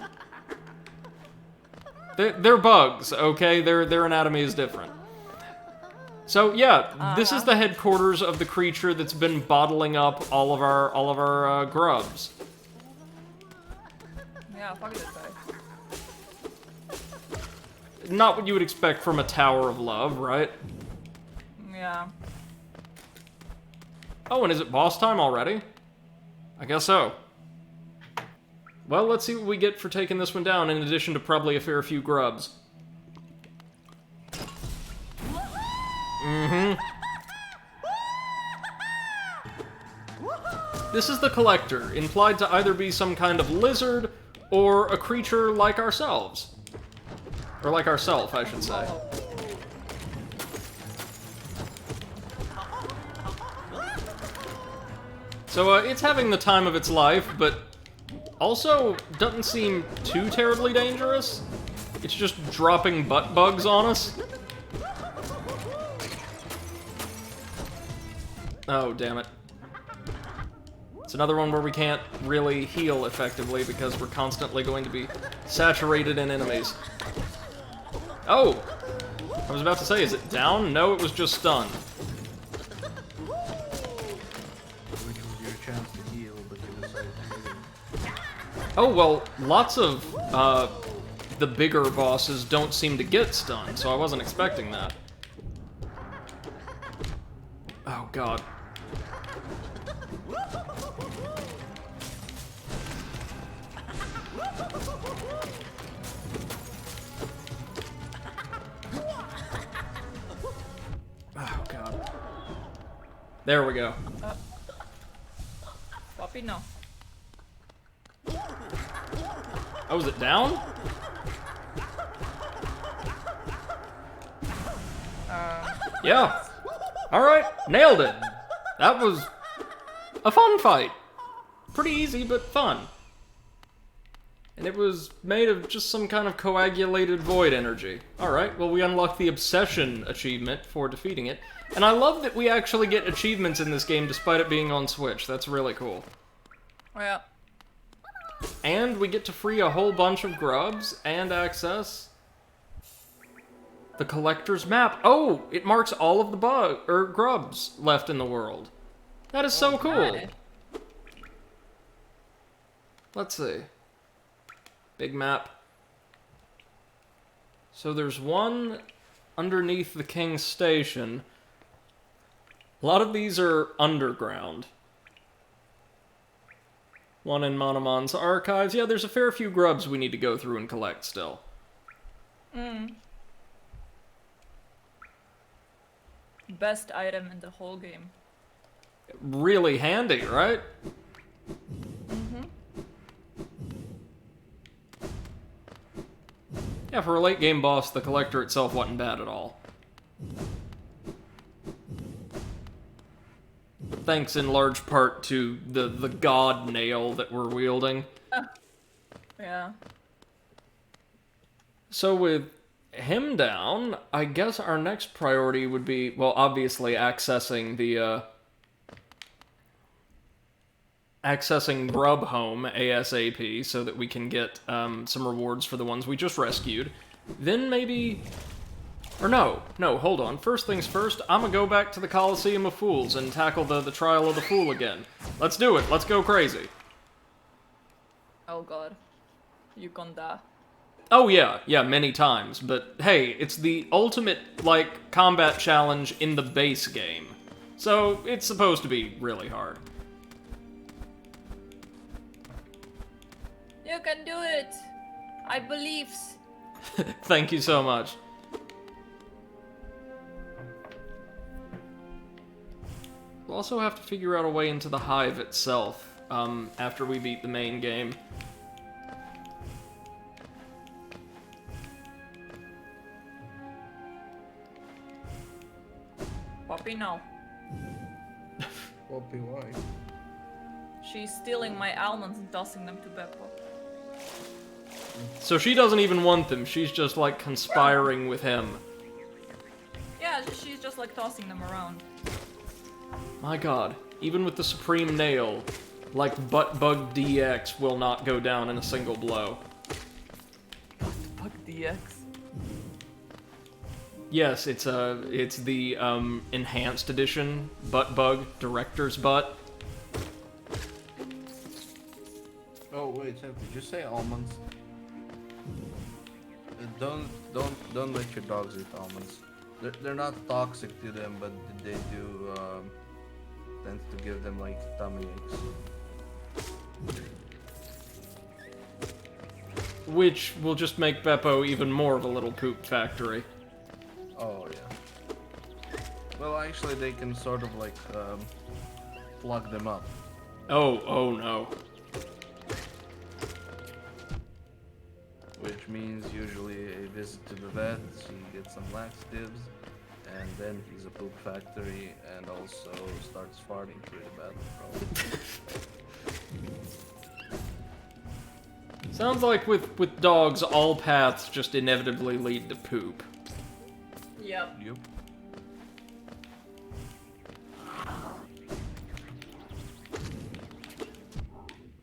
A: They're bugs, okay? Their anatomy is different. So yeah, this is the headquarters of the creature that's been bottling up all of our grubs.
B: Yeah, fuck this guy.
A: Not what you would expect from a Tower of Love, right?
B: Yeah.
A: Oh, and is it boss time already? I guess so. Well, let's see what we get for taking this one down, in addition to probably a fair few grubs. This is the Collector, implied to either be some kind of lizard, or a creature like ourselves. Or like ourself, I should say. So, it's having the time of its life, but also doesn't seem too terribly dangerous. It's just dropping butt bugs on us. Oh, damn it. It's another one where we can't really heal effectively because we're constantly going to be saturated in enemies. Oh! I was about to say, is it down? No, it was just stunned.
C: Which was your chance to heal, but you decided to heal.
A: Oh, well, lots of the bigger bosses don't seem to get stunned, so I wasn't expecting that. God. Oh, God. There we go.
B: Poppy, no.
A: Oh, is it down? Yeah. Alright, nailed it. That was a fun fight. Pretty easy, but fun. And it was made of just some kind of coagulated void energy. Alright, well, we unlocked the Obsession achievement for defeating it. And I love that we actually get achievements in this game despite it being on Switch. That's really cool.
B: Yeah.
A: And we get to free a whole bunch of grubs and access the collector's map. Oh, it marks all of the grubs left in the world. That is so cool.
B: Right.
A: Let's see. Big map. So there's one underneath the King's Station. A lot of these are underground. One in Monomon's archives. Yeah, there's a fair few grubs we need to go through and collect still.
B: Best item in the whole game.
A: Really handy, right? Yeah, for a late game boss, the collector itself wasn't bad at all. Thanks in large part to the god nail that we're wielding.
B: Yeah.
A: So with him down, I guess our next priority would be, well, obviously accessing the, accessing Grub Home ASAP so that we can get some rewards for the ones we just rescued. Then maybe... Or no, hold on. First things first, I'm gonna go back to the Coliseum of Fools and tackle the Trial of the Fool again. Let's do it. Let's go crazy.
B: Oh god. You can die.
A: Oh yeah, many times. But hey, it's the ultimate, like, combat challenge in the base game. So it's supposed to be really hard.
B: You can do it! I believe.
A: Thank you so much. We'll also have to figure out a way into the hive itself, after we beat the main game.
B: Poppy, no.
C: Poppy, why?
B: She's stealing my almonds and tossing them to Beppo.
A: So she doesn't even want them, she's just like conspiring with him.
B: Yeah, she's just like tossing them around.
A: My god, even with the Supreme Nail, like Buttbug DX will not go down in a single blow.
B: Fuck DX.
A: Yes, it's the enhanced edition Buttbug Director's Butt.
C: Oh wait, Sam, did you say almonds? Don't let your dogs eat almonds. They're not toxic to them, but they do tend to give them like tummy aches.
A: Which will just make Beppo even more of a little poop factory.
C: Oh yeah. Well, actually, they can sort of like plug them up.
A: Oh no.
C: Which means usually a visit to the vet, he gets some laxatives, and then he's a poop factory, and also starts farting pretty bad, probably.
A: Sounds like with dogs, all paths just inevitably lead to poop.
B: Yep.
C: Yep.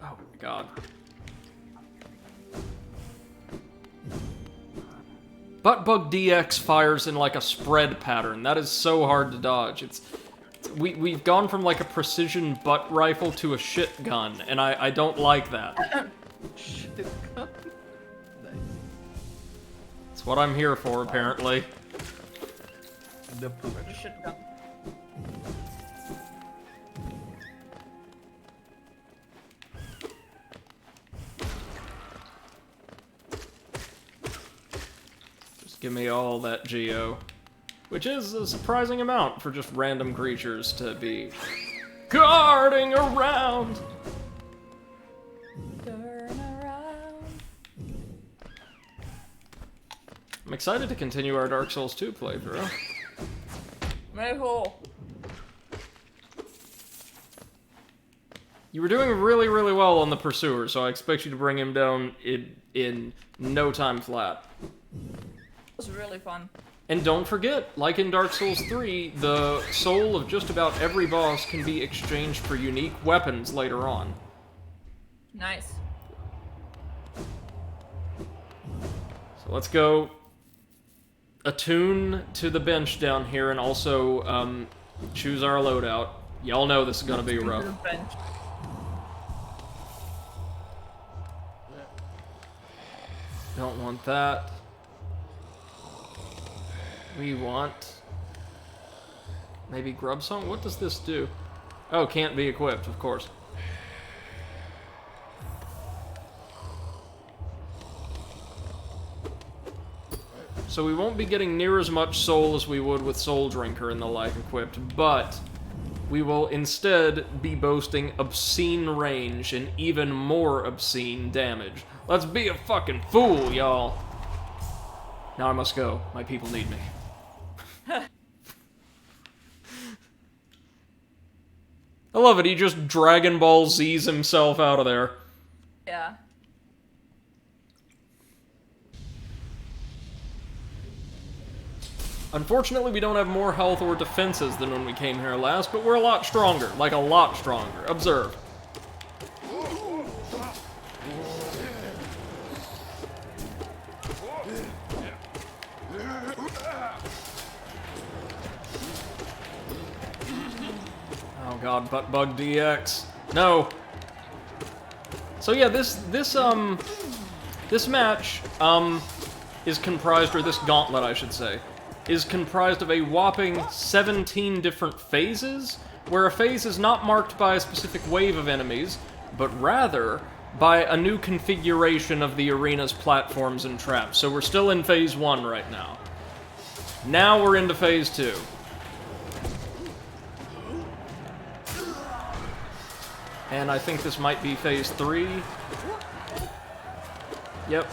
A: Oh my god. Buttbug DX fires in like a spread pattern. That is so hard to dodge. We've gone from like a precision butt rifle to a shit gun, and I don't like that.
C: Shit gun. Nice.
A: It's what I'm here for, apparently.
C: The poop.
B: The shit gun.
A: Give me all that geo. Which is a surprising amount for just random creatures to be guarding around.
B: Turn around.
A: I'm excited to continue our Dark Souls 2 playthrough.
B: Mayhole.
A: You were doing really, really well on the Pursuer, so I expect you to bring him down in no time flat.
B: It was really fun.
A: And don't forget, like in Dark Souls 3, the soul of just about every boss can be exchanged for unique weapons later on.
B: Nice.
A: So let's go attune to the bench down here and also choose our loadout. Y'all know this is gonna be rough.
B: To the bench.
A: Don't want that. We want... maybe Grub Song? What does this do? Oh, can't be equipped, of course. So we won't be getting near as much soul as we would with Soul Drinker and the like equipped, but we will instead be boasting obscene range and even more obscene damage. Let's be a fucking fool, y'all. Now I must go. My people need me. I love it, he just Dragon Ball Z's himself out of there.
B: Yeah.
A: Unfortunately, we don't have more health or defenses than when we came here last, but we're a lot stronger. Like, a lot stronger. Observe. Oh god, Butt Bug DX. No! So yeah, this match, is comprised, or this gauntlet, I should say, is comprised of a whopping 17 different phases, where a phase is not marked by a specific wave of enemies, but rather by a new configuration of the arena's platforms and traps. So we're still in phase 1 right now. Now we're into phase 2. And I think this might be phase 3. Yep.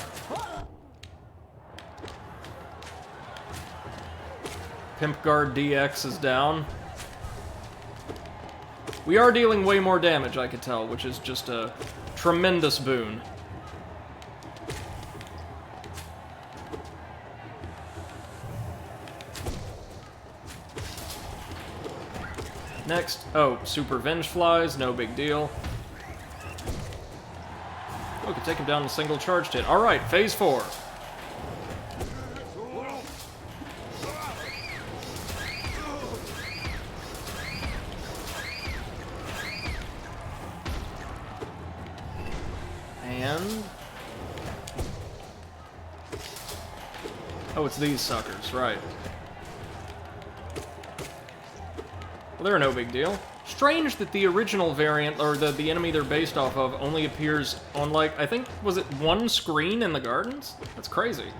A: Pimp Guard DX is down. We are dealing way more damage, I could tell, which is just a tremendous boon. Next, oh, Super Venge Flies, no big deal. Oh, we can take him down in a single charged hit. Alright, phase 4. And... oh, it's these suckers, right. Well, they're no big deal. Strange that the original variant, or the enemy they're based off of, only appears on, like, I think, was it one screen in the gardens? That's crazy.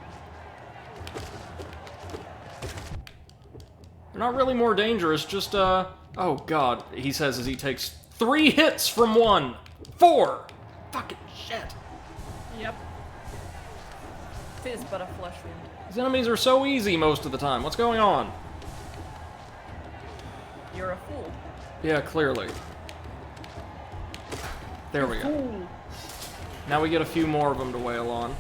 A: They're not really more dangerous, just, oh god, he says as he takes 3 hits from 1! 4! Fucking shit!
B: Yep. It is but a flesh wound.
A: These enemies are so easy most of the time. What's going on?
B: You're a fool.
A: Yeah, clearly. There we go.
B: Fool.
A: Now we get a few more of them to wail on.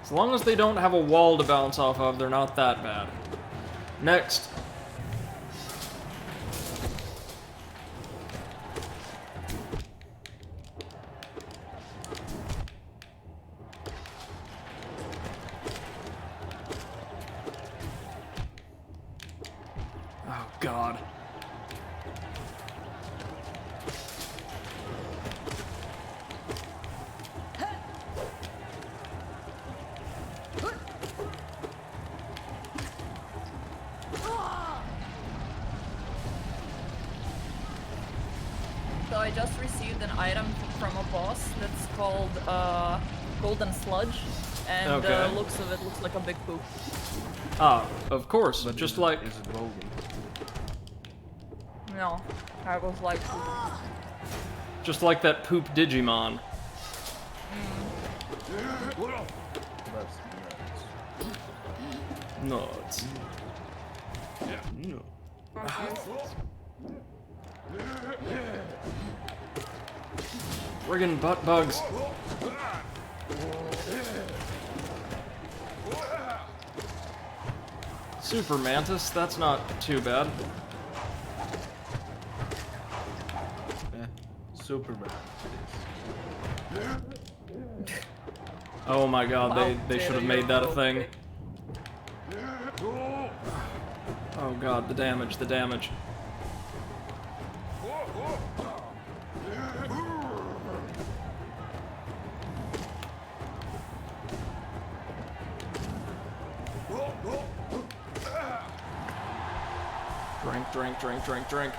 A: As long as they don't have a wall to bounce off of, they're not that bad. Next. Oh, God.
B: So I just received an item from a boss that's called Golden Sludge, and
A: Okay.
B: looks of it looks like a big poop.
A: Ah, of course.
C: But
A: Just
C: is it-
A: like
C: is it golden?
B: No, I was like poop.
A: that poop Digimon.
C: That's
A: Nuts. No. Friggin' butt bugs. Super Mantis, that's not too bad.
C: Superman.
A: Oh my god,
B: Wow,
A: they should have
B: Taylor,
A: made that a
B: you're
A: thing.
B: okay.
A: Oh god, the damage, the damage. Drink, drink, drink, drink, drink.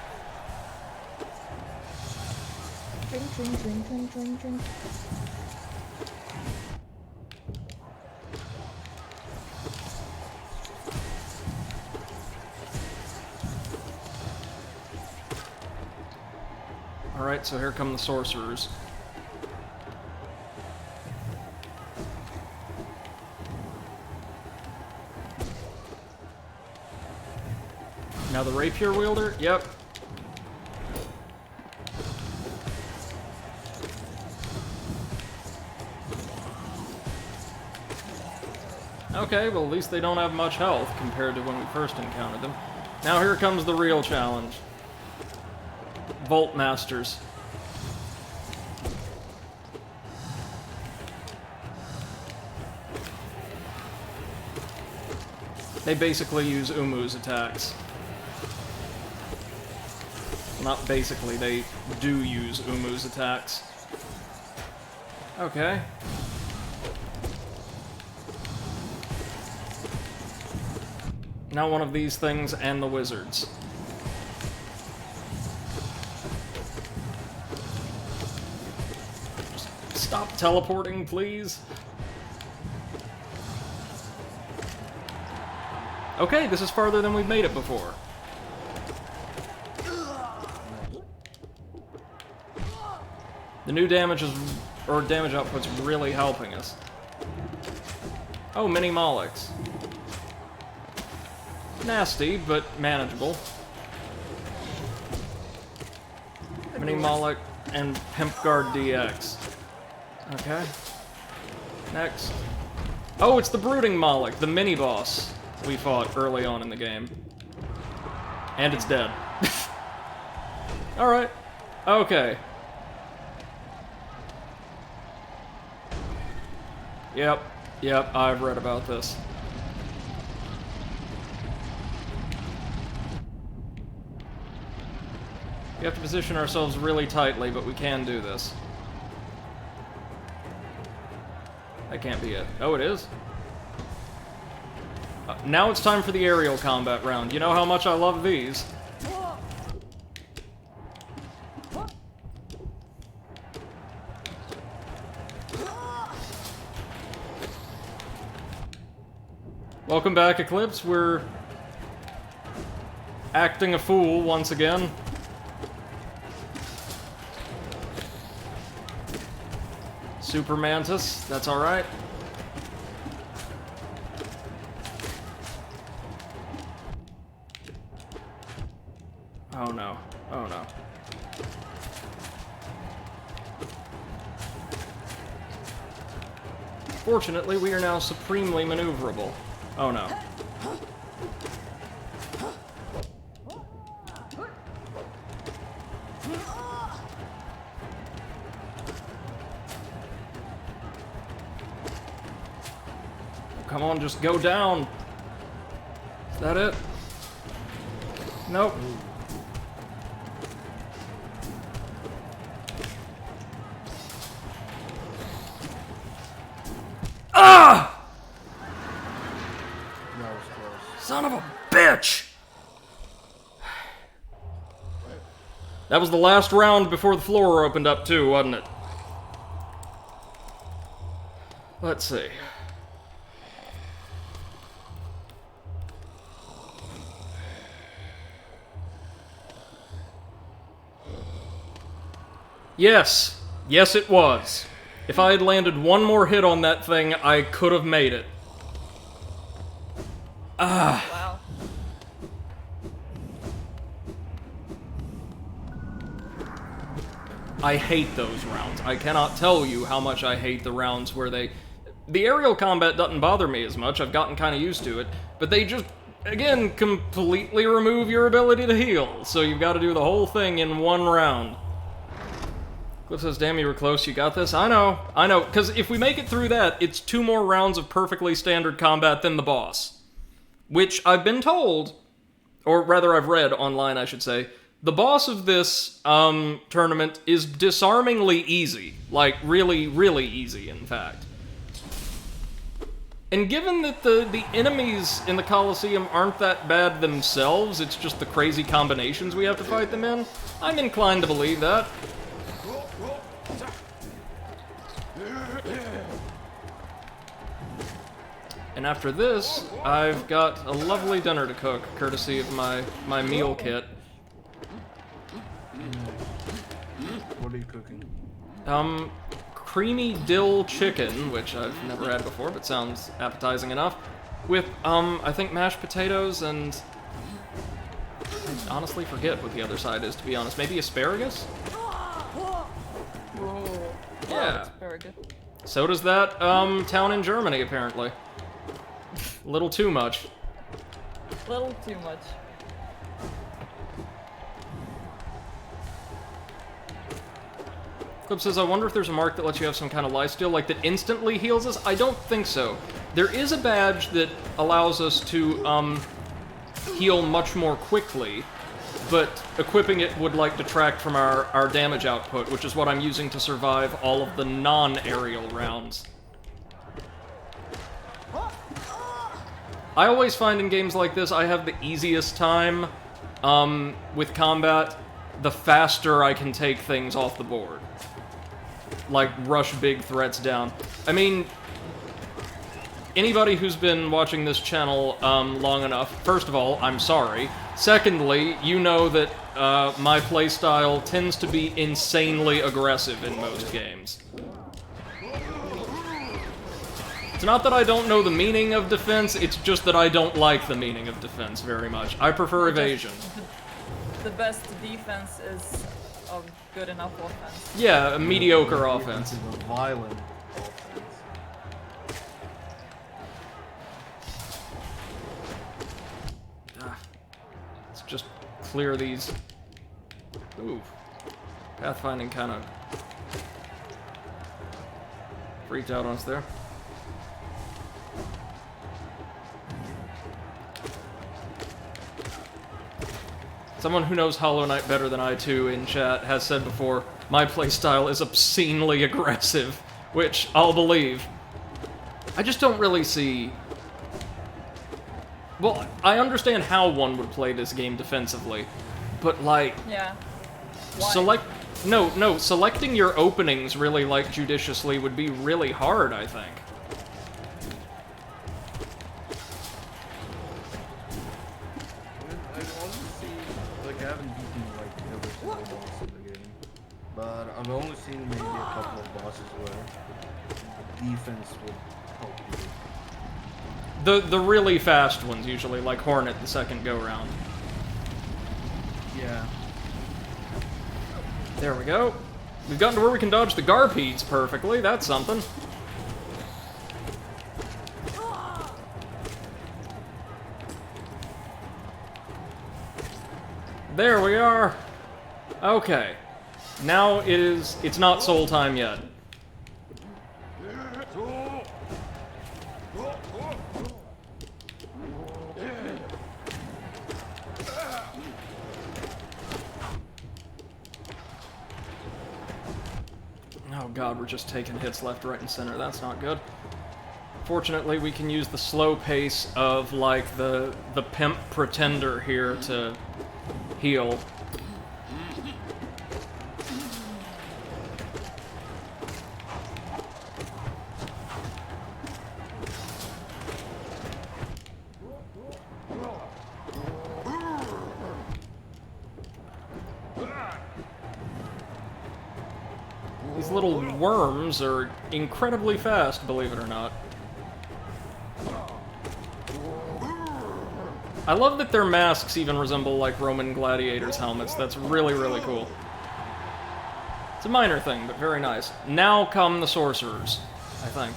B: Drink, drink, drink, drink, drink, drink.
A: Alright, so here come the sorcerers. Now the rapier wielder? Yep. Okay, well at least they don't have much health compared to when we first encountered them. Now here comes the real challenge. Vault Masters. They basically use Umu's attacks. Not basically, they do use Umu's attacks. Okay. Now one of these things and the wizards. Just stop teleporting, please. Okay, this is farther than we've made it before. The new damage output's really helping us. Oh, mini Molochs. Nasty, but manageable. Mini Moloch and Pimp Guard DX. Okay. Next. Oh, it's the Brooding Moloch, the mini-boss we fought early on in the game. And it's dead. Alright. Okay. Yep, I've read about this. We have to position ourselves really tightly, but we can do this. That can't be it. Oh, it is? Now it's time for the aerial combat round. You know how much I love these. Welcome back, Eclipse. We're acting a fool once again. Super Mantis, that's alright. Oh no, oh no. Fortunately, we are now supremely maneuverable. Oh no. Come on, just go down. Is that it? Nope. Ah!
C: That was close.
A: Son of a bitch! That was the last round before the floor opened up too, wasn't it? Let's see. Yes. Yes, it was. If I had landed one more hit on that thing, I could have made it. Ah.
B: Wow.
A: I hate those rounds. I cannot tell you how much I hate the rounds where they... The aerial combat doesn't bother me as much, I've gotten kind of used to it, but they just, again, completely remove your ability to heal, so you've got to do the whole thing in one round. Cliff says, damn, you were close, you got this? I know, because if we make it through that, it's 2 more rounds of perfectly standard combat than the boss. Which, I've been told, or rather I've read online, I should say, the boss of this tournament is disarmingly easy. Like, really, really easy, in fact. And given that the enemies in the Colosseum aren't that bad themselves, it's just the crazy combinations we have to fight them in, I'm inclined to believe that. And after this, I've got a lovely dinner to cook, courtesy of my meal kit.
C: What are you cooking?
A: Creamy dill chicken, which I've never had before, but sounds appetizing enough, with, I think mashed potatoes and... I honestly forget what the other side is, to be honest. Maybe asparagus?
B: Whoa.
A: Yeah.
B: Asparagus.
A: So does that, town in Germany, apparently. A little too much.
B: Little too much.
A: Clip says, I wonder if there's a mark that lets you have some kind of lifesteal, like that instantly heals us? I don't think so. There is a badge that allows us to, heal much more quickly, but equipping it would, like, detract from our damage output, which is what I'm using to survive all of the non-aerial rounds. I always find in games like this I have the easiest time, with combat, the faster I can take things off the board. Like, rush big threats down. I mean, anybody who's been watching this channel long enough, first of all, I'm sorry. Secondly, you know that my playstyle tends to be insanely aggressive in most games. It's not that I don't know the meaning of defense, it's just that I don't like the meaning of defense very much. I prefer evasion.
B: The best defense is a good enough offense.
A: Yeah, a mediocre offense.
C: Defense is a violent offense.
A: Let's just clear these. Ooh. Pathfinding kind of freaked out on us there. Someone who knows Hollow Knight better than I too in chat has said before, my playstyle is obscenely aggressive, which I'll believe. I just don't really see... Well, I understand how one would play this game defensively, but like...
B: Yeah.
A: Why? Selecting your openings really, like, judiciously would be really hard, I think.
C: I've only seen maybe a couple of bosses where defense would help you.
A: The really fast ones, usually, like Hornet the second go-round.
C: Yeah.
A: There we go. We've gotten to where we can dodge the Garpedes perfectly, that's something. There we are. Okay. Now it's not soul time yet. Oh god, we're just taking hits left, right, and center. That's not good. Fortunately, we can use the slow pace of, like, the pimp pretender here to heal. These little worms are incredibly fast, believe it or not. I love that their masks even resemble, like, Roman gladiators' helmets. That's really, really cool. It's a minor thing, but very nice. Now come the sorcerers, I think.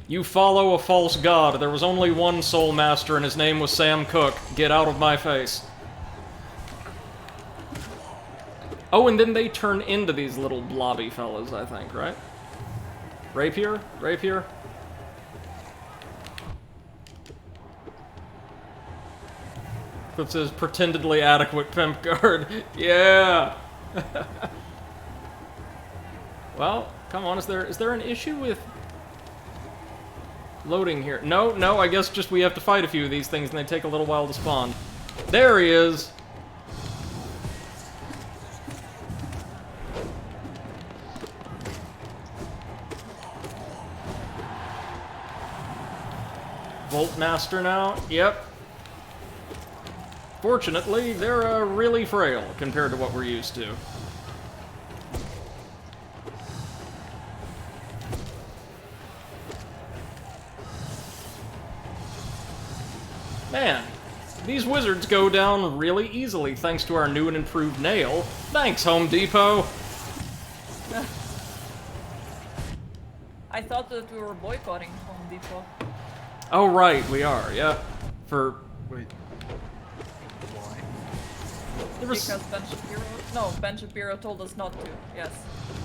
A: You follow a false god. There was only one soul master, and his name was Sam Cooke. Get out of my face. Oh, and then they turn into these little blobby fellas, I think, right? Rapier? Rapier? That says pretendedly adequate pimp guard. Yeah! Well, come on, is there an issue with loading here? No, I guess just we have to fight a few of these things and they take a little while to spawn. There he is! Voltmaster now? Yep. Fortunately, they're really frail compared to what we're used to. Man, these wizards go down really easily thanks to our new and improved nail. Thanks, Home Depot!
B: I thought that we were boycotting Home Depot.
A: Oh, right, we are, yeah. For...
C: Wait. Why?
A: There was...
B: Because Ben Shapiro... No, Ben Shapiro told us not to, yes.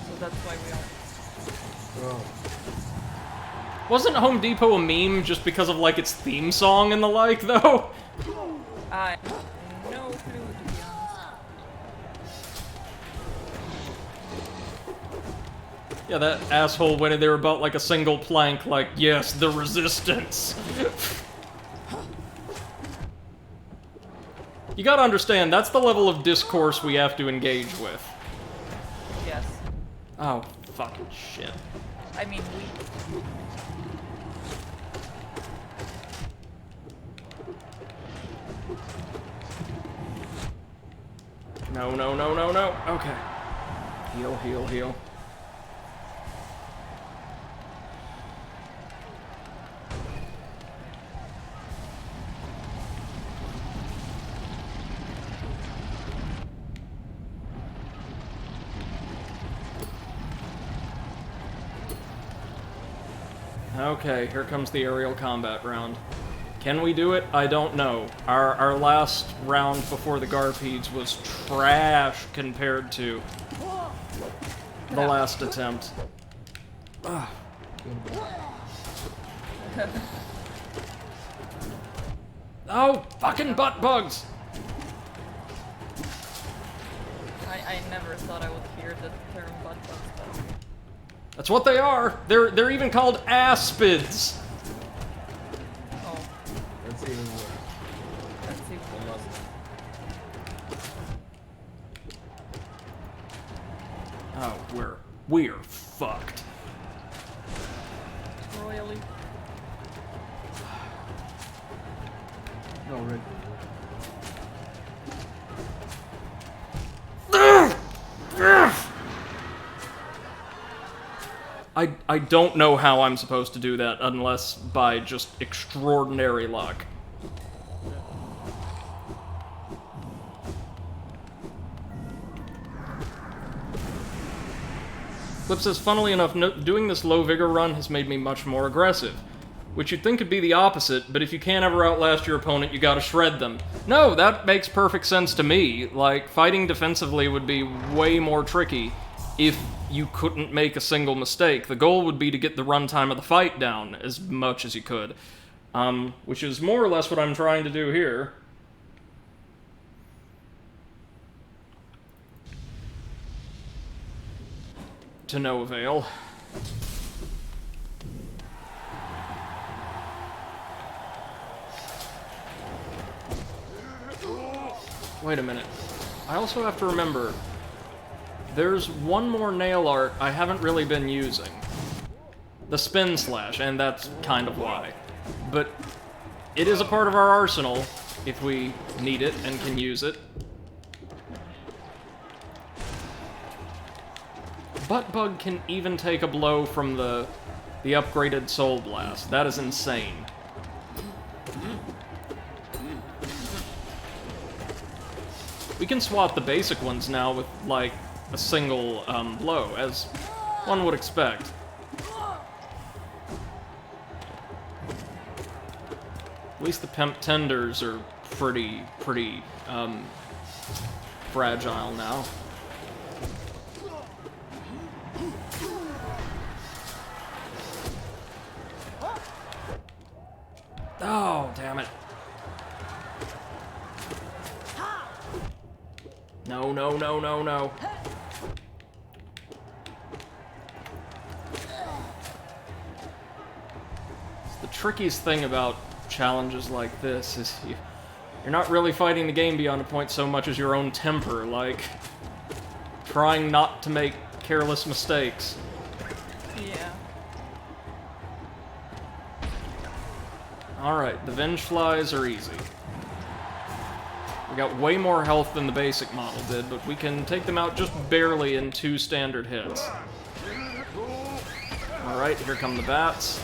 B: So that's why we are.
C: Oh.
A: Wasn't Home Depot a meme just because of, like, its theme song and the like, though?
B: I have no clue, to be honest.
A: Yeah, that asshole went in there about, like, a single plank, like, yes, the resistance. You gotta understand, that's the level of discourse we have to engage with.
B: Yes.
A: Oh, fucking shit.
B: I mean, we...
A: No. Okay. Heal. Okay, here comes the aerial combat round. Can we do it? I don't know. Our last round before the Garpedes was trash compared to the last attempt. Ugh. Oh, fucking butt bugs!
B: I never thought I would hear the term butt bugs, but...
A: That's what they are. They're even called aspids.
B: Oh,
C: That's even worse.
B: that's even worse.
A: Oh, we're fucked.
B: Royally.
C: No, Rick.
A: I don't know how I'm supposed to do that unless by just extraordinary luck. Clip says, funnily enough, doing this low vigor run has made me much more aggressive. Which you'd think would be the opposite, but if you can't ever outlast your opponent, you gotta shred them. No, that makes perfect sense to me. Like, fighting defensively would be way more tricky if you couldn't make a single mistake. The goal would be to get the runtime of the fight down as much as you could. Which is more or less what I'm trying to do here. To no avail. Wait a minute. I also have to remember, there's one more nail art I haven't really been using. The spin slash, and that's kind of why. But it is a part of our arsenal if we need it and can use it. Buttbug can even take a blow from the upgraded Soul Blast. That is insane. We can swap the basic ones now with, like, a single blow, as one would expect. At least the Pimp Tenders are pretty fragile now. Oh, damn it. No, no, no, no, no. The trickiest thing about challenges like this is you're not really fighting the game beyond a point so much as your own temper, like trying not to make careless mistakes.
B: Yeah.
A: Alright, the Venge Flies are easy. We got way more health than the basic model did, but we can take them out just barely in 2 standard hits. Alright, here come the bats.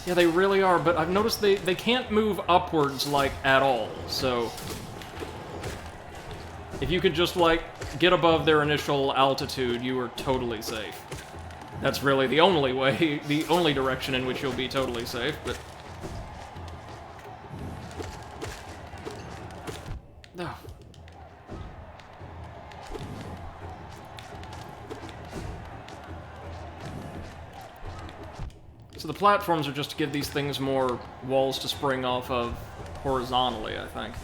A: Yeah, they really are, but I've noticed they can't move upwards, like, at all, so... If you could just, like, get above their initial altitude, you are totally safe. That's really the only way, the only direction in which you'll be totally safe, but... No. So the platforms are just to give these things more walls to spring off of horizontally, I think.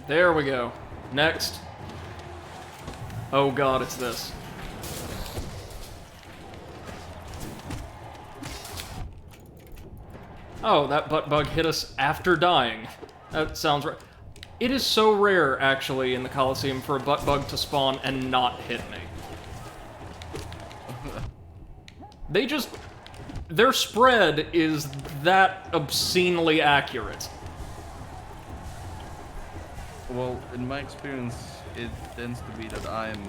A: There we go. Next. Oh god, it's this. Oh, that butt bug hit us after dying. That sounds right. It is so rare, actually, in the Coliseum for a butt bug to spawn and not hit me. They just... Their spread is that obscenely accurate.
C: Well, in my experience, it tends to be that I'm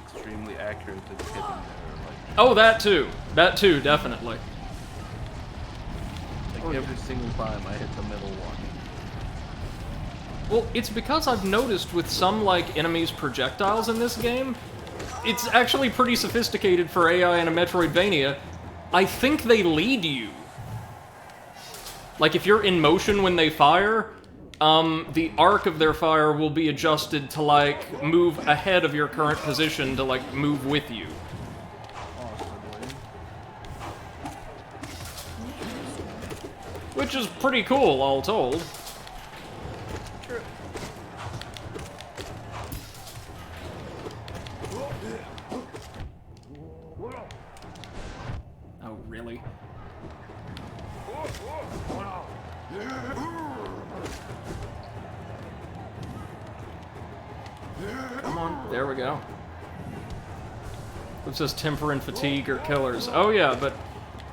C: extremely accurate at hitting their, like...
A: Oh, that too. That too, definitely.
C: Like, every single time I hit the middle one.
A: Well, it's because I've noticed with some, like, enemies' projectiles in this game, it's actually pretty sophisticated for AI in a Metroidvania. I think they lead you. Like, if you're in motion when they fire... the arc of their fire will be adjusted to, like, move ahead of your current position to, like, move with you. Which is pretty cool, all told.
B: True.
A: Oh, really? Come on, there we go. It says temper and fatigue are killers. Oh yeah, but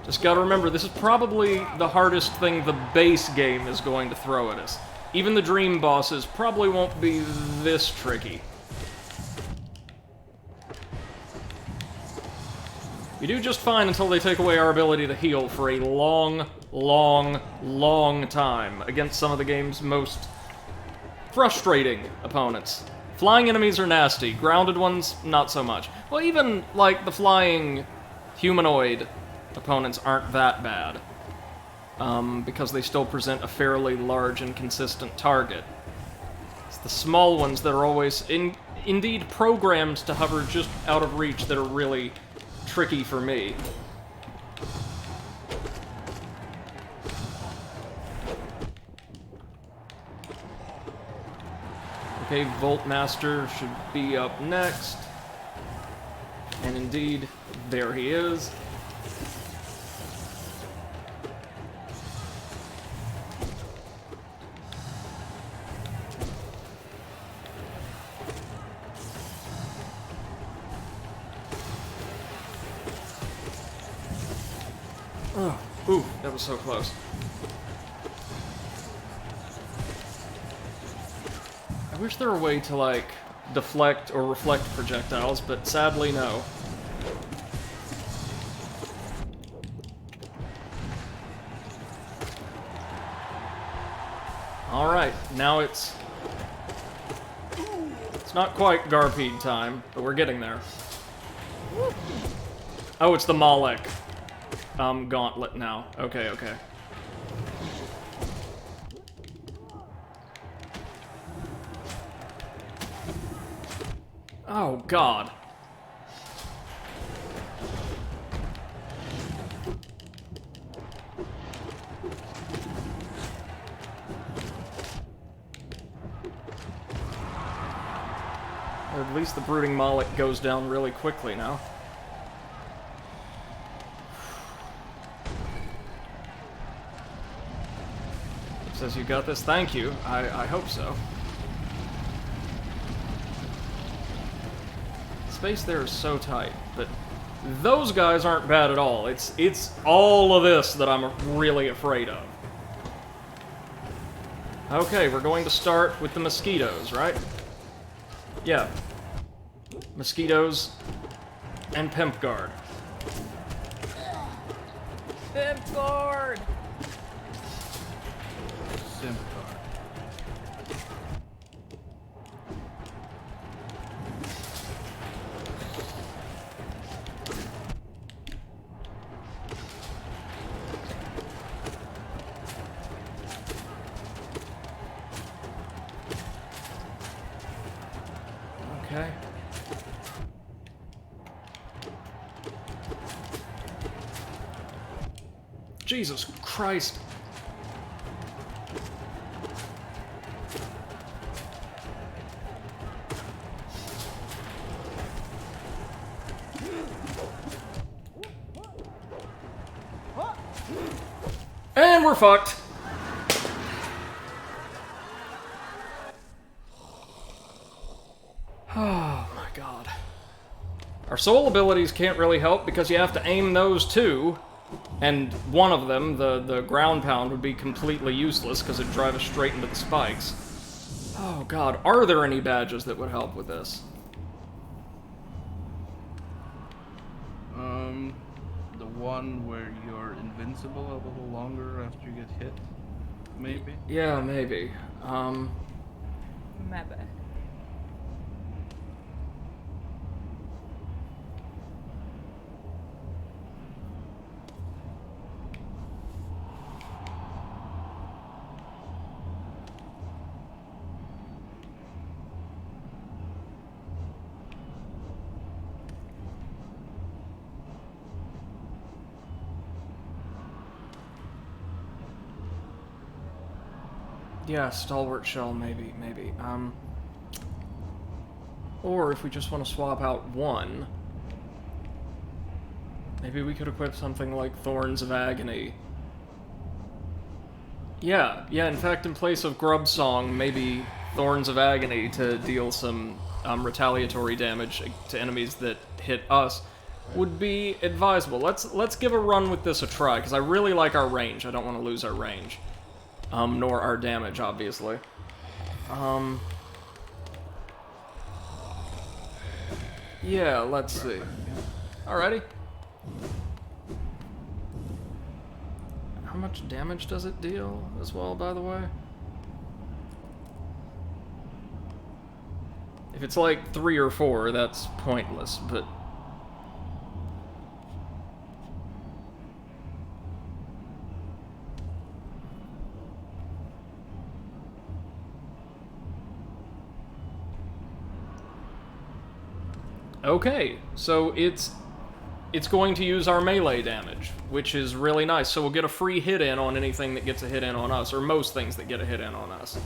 A: just gotta remember, this is probably the hardest thing the base game is going to throw at us. Even the dream bosses probably won't be this tricky. We do just fine until they take away our ability to heal for a long, long, long time against some of the game's most frustrating opponents. Flying enemies are nasty, grounded ones, not so much. Well, even, like, the flying humanoid opponents aren't that bad. Because they still present a fairly large and consistent target. It's the small ones that are always, indeed, programmed to hover just out of reach that are really tricky for me. Okay, Voltmaster should be up next. And indeed, there he is. That was so close. I wish there were a way to, like, deflect or reflect projectiles, but sadly, no. Alright, now it's not quite Garpede time, but we're getting there. Oh, it's the Malek gauntlet now. Okay, okay. Oh, God. Or at least the Brooding Malek goes down really quickly now. Says you got this. Thank you. I hope so. Space there is so tight, but those guys aren't bad at all. It's all of this that I'm really afraid of. Okay, we're going to start with the mosquitoes, right? Yeah. Mosquitoes and Pimp Guard.
B: Pimp Guard!
C: Simp Guard.
A: Okay. Jesus Christ. And we're fucked. Oh my god. Our soul abilities can't really help because you have to aim those too. And one of them, the ground pound, would be completely useless because it'd drive us straight into the spikes. Oh god, are there any badges that would help with this?
C: The one where you're invincible a little longer after you get hit, maybe?
A: Yeah, maybe.
B: Maybe.
A: Yeah, Stalwart Shell, maybe. Or if we just want to swap out one, maybe we could equip something like Thorns of Agony. Yeah, in fact, in place of Grub Song, maybe Thorns of Agony to deal some retaliatory damage to enemies that hit us would be advisable. Let's give a run with this a try, because I really like our range. I don't want to lose our range. Nor our damage, obviously. Yeah, let's see. Alrighty. How much damage does it deal as well, by the way? If it's like 3 or 4, that's pointless, but... Okay, so it's going to use our melee damage, which is really nice. So we'll get a free hit in on anything that gets a hit in on us, or most things that get a hit in on us.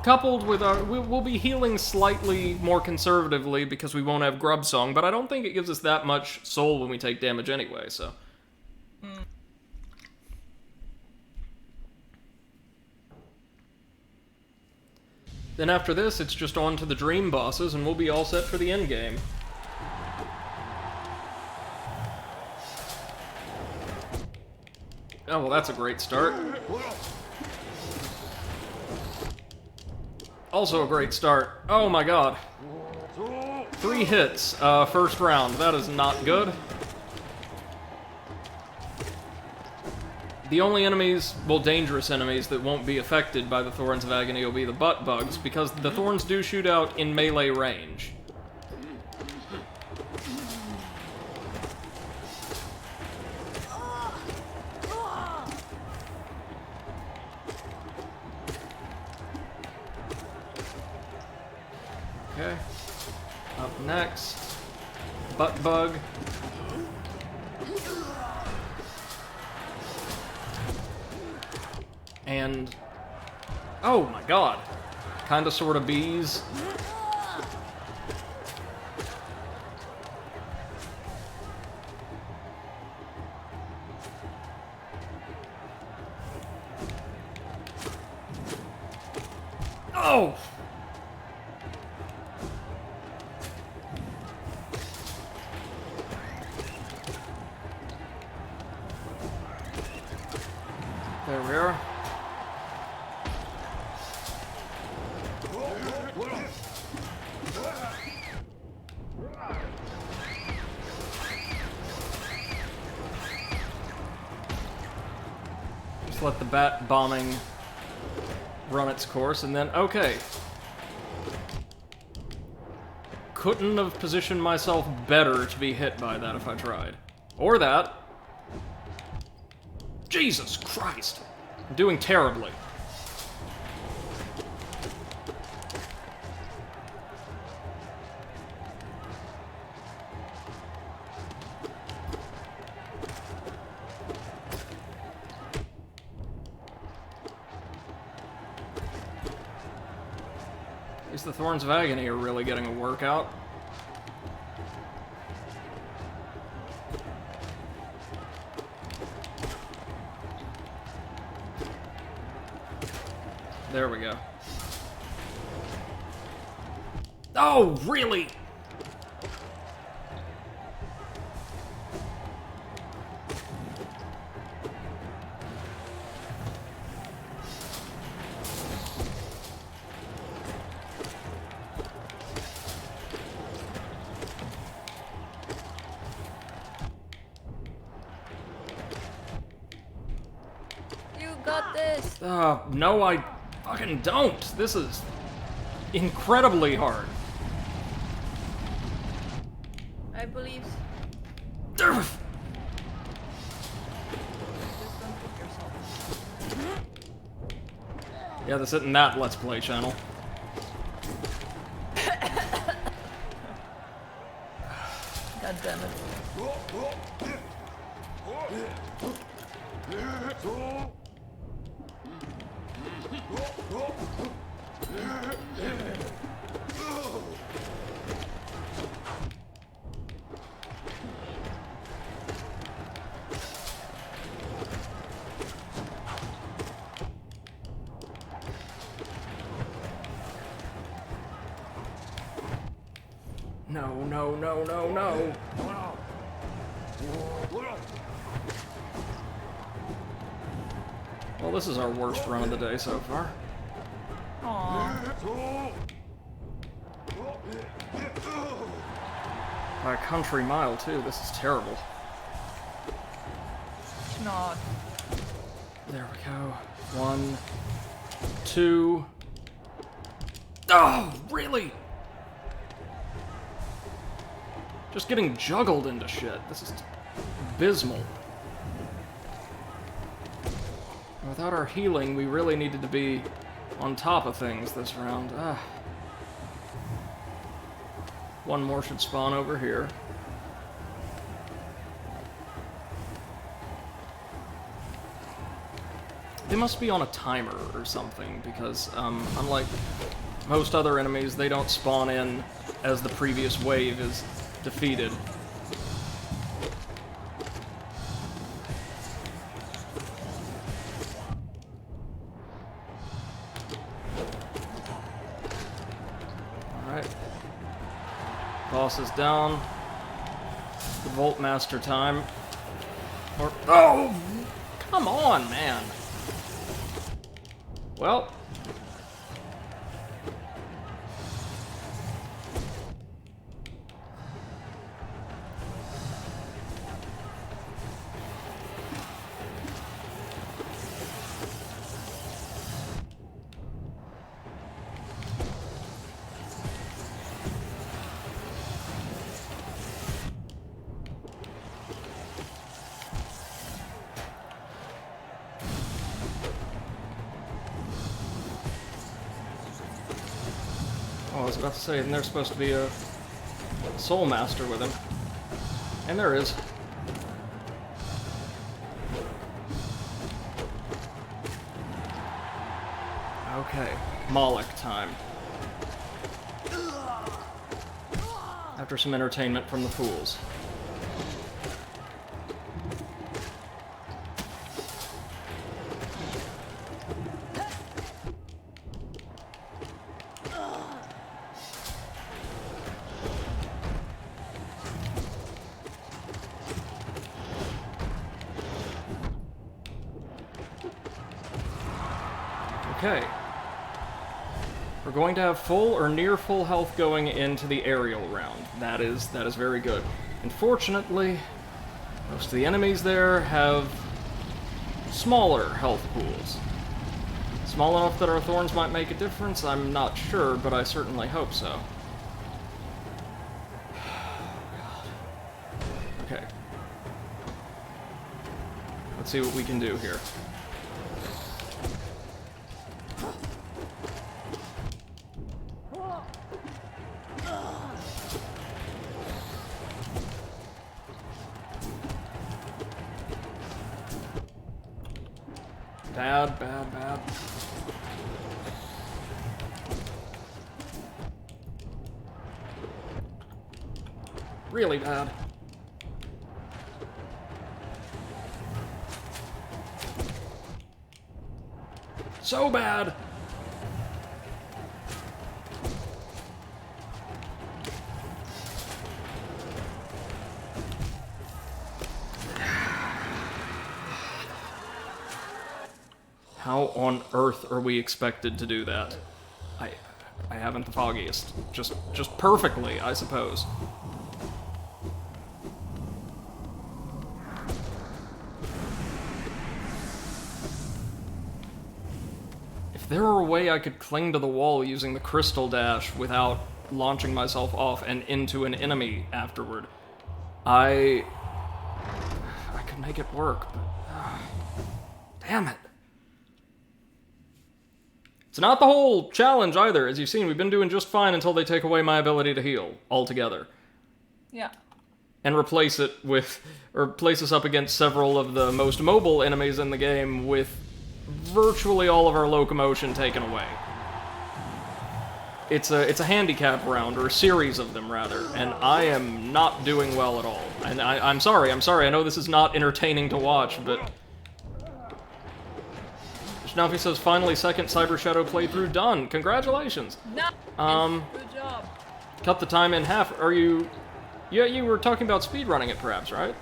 A: Coupled with our... We'll be healing slightly more conservatively because we won't have Grub Song, but I don't think it gives us that much soul when we take damage anyway, so... Then after this, it's just on to the dream bosses, and we'll be all set for the end game. Oh, well, that's a great start. Also a great start. Oh my god. 3 hits, first round. That is not good. The only enemies, well, dangerous enemies that won't be affected by the Thorns of Agony will be the butt bugs, because the thorns do shoot out in melee range. Okay. Up next. Butt bug. And... oh my god. Kinda sorta bees. Oh! There we are. Just let the bat bombing run its course, and then, okay. Couldn't have positioned myself better to be hit by that if I tried. Or that. Jesus Christ! I'm doing terribly. At least the Thorns of Agony are really getting a workout. There we go. Oh, really?
B: You got this!
A: No, I fucking don't. This is incredibly hard.
B: I believe.
A: Urgh.
B: Just don't pick yourself.
A: Yeah, this isn't that Let's Play channel.
B: God damn it.
A: No, no, no, no, no. Well, this is our worst run of the day so far.
B: Aww.
A: By a country mile, too. This is terrible.
B: Not.
A: There we go. 1, 2. Oh, really? Just getting juggled into shit. This is abysmal. Without our healing, we really needed to be on top of things this round. One more should spawn over here. They must be on a timer or something, because unlike most other enemies, they don't spawn in as the previous wave is defeated. Alright. Boss is down. The Volt Master time. Or oh! Come on, man. Well. Oh, I was about to say, and there's supposed to be a Soul Master with him. And there is. Okay, Moloch time. After some entertainment from the fools. Okay. We're going to have full or near full health going into the aerial round. That is very good. Unfortunately, most of the enemies there have smaller health pools. Small enough that our thorns might make a difference? I'm not sure, but I certainly hope so. Okay. Let's see what we can do here. Bad, bad, bad. Really bad. So bad! How on earth are we expected to do that? I haven't the foggiest. Just perfectly, I suppose. If there were a way I could cling to the wall using the crystal dash without launching myself off and into an enemy afterward, I could make it work, but damn it. It's not the whole challenge either. As you've seen, we've been doing just fine until they take away my ability to heal altogether.
B: Yeah.
A: And replace it with, or place us up against several of the most mobile enemies in the game with virtually all of our locomotion taken away. It's a handicap round, or a series of them rather, and I am not doing well at all. And I'm sorry, I know this is not entertaining to watch, but Schnaufy says, finally, second Cyber Shadow playthrough done. Congratulations.
B: Nice. Good job.
A: Cut the time in half. Are you... Yeah, you were talking about speedrunning it, perhaps, right?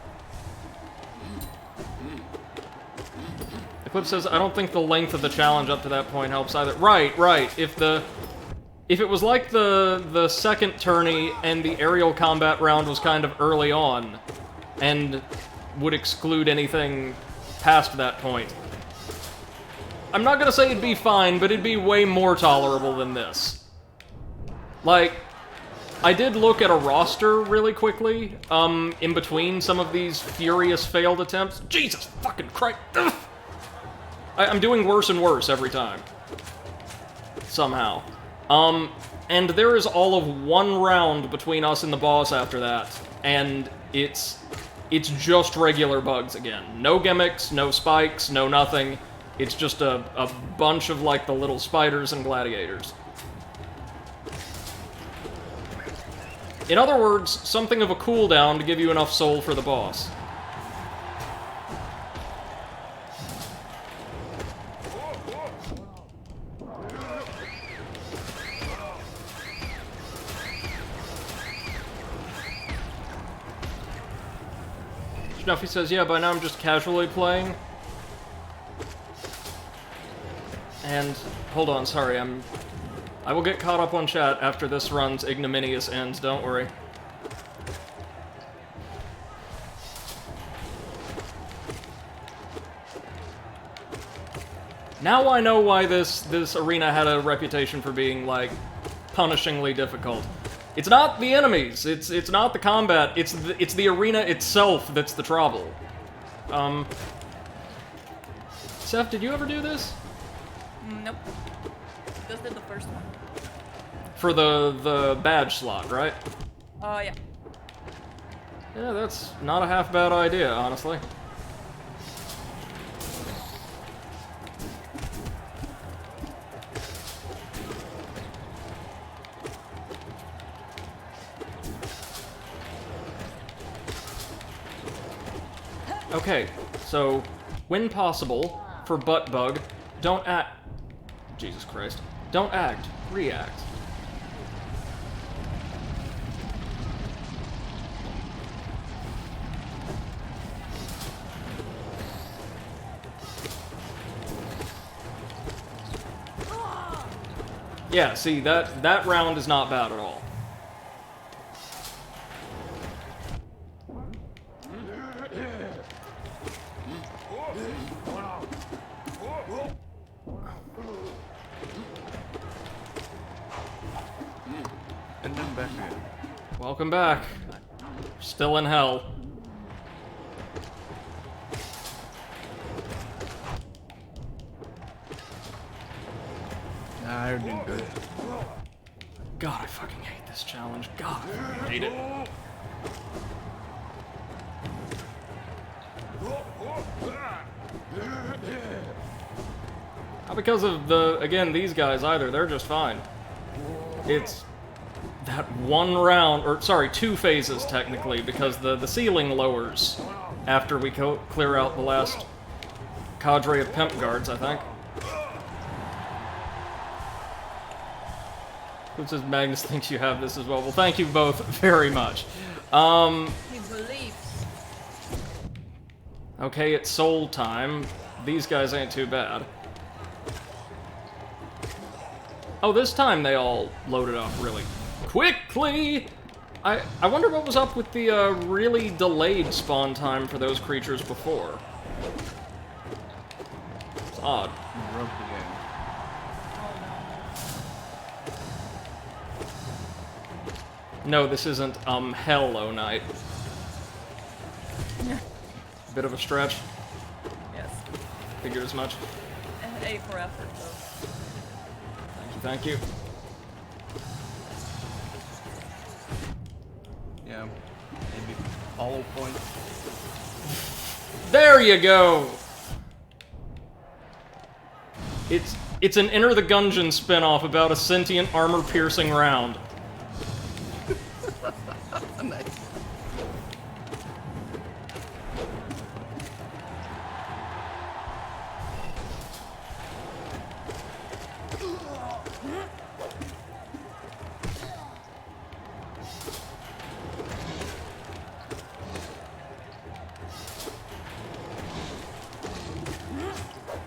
A: Eclipse says, I don't think the length of the challenge up to that point helps either. Right. If it was like the second tourney and the aerial combat round was kind of early on and would exclude anything past that point, I'm not gonna say it'd be fine, but it'd be way more tolerable than this. Like, I did look at a roster really quickly, in between some of these furious failed attempts. Jesus fucking Christ! Ugh. I'm doing worse and worse every time. Somehow. And there is all of one round between us and the boss after that, and it's just regular bugs again. No gimmicks, no spikes, no nothing. It's just a bunch of, like, the little spiders and gladiators. In other words, something of a cooldown to give you enough soul for the boss. Snuffy says, yeah, by now I'm just casually playing. And, hold on, sorry, I will get caught up on chat after this run's ignominious ends, don't worry. Now I know why this arena had a reputation for being, like, punishingly difficult. It's not the enemies, it's not the combat, it's the arena itself that's the trouble. Seth, did you ever do this?
B: Nope. Just did the first one.
A: For the badge slot, right?
B: Yeah.
A: Yeah, that's not a half bad idea, honestly. Okay, so, when possible, for butt bug, don't act. Jesus Christ. Don't act, react. Yeah, see, that round is not bad at all.
C: And then back in.
A: Welcome back. Still in hell.
C: Nah, you're doing good.
A: God, I fucking hate this challenge. God, I fucking hate it. Not because of again, these guys either. They're just fine. It's that one round, or sorry, 2 phases technically, because the ceiling lowers after we clear out the last cadre of pimp guards, I think. Who says Magnus thinks you have this as well? Well, thank you both very much.
B: He believes.
A: Okay, it's soul time. These guys ain't too bad. Oh, this time they all loaded up really quickly! I wonder what was up with the really delayed spawn time for those creatures before. It's odd.
C: You broke the game.
A: No, this isn't, Hello Night. Bit of a stretch.
B: Yes.
A: Figured as much.
B: A for effort, though.
A: Thank you.
C: Yeah. Maybe hollow point.
A: There you go! It's an Enter the Gungeon spin-off about a sentient armor-piercing round.
C: Nice.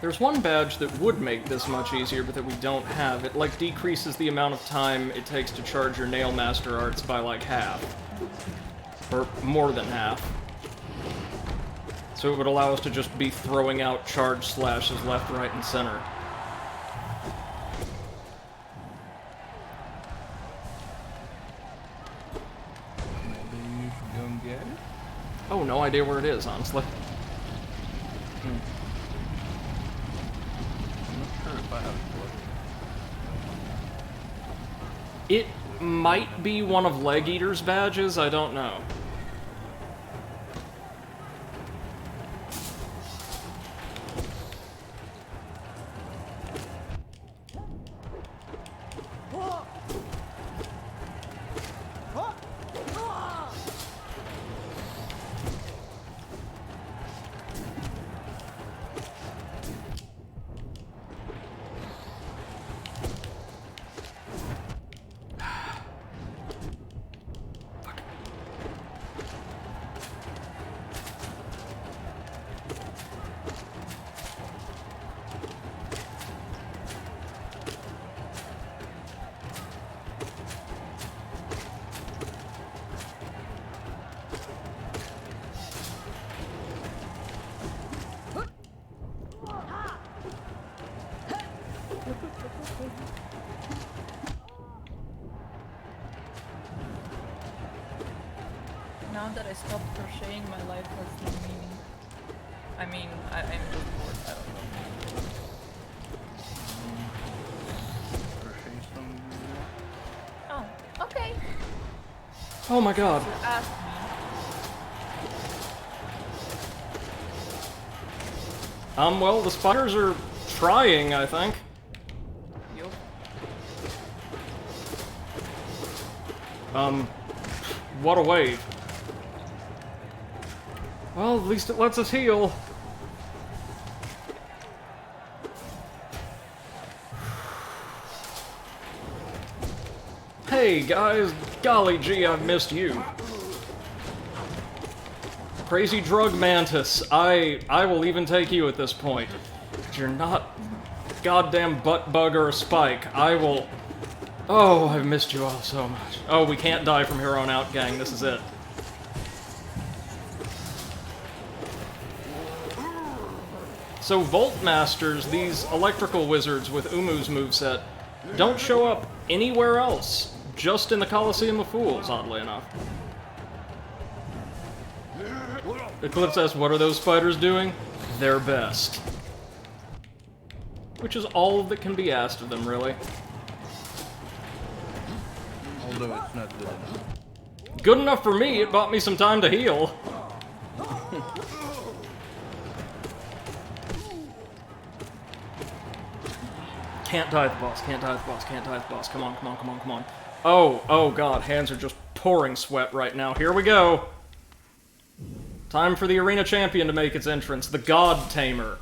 A: There's one badge that would make this much easier, but that we don't have. It, like, decreases the amount of time it takes to charge your Nail Master Arts by, like, half. Or more than half. So it would allow us to just be throwing out charge slashes left, right, and center.
C: Maybe you should go and get it?
A: Oh, no idea where it is, honestly.
C: I'm not sure if I have it.
A: It might be one of Leg Eater's badges, I don't know.
B: Now that I stopped crocheting, my life has no meaning. I mean, I'm just bored. I don't know.
C: Crochet some.
B: Oh, okay.
A: Oh my god.
B: You asked me.
A: Well, the spiders are trying, I think.
B: Yup.
A: What a wave. Well, at least it lets us heal. Hey, guys. Golly gee, I've missed you. Crazy drug mantis. I will even take you at this point. If you're not goddamn butt bug or a spike, I will... Oh, I've missed you all so much. Oh, we can't die from here on out, gang. This is it. So Volt Masters, these electrical wizards with Umu's moveset, don't show up anywhere else. Just in the Colosseum of Fools, oddly enough. Eclipse asks, what are those spiders doing? Their best. Which is all that can be asked of them, really.
C: Although it's not good enough.
A: Good enough for me, it bought me some time to heal. Can't die at the boss, can't die at the boss, can't die at the boss. Come on, come on, come on, come on. Oh god, hands are just pouring sweat right now. Here we go. Time for the arena champion to make its entrance, the God Tamer.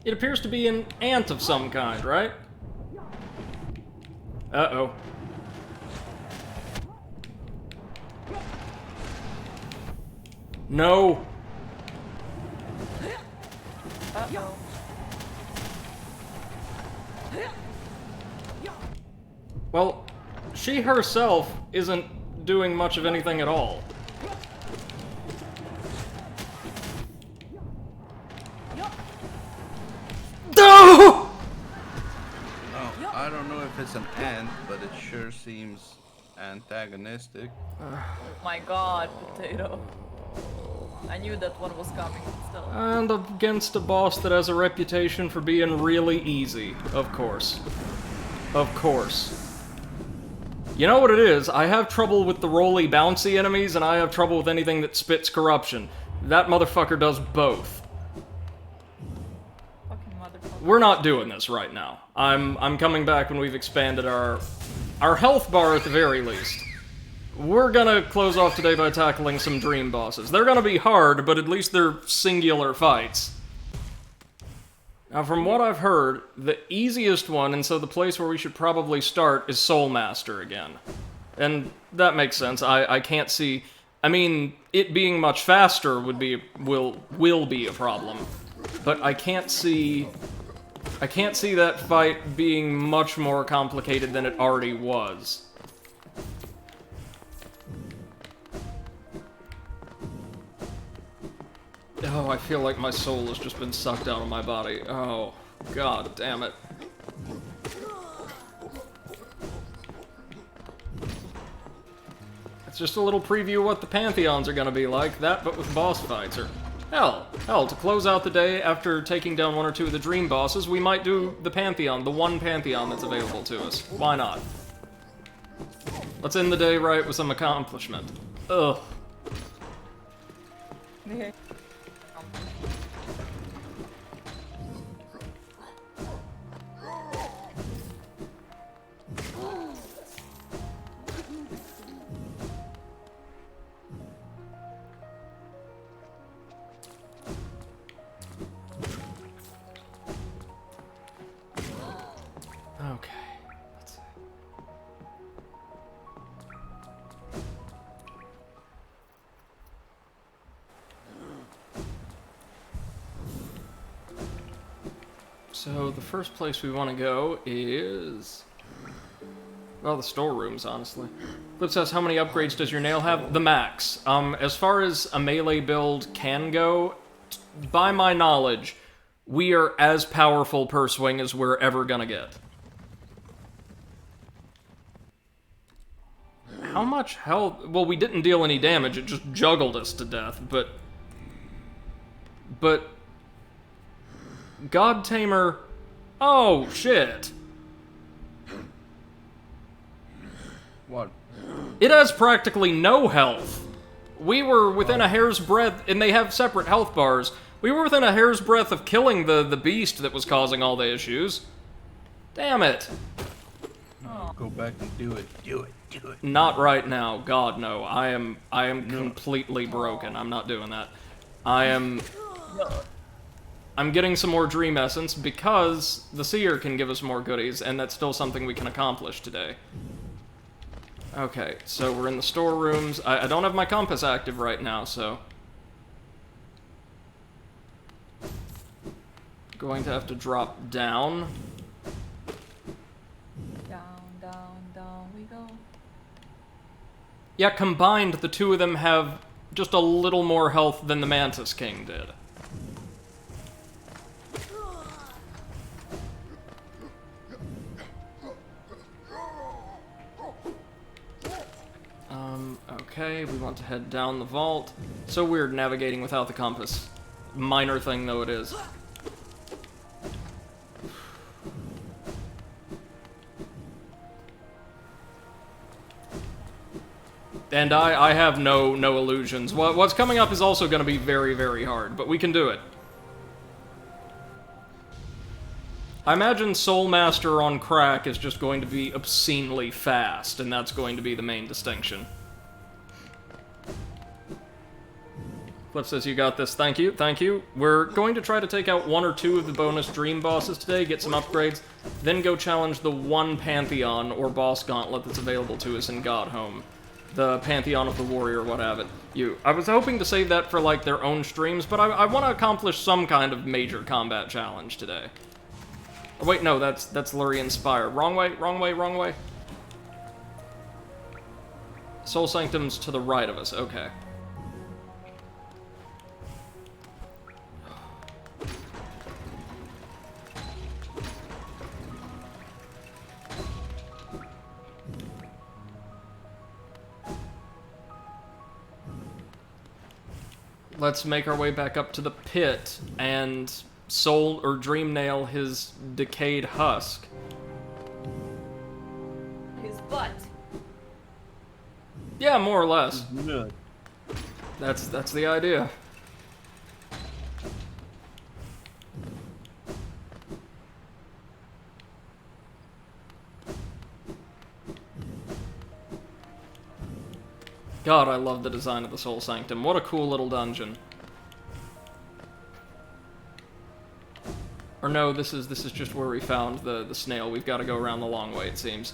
A: It appears to be an ant of some kind, right? Uh-oh. No!
B: Uh-oh.
A: Well, she herself isn't doing much of anything at all. No!
C: Oh, I don't know if it's an ant, but it sure seems antagonistic.
B: Oh my god, potato. I knew that one was coming still.
A: And against a boss that has a reputation for being really easy, of course. Of course. You know what it is? I have trouble with the roly bouncy enemies, and I have trouble with anything that spits corruption. That motherfucker does both.
B: Fucking motherfucker.
A: We're not doing this right now. I'm coming back when we've expanded our health bar at the very least. We're gonna close off today by tackling some dream bosses. They're gonna be hard, but at least they're singular fights. Now, from what I've heard, the easiest one, and so the place where we should probably start, is Soul Master again. And that makes sense. I can't see... I mean, it being much faster will be a problem. But I can't see that fight being much more complicated than it already was. Oh, I feel like my soul has just been sucked out of my body. Oh, god damn it. It's just a little preview of what the Pantheons are gonna be like, that but with boss fights, or... Hell, to close out the day after taking down one or two of the dream bosses, we might do the Pantheon, the one Pantheon that's available to us. Why not? Let's end the day right with some accomplishment. Ugh.
B: Yeah.
A: Okay, let's see. So the first place we want to go is Well, the storerooms, honestly. Flip says, how many upgrades does your nail have? The max. As far as a melee build can go, by my knowledge, we are as powerful per swing as we're ever gonna get. How much health? Well, we didn't deal any damage, it just juggled us to death, but... God Tamer... Oh, shit.
C: What?
A: It has practically no health. We were within a hair's breadth, and they have separate health bars. We were within a hair's breadth of killing the beast that was causing all the issues. Damn it.
C: Go back and do it. Do it.
A: Not right now. God, no. I am completely broken. I'm not doing that. I'm getting some more Dream Essence because the Seer can give us more goodies, and that's still something we can accomplish today. Okay, so we're in the storerooms. I don't have my compass active right now, so... Going to have to drop down.
B: Down we go.
A: Yeah, combined, the two of them have just a little more health than the Mantis King did. Okay, we want to head down the vault. So weird navigating without the compass. Minor thing though it is. And I have no illusions. What's coming up is also going to be very, very hard, but we can do it. I imagine Soulmaster on crack is just going to be obscenely fast, and that's going to be the main distinction. Flip says, you got this. Thank you, thank you. We're going to try to take out 1 or 2 of the bonus dream bosses today, get some upgrades, then go challenge the one Pantheon or boss gauntlet that's available to us in Godhome. The Pantheon of the Warrior, what have it. I was hoping to save that for, like, their own streams, but I want to accomplish some kind of major combat challenge today. Oh, wait, no, that's Lurian Spire. Wrong way, wrong way, wrong way. Soul Sanctum's to the right of us, okay. Let's make our way back up to the pit and soul or dream nail his decayed husk.
B: His butt.
A: Yeah, more or less.
C: No.
A: That's the idea. God, I love the design of the Soul Sanctum. What a cool little dungeon. Or no, this is just where we found the snail. We've got to go around the long way, it seems.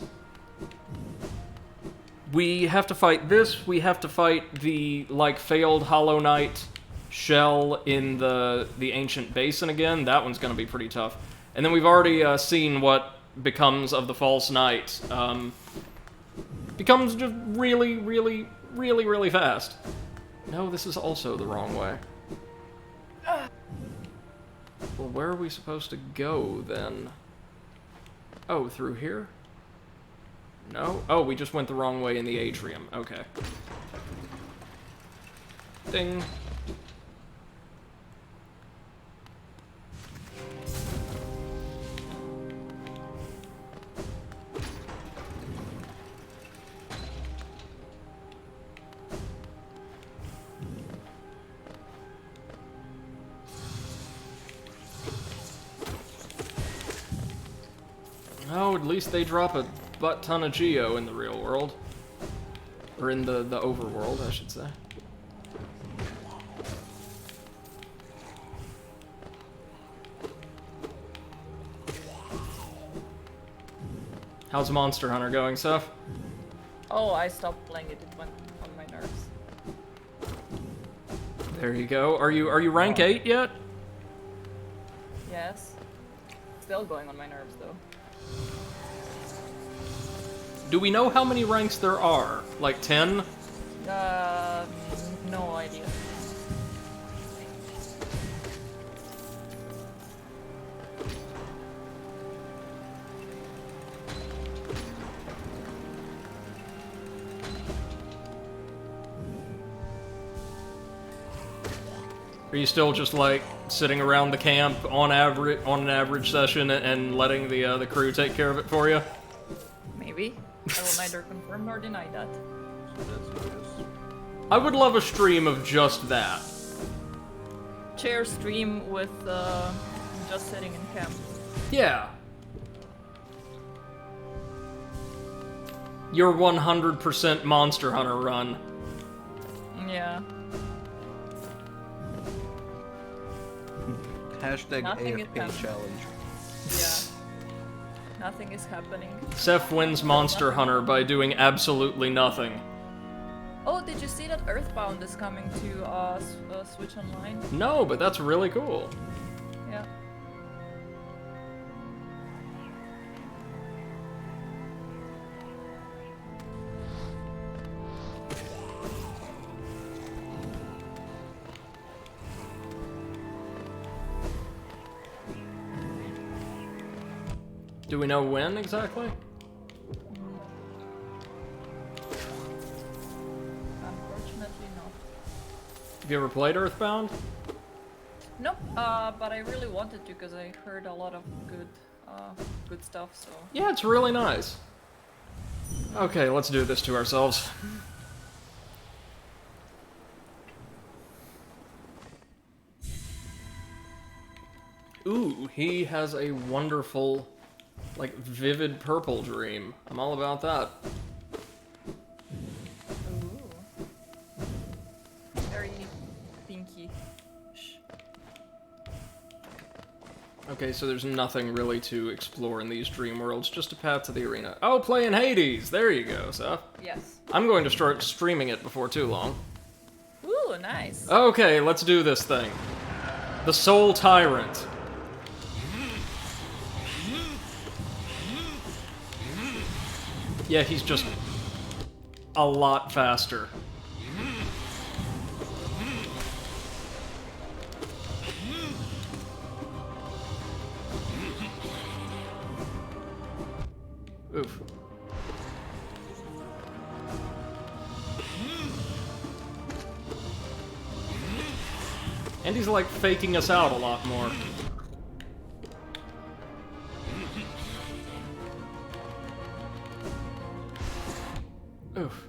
A: We have to fight this. We have to fight the, like, failed Hollow Knight shell in the Ancient Basin again. That one's going to be pretty tough. And then we've already seen what becomes of the False Knight. Becomes just really, really, really, really fast. No, this is also the wrong way. Well, where are we supposed to go, then? Oh, through here? No? Oh, we just went the wrong way in the atrium. Okay. Ding. Oh, at least they drop a butt-ton of Geo in the real world. Or in the overworld, I should say. How's Monster Hunter going, Seth?
B: Oh, I stopped playing it. It went on my nerves.
A: There you go. Are you rank 8 yet?
B: Yes. Still going on my nerves, though.
A: Do we know how many ranks there are? Like 10?
B: No idea.
A: Are you still just like sitting around the camp on an average session and letting the crew take care of it for you?
B: Maybe. I will neither confirm nor deny that.
C: So that's what it is.
A: I would love a stream of just that.
B: Chair stream with just sitting in camp.
A: Yeah. Your 100% Monster Hunter run.
B: Yeah.
C: Hashtag
B: Nothing is
C: AFK
B: happening.
C: challenge.
B: Yeah. Nothing is happening.
A: Seth wins Monster Hunter by doing absolutely nothing.
B: Oh, did you see that Earthbound is coming to Switch Online?
A: No, but that's really cool.
B: Yeah.
A: Do we know when exactly?
B: Unfortunately, no.
A: Have you ever played Earthbound?
B: Nope. But I really wanted to because I heard a lot of good stuff. So.
A: Yeah, it's really nice. Okay, let's do this to ourselves. Ooh, he has a wonderful, like, vivid purple dream. I'm all about that.
B: Ooh. Very pinky.
A: Okay, so there's nothing really to explore in these dream worlds, just a path to the arena. Oh, play in Hades! There you go, Seth.
B: Yes.
A: I'm going to start streaming it before too long.
B: Ooh, nice.
A: Okay, let's do this thing. The Soul Tyrant. Yeah, he's just a lot faster. Oof. And he's like faking us out a lot more. Oof.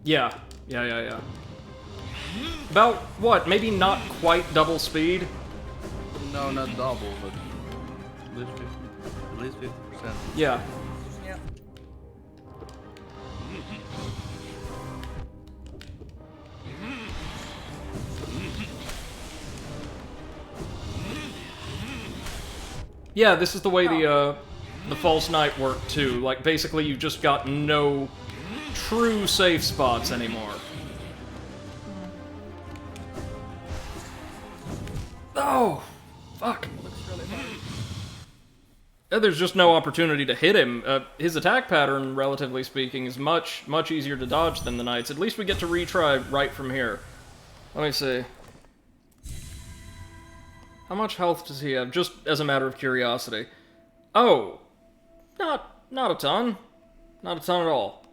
A: Yeah. About, what, maybe not quite double speed?
C: No, not double, but at least 50%.
A: Yeah.
B: Yep.
A: Yeah, this is the way the False Knight worked too. Like, basically you just got no true safe spots anymore. Oh! Fuck.
B: Looks really hard.
A: There's just no opportunity to hit him. His attack pattern, relatively speaking, is much easier to dodge than the Knight's. At least we get to retry right from here. Let me see. How much health does he have? Just as a matter of curiosity. Oh! Not a ton. Not a ton at all.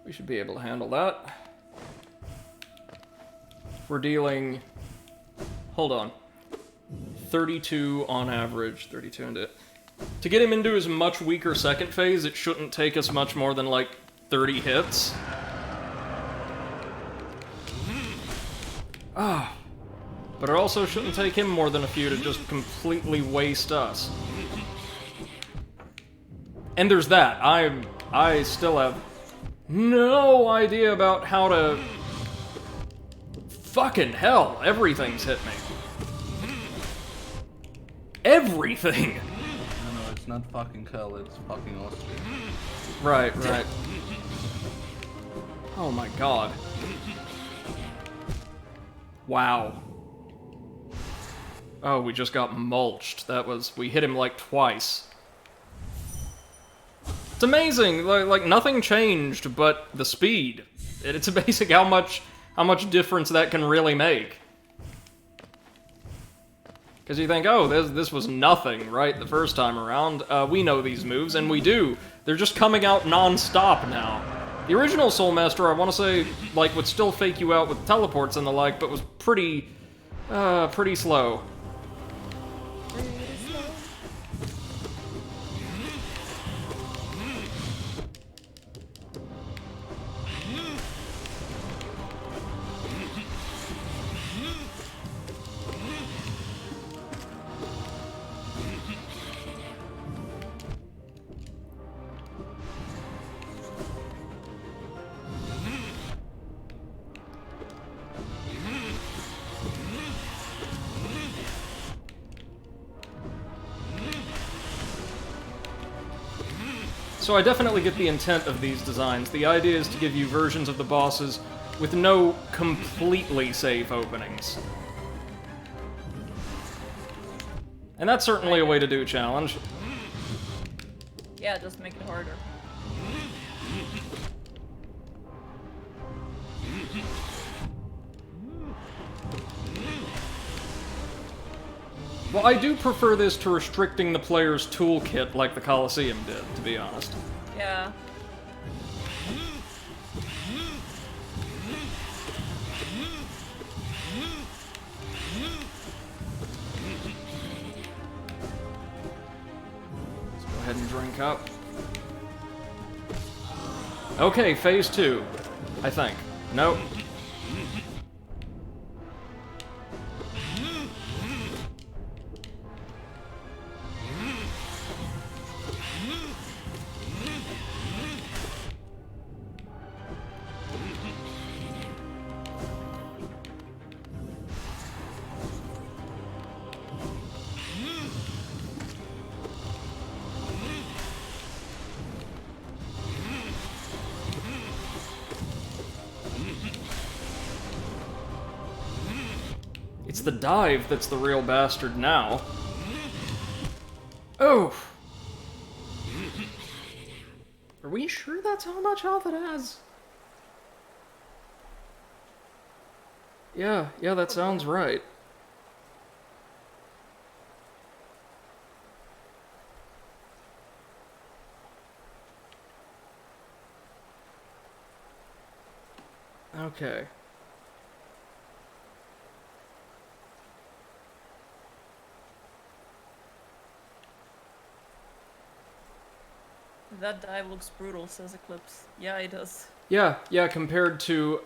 A: We should be able to handle that. We're dealing... Hold on. 32 on average. 32 into it. To get him into his much weaker second phase, it shouldn't take us much more than, like, 30 hits. Ah. But it also shouldn't take him more than a few to just completely waste us. And there's that. I still have no idea about how to... Fucking hell, everything's hit me. Everything!
C: No, it's not fucking hell, it's fucking Austria.
A: Right. Oh my god. Wow. Oh, we just got mulched. We hit him like twice. It's amazing, like nothing changed but the speed. It's amazing how much difference that can really make. Because you think, oh, this was nothing, right, the first time around. We know these moves, and we do. They're just coming out non-stop now. The original Soul Master, I want to say, like, would still fake you out with teleports and the like, but was pretty slow. So I definitely get the intent of these designs. The idea is to give you versions of the bosses with no completely safe openings. And that's certainly a way to do a challenge.
B: Yeah, just make it harder.
A: Well, I do prefer this to restricting the player's toolkit like the Colosseum did, to be honest.
B: Yeah.
A: Let's go ahead and drink up. Okay, phase 2. I think. Nope. It's the dive that's the real bastard now. Oh! Are we sure that's how much health it has? Yeah, that sounds right. Okay.
B: That dive looks brutal, says Eclipse. Yeah, it does.
A: Yeah, compared to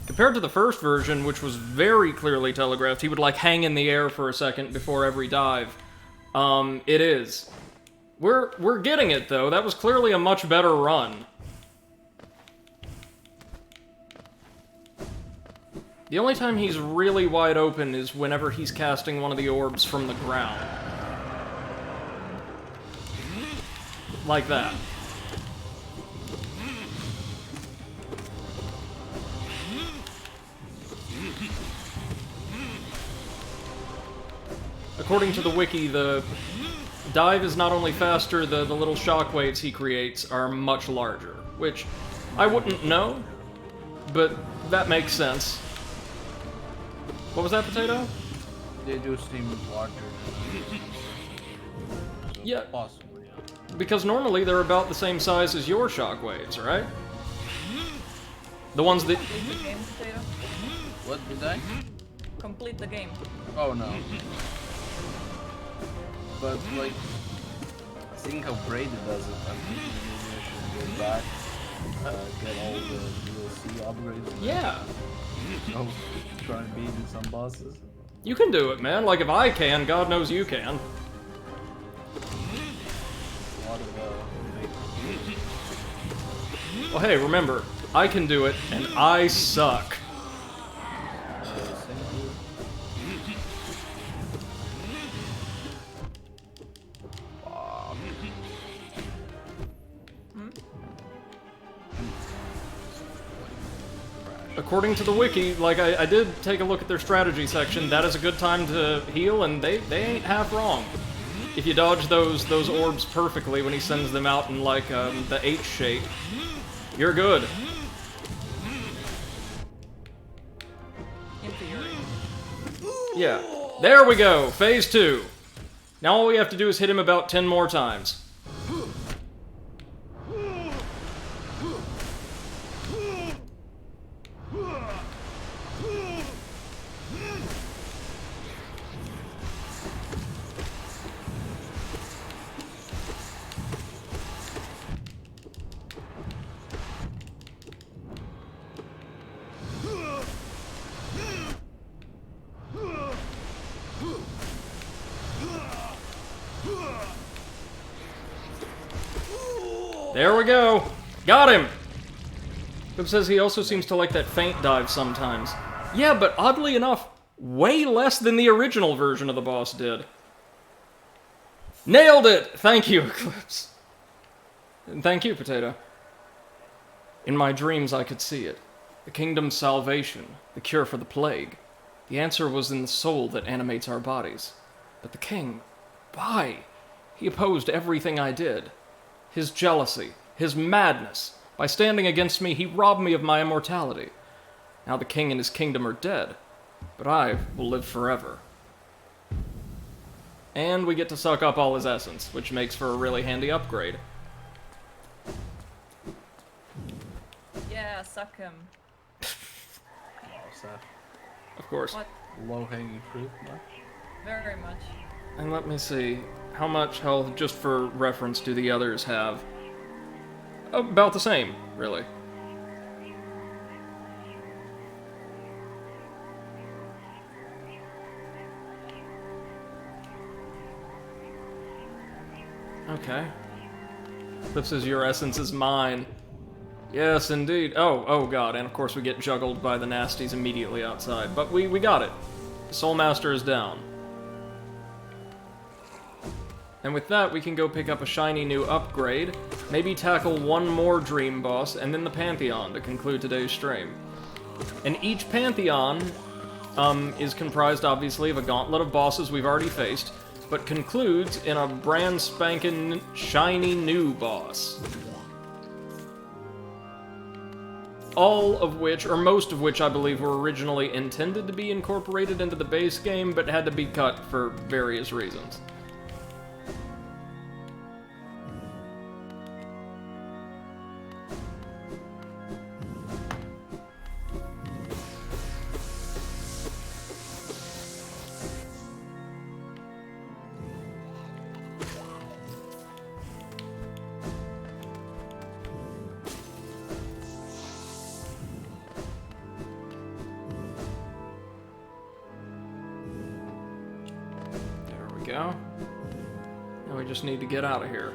A: the first version, which was very clearly telegraphed, he would like hang in the air for a second before every dive. It is. We're getting it though. That was clearly a much better run. The only time he's really wide open is whenever he's casting one of the orbs from the ground. Like that. According to the wiki, the dive is not only faster, the little shockwaves he creates are much larger, which I wouldn't know, but that makes sense. What was that, Potato?
C: They do seem larger. So
A: Yeah.
C: Possibly, yeah.
A: Because normally they're about the same size as your shockwaves, right? The ones that...
B: Complete the game, Potato.
C: What did I?
B: Complete the game.
C: Oh no. But like, seeing how Brady does it, I'm thinking maybe I should go back, get all the DLC upgrades.
A: Yeah.
C: Oh, try and beat some bosses.
A: You can do it, man. Like, if I can, God knows you can.
C: A lot of
A: Well, hey, remember, I can do it, and I suck. according to the wiki, like I did take a look at their strategy section, that is a good time to heal, and they ain't half wrong. If you dodge those orbs perfectly when he sends them out in like the H shape, you're good.
B: In theory.
A: Yeah. There we go, phase 2. Now all we have to do is hit him about 10 more times. There we go. Got him! It says he also seems to like that feint dive sometimes. Yeah, but oddly enough, way less than the original version of the boss did. Nailed it! Thank you, Eclipse. And thank you, Potato. In my dreams I could see it. The kingdom's salvation, the cure for the plague. The answer was in the soul that animates our bodies. But the king, why? He opposed everything I did. His jealousy, his madness. By standing against me, he robbed me of my immortality. Now the king and his kingdom are dead, but I will live forever. And we get to suck up all his essence, which makes for a really handy upgrade.
B: Yeah, suck him.
C: What's that?
A: Of course.
B: What?
C: Low-hanging fruit, much?
B: Very much.
A: And let me see, how much health, just for reference, do the others have? About the same, really. Okay. Flip says, your essence is mine. Yes, indeed. Oh god, and of course we get juggled by the nasties immediately outside. But we got it. The Soul Master is down. And with that, we can go pick up a shiny new upgrade, maybe tackle one more Dream Boss, and then the Pantheon to conclude today's stream. And each Pantheon is comprised, obviously, of a gauntlet of bosses we've already faced, but concludes in a brand spanking shiny new boss. All of which, or most of which, I believe, were originally intended to be incorporated into the base game, but had to be cut for various reasons. Go. Now we just need to get out of here.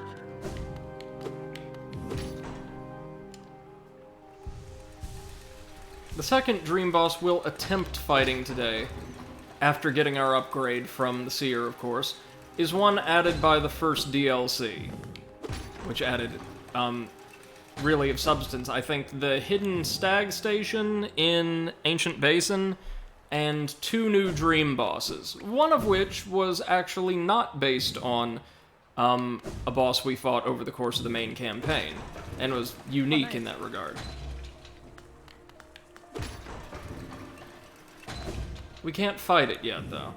A: The second Dream Boss we'll attempt fighting today, after getting our upgrade from the Seer, of course, is one added by the first DLC, which added, really of substance. I think the Hidden Stag Station in Ancient Basin, and 2 new Dream Bosses, one of which was actually not based on a boss we fought over the course of the main campaign, and was unique in that regard. We can't fight it yet, though.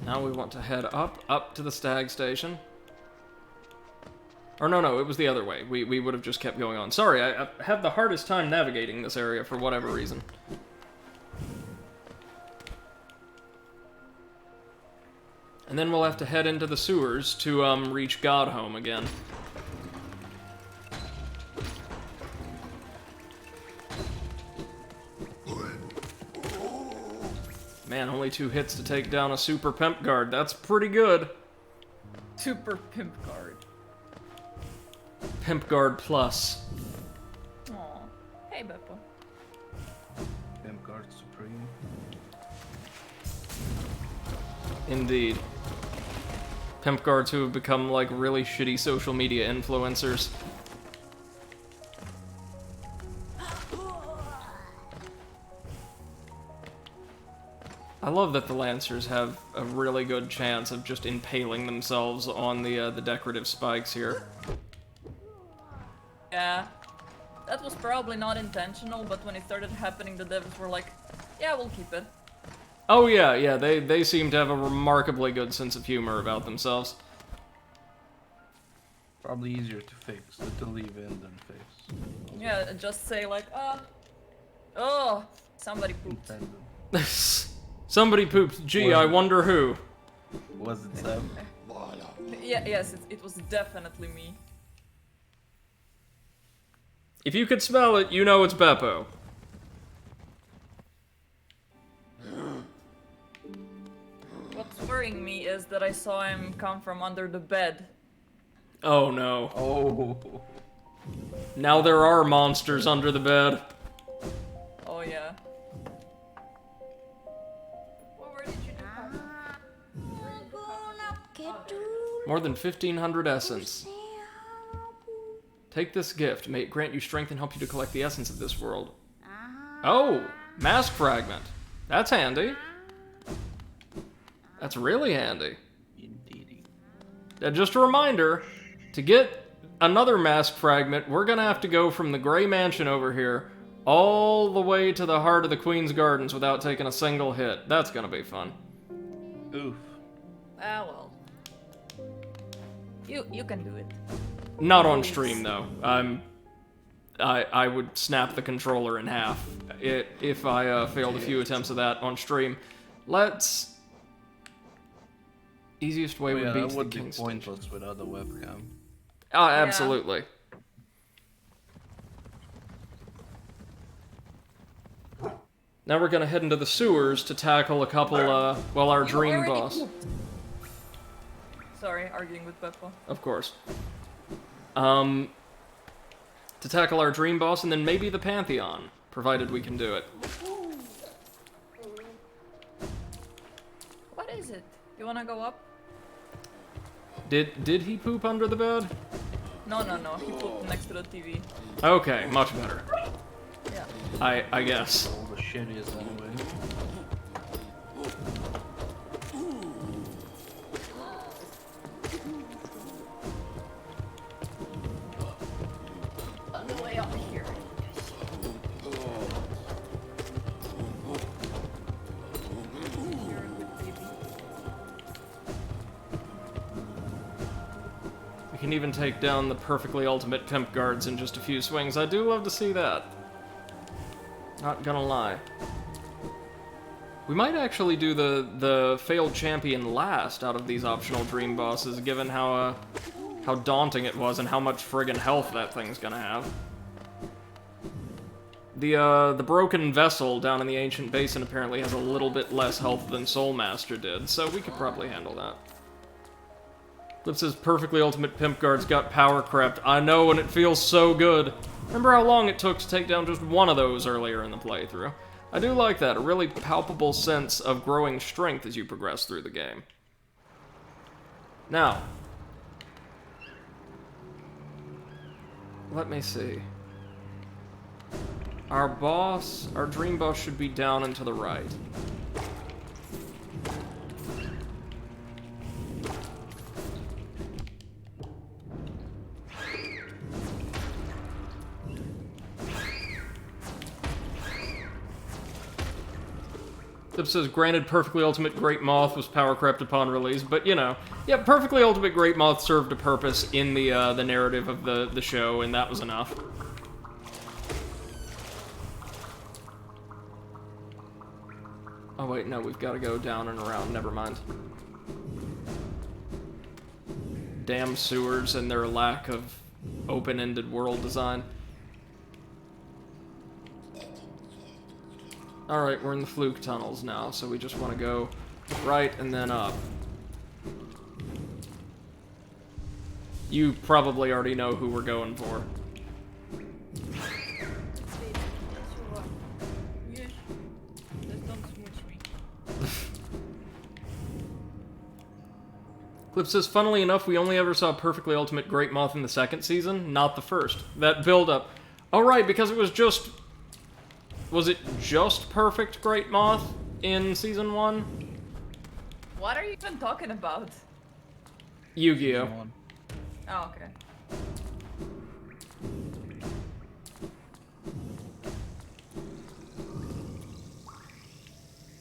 A: Now we want to head up to the Stag Station. Or no, it was the other way. We would have just kept going on. Sorry, I have the hardest time navigating this area for whatever reason. And then we'll have to head into the sewers to reach Godhome again. Man, only 2 hits to take down a Super Pimp Guard. That's pretty good.
B: Super Pimp Guard.
A: Pimp Guard Plus.
B: Aw. Hey, Beppo.
C: Pimp Guard Supreme.
A: Indeed. Pimp guards who have become, like, really shitty social media influencers. I love that the Lancers have a really good chance of just impaling themselves on the decorative spikes here.
B: Yeah. That was probably not intentional, but when it started happening, the devs were like, yeah, we'll keep it.
A: Oh yeah, they seem to have a remarkably good sense of humor about themselves.
C: Probably easier to fix, to leave in than fix.
B: Yeah, just say like, oh, somebody pooped.
C: Intended.
A: Somebody pooped. Gee, I wonder who.
C: Was it Sam?
B: Yeah, yes, it was definitely me.
A: If you could smell it, you know it's Beppo.
B: What's worrying me is that I saw him come from under the bed.
A: Oh no.
C: Oh.
A: Now there are monsters under the bed.
B: Oh yeah. Where did you do?
A: More than 1,500 essence. Take this gift. May it grant you strength and help you to collect the essence of this world. Oh, mask fragment. That's handy. That's really handy.
C: Indeed.
A: Just a reminder, to get another mask fragment, we're gonna have to go from the Grey Mansion over here all the way to the heart of the Queen's Gardens without taking a single hit. That's gonna be fun.
C: Oof.
B: Ah well. You can do it.
A: Not on stream, though. I would snap the controller in half if I failed a few attempts of that on stream. Let's... Easiest way would be
C: that
A: to
C: would
A: the
C: be
A: King's Station.
C: pointless without a webcam.
A: Ah, absolutely. Now we're gonna head into the sewers to tackle a couple, well, our
B: You
A: dream
B: already
A: boss.
B: pooped. Sorry, arguing with Beppo.
A: Of course. To tackle our dream boss and then maybe the Pantheon, provided we can do it.
B: What is it? You wanna go up?
A: Did he poop under the bed?
B: No, he pooped next to the TV.
A: Okay, much better.
B: Yeah.
A: I guess.
C: All the shit is anyway.
B: On the way up here. You're a good baby.
A: We can even take down the perfectly ultimate pimp guards in just a few swings. I do love to see that. Not gonna lie. We might actually do the failed champion last out of these optional dream bosses, given how daunting it was and how much friggin' health that thing's gonna have. The broken vessel down in the ancient basin apparently has a little bit less health than Soulmaster did, so we could probably handle that. Flip says, perfectly ultimate pimp guards got power crept. I know, and it feels so good. Remember how long it took to take down just one of those earlier in the playthrough? I do like that, a really palpable sense of growing strength as you progress through the game. Now, let me see. Our boss, our dream boss should be down and to the right. Zip says, granted, Perfectly Ultimate Great Moth was power crept upon release, but you know, yeah, Perfectly Ultimate Great Moth served a purpose in the narrative of the show, and that was enough. Oh wait, no, we've got to go down and around, never mind. Damn sewers and their lack of open-ended world design. Alright, we're in the fluke tunnels now, so we just want to go right and then up. You probably already know who we're going for. Clip says, funnily enough, we only ever saw Perfectly Ultimate Great Moth in the second season, not the first. That build-up. Oh, right, because it was just... Was it just Perfect Great Moth in Season 1?
B: What are you even talking about?
A: Yu-Gi-Oh!
B: Oh, okay.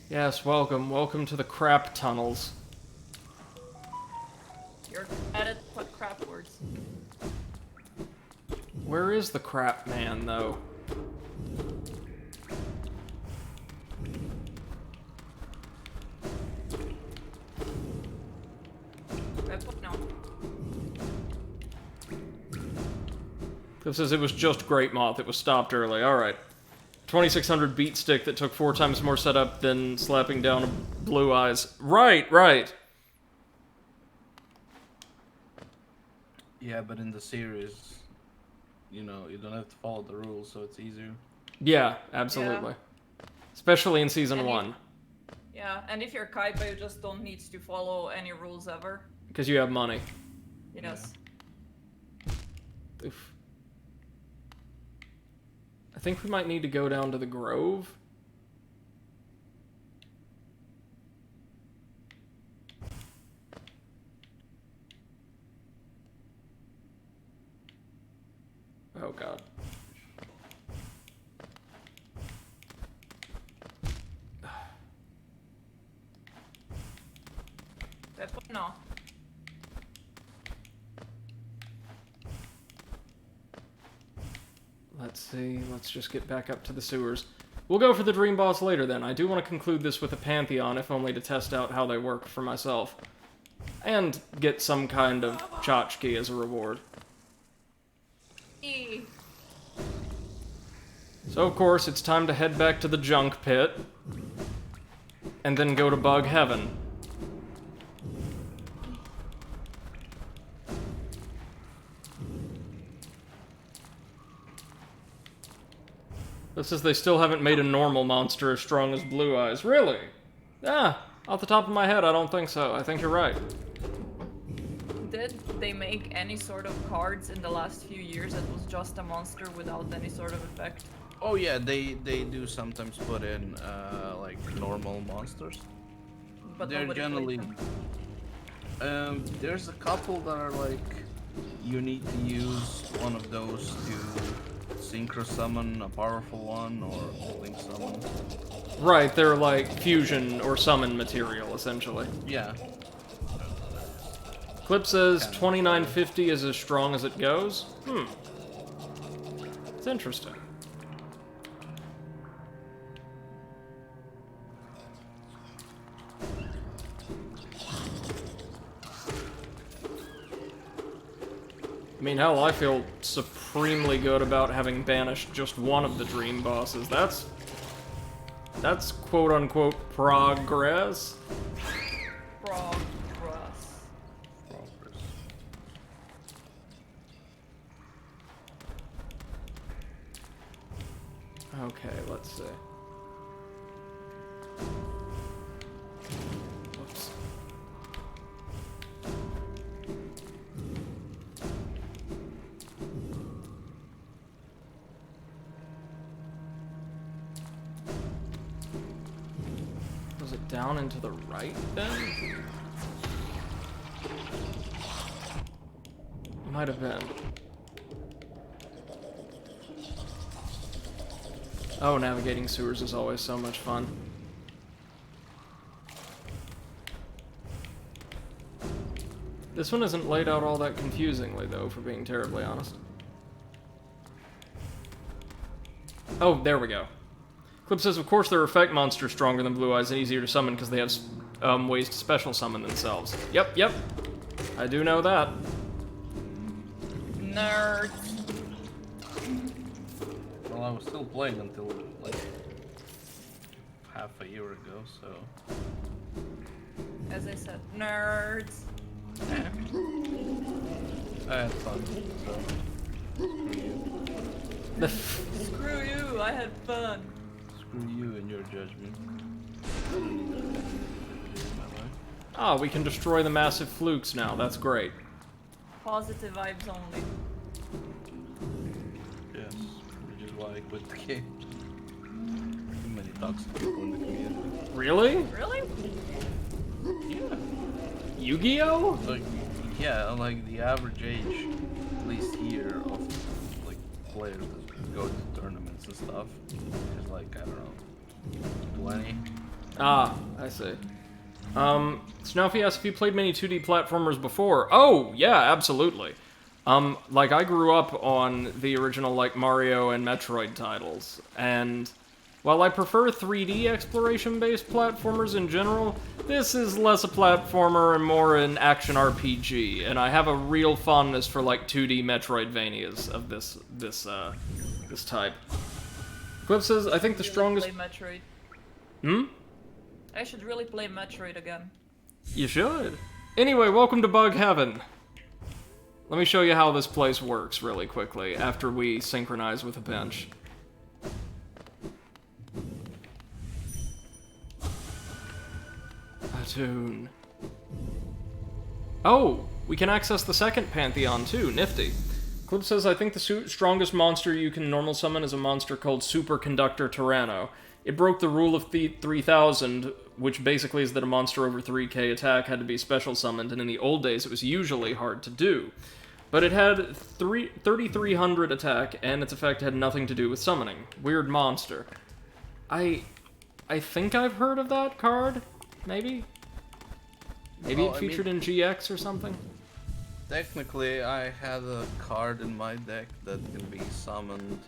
A: Yes, welcome. Welcome to the crap tunnels.
B: You're at it, put crap words.
A: Where is the crap man, though?
B: No.
A: Cliff says it was just Great Moth. It was stopped early. Alright. 2600 beat stick that took 4 times more setup than slapping down a Blue Eyes. Right, right.
C: Yeah, but in the series, you know, you don't have to follow the rules, so it's easier.
A: Yeah, absolutely. Especially in Season 1.
B: Yeah, and if you're Kaiba, you just don't need to follow any rules ever.
A: Because you have money.
B: Yes.
A: Oof. I think we might need to go down to the Grove. Oh god.
B: No.
A: Let's see, let's just get back up to the sewers. We'll go for the Dream Boss later then. I do want to conclude this with a Pantheon, if only to test out how they work for myself. And get some kind of tchotchke as a reward. So of course, it's time to head back to the junk pit. And then go to Bug Heaven. This says they still haven't made a normal monster as strong as Blue Eyes. Really? Ah, off the top of my head, I don't think so. I think you're right.
B: Did they make any sort of cards in the last few years that was just a monster without any sort of effect?
C: Oh yeah, they do sometimes put in like normal monsters.
B: But
C: they're
B: nobody
C: generally
B: played them.
C: there's a couple that are like you need to use one of those to synchro summon a powerful one or link summon.
A: Right, they're like fusion or summon material, essentially.
C: Yeah.
A: Clip says 2950 is as strong as it goes. It's interesting. I mean, hell, I feel supremely good about having banished just one of the dream bosses. That's quote-unquote progress.
B: Progress.
A: Okay, let's see. Whoops. Was it down and to the right then? Might have been. Oh, navigating sewers is always so much fun. This one isn't laid out all that confusingly, though, for being terribly honest. Oh, there we go. Clip says, of course, there are effect monsters stronger than Blue Eyes and easier to summon because they have ways to special summon themselves. Yep. I do know that.
B: Nerd.
C: Well, I was still playing until like half a year ago, so.
B: As I said, nerds.
C: I had fun, so.
B: Screw you, I had fun.
C: Screw you and your judgment.
A: Ah, we can destroy the massive flukes now. That's great.
B: Positive vibes only.
C: Yes, which is why I quit the game. Too many toxic people in the community.
A: Really?
B: Really?
C: Yeah.
A: Yu-Gi-Oh?
C: Like, yeah, like the average age, at least here, of like players that go to tournaments and stuff is like, I don't know, 20.
A: Ah, I see. Snuffy asks if you played many 2D platformers before. Oh, yeah, absolutely. Like, I grew up on the original, like, Mario and Metroid titles, and while I prefer 3D exploration-based platformers in general, this is less a platformer and more an action RPG, and I have a real fondness for, like, 2D Metroidvanias of this type. Cliff says, I think the strongest...
B: Play Metroid.
A: Hmm?
B: I should really play Metroid again.
A: You should. Anyway, welcome to Bug Heaven. Let me show you how this place works really quickly after we synchronize with a bench. Attune. Oh, we can access the second Pantheon too. Nifty. Clip says, I think the strongest monster you can normal summon is a monster called Superconductor Tyranno. It broke the rule of 3,000, which basically is that a monster over 3k attack had to be special summoned, and in the old days it was usually hard to do. But it had 3,300 attack, and its effect had nothing to do with summoning. Weird monster. I think I've heard of that card? Maybe? Maybe
C: Well,
A: it featured in GX or something?
C: Technically, I had a card in my deck that can be summoned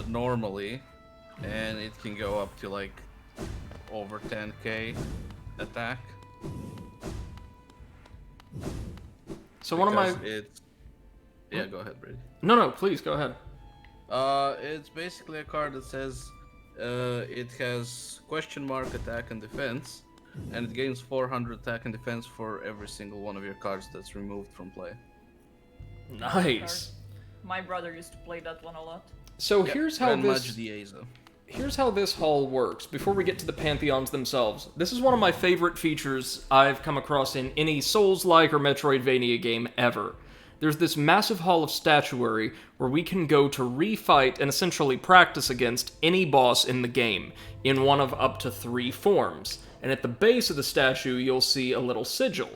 C: normally, and it can go up to like over 10k attack.
A: So one of my...
C: Yeah, go ahead, Brady.
A: No, please, go ahead.
C: It's basically a card that says it has question mark attack and defense, and it gains 400 attack and defense for every single one of your cards that's removed from play.
A: Nice.
B: My brother used to play that one a lot.
A: So
C: Yeah,
A: here's how this...
C: Dieza.
A: Here's how this hall works, before we get to the Pantheons themselves. This is one of my favorite features I've come across in any Souls-like or Metroidvania game ever. There's this massive hall of statuary where we can go to refight and essentially practice against any boss in the game, in one of up to 3 forms. And at the base of the statue, you'll see a little sigil,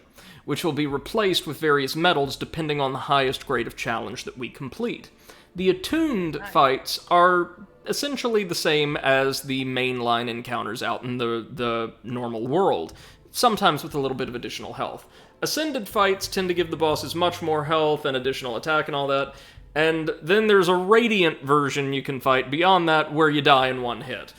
A: which will be replaced with various medals depending on the highest grade of challenge that we complete. The attuned fights are essentially the same as the mainline encounters out in the normal world, sometimes with a little bit of additional health. Ascended fights tend to give the bosses much more health and additional attack and all that, and then there's a Radiant version you can fight beyond that where you die in one hit.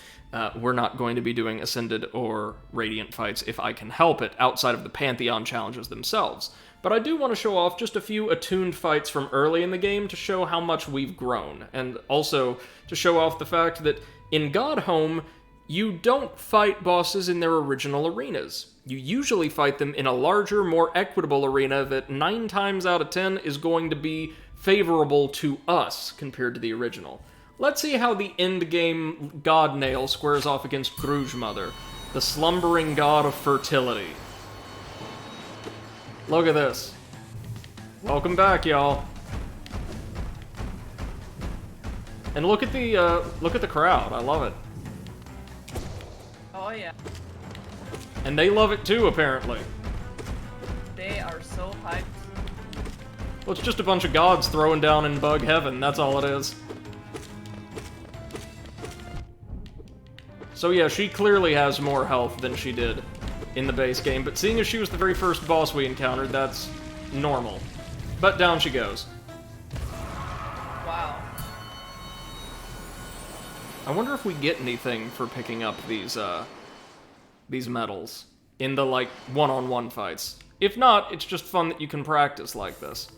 A: We're not going to be doing Ascended or Radiant fights if I can help it, outside of the Pantheon challenges themselves. But I do want to show off just a few attuned fights from early in the game to show how much we've grown, and also to show off the fact that in Godhome, you don't fight bosses in their original arenas. You usually fight them in a larger, more equitable arena that 9 times out of 10 is going to be favorable to us compared to the original. Let's see how the endgame God Nail squares off against Gruge Mother, the slumbering god of fertility. Look at this. Welcome back, y'all. And look at the crowd. I love it.
B: Oh yeah.
A: And they love it too, apparently.
B: They are so hyped.
A: Well, it's just a bunch of gods throwing down in Bug Heaven. That's all it is. So yeah, she clearly has more health than she did in the base game, but seeing as she was the very first boss we encountered, that's normal. But down she goes.
B: Wow.
A: I wonder if we get anything for picking up these medals in the, like, one-on-one fights. If not, it's just fun that you can practice like this.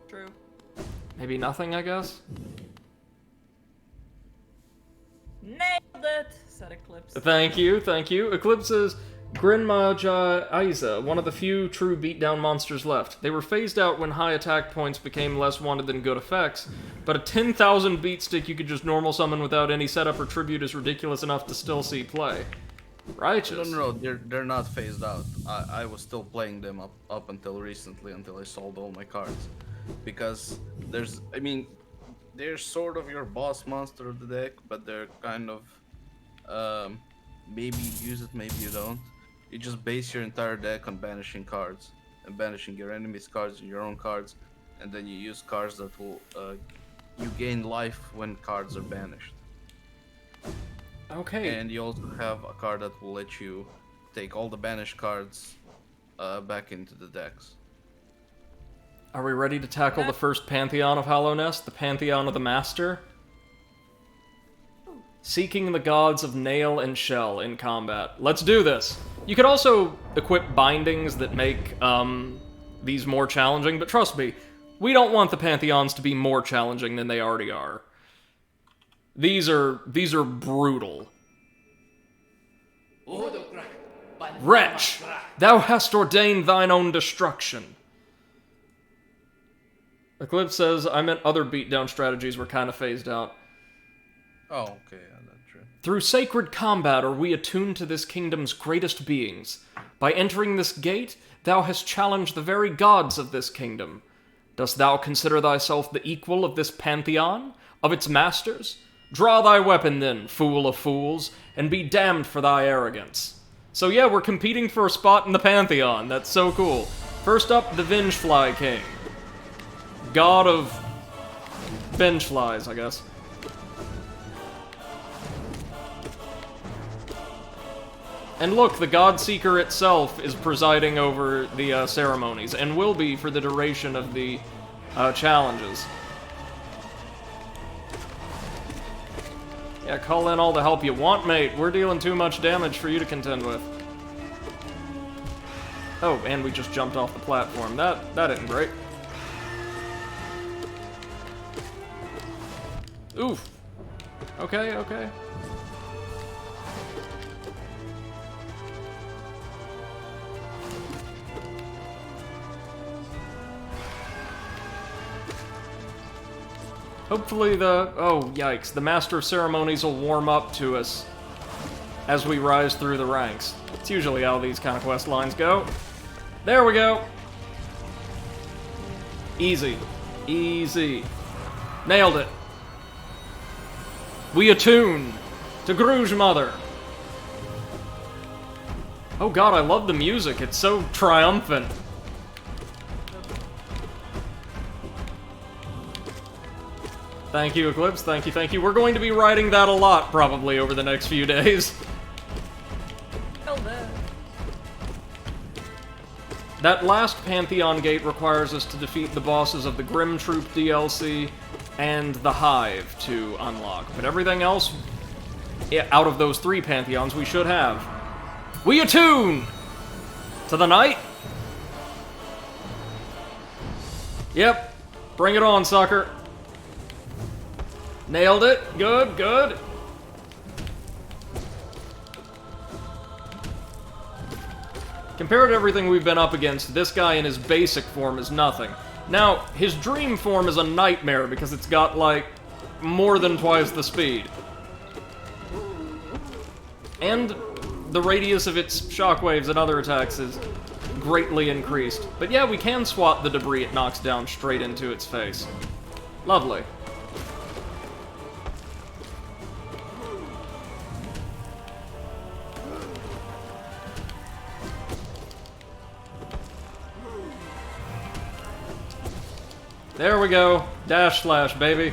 B: True.
A: Maybe nothing, I guess?
B: Nailed it! Said Eclipse.
A: Thank you. Eclipse says, Grinmaja Aiza, one of the few true beatdown monsters left. They were phased out when high attack points became less wanted than good effects, but a 10,000 beat stick you could just normal summon without any setup or tribute is ridiculous enough to still see play. Righteous.
C: No, they're not phased out. I was still playing them up until recently, until I sold all my cards, because I mean, they're sort of your boss monster of the deck, but they're kind of, maybe you use it, maybe you don't. You just base your entire deck on banishing cards and banishing your enemy's cards and your own cards, and then you use cards that will, you gain life when cards are banished.
A: Okay.
C: And you also have a card that will let you take all the banished cards back into the decks.
A: Are we ready to tackle the first Pantheon of Hallownest? The Pantheon of the Master? Seeking the gods of Nail and Shell in combat. Let's do this! You could also equip bindings that make these more challenging, but trust me, we don't want the Pantheons to be more challenging than they already are. These are brutal. Wretch! Thou hast ordained thine own destruction. Eclipse says, I meant other beatdown strategies were kind of phased out.
C: Oh, okay, yeah, that's true.
A: Through sacred combat are we attuned to this kingdom's greatest beings. By entering this gate, thou hast challenged the very gods of this kingdom. Dost thou consider thyself the equal of this pantheon, of its masters? Draw thy weapon then, fool of fools, and be damned for thy arrogance. So yeah, we're competing for a spot in the pantheon. That's so cool. First up, the Vengefly King. God of Vengeflies, I guess. And look, the Godseeker itself is presiding over the ceremonies, and will be for the duration of the challenges. Yeah, call in all the help you want, mate. We're dealing too much damage for you to contend with. Oh, and we just jumped off the platform. That isn't great. Oof. Okay, okay. Hopefully oh, yikes. The Master of Ceremonies will warm up to us as we rise through the ranks. It's usually how these kind of quest lines go. There we go! Easy. Easy. Nailed it. We attune to Gruge Mother. Oh god, I love the music. It's so triumphant. Thank you, Eclipse. Thank you, thank you. We're going to be writing that a lot, probably, over the next few days. That last Pantheon Gate requires us to defeat the bosses of the Grim Troop DLC and the Hive to unlock. But everything else, out of those 3 Pantheons, we should have. We attune to the night. Yep. Bring it on, sucker. Nailed it. Good, good. Compared to everything we've been up against, this guy in his basic form is nothing. Now, his dream form is a nightmare because it's got, like, more than twice the speed. And the radius of its shockwaves and other attacks is greatly increased. But yeah, we can swat the debris it knocks down straight into its face. Lovely. There we go. Dash slash, baby.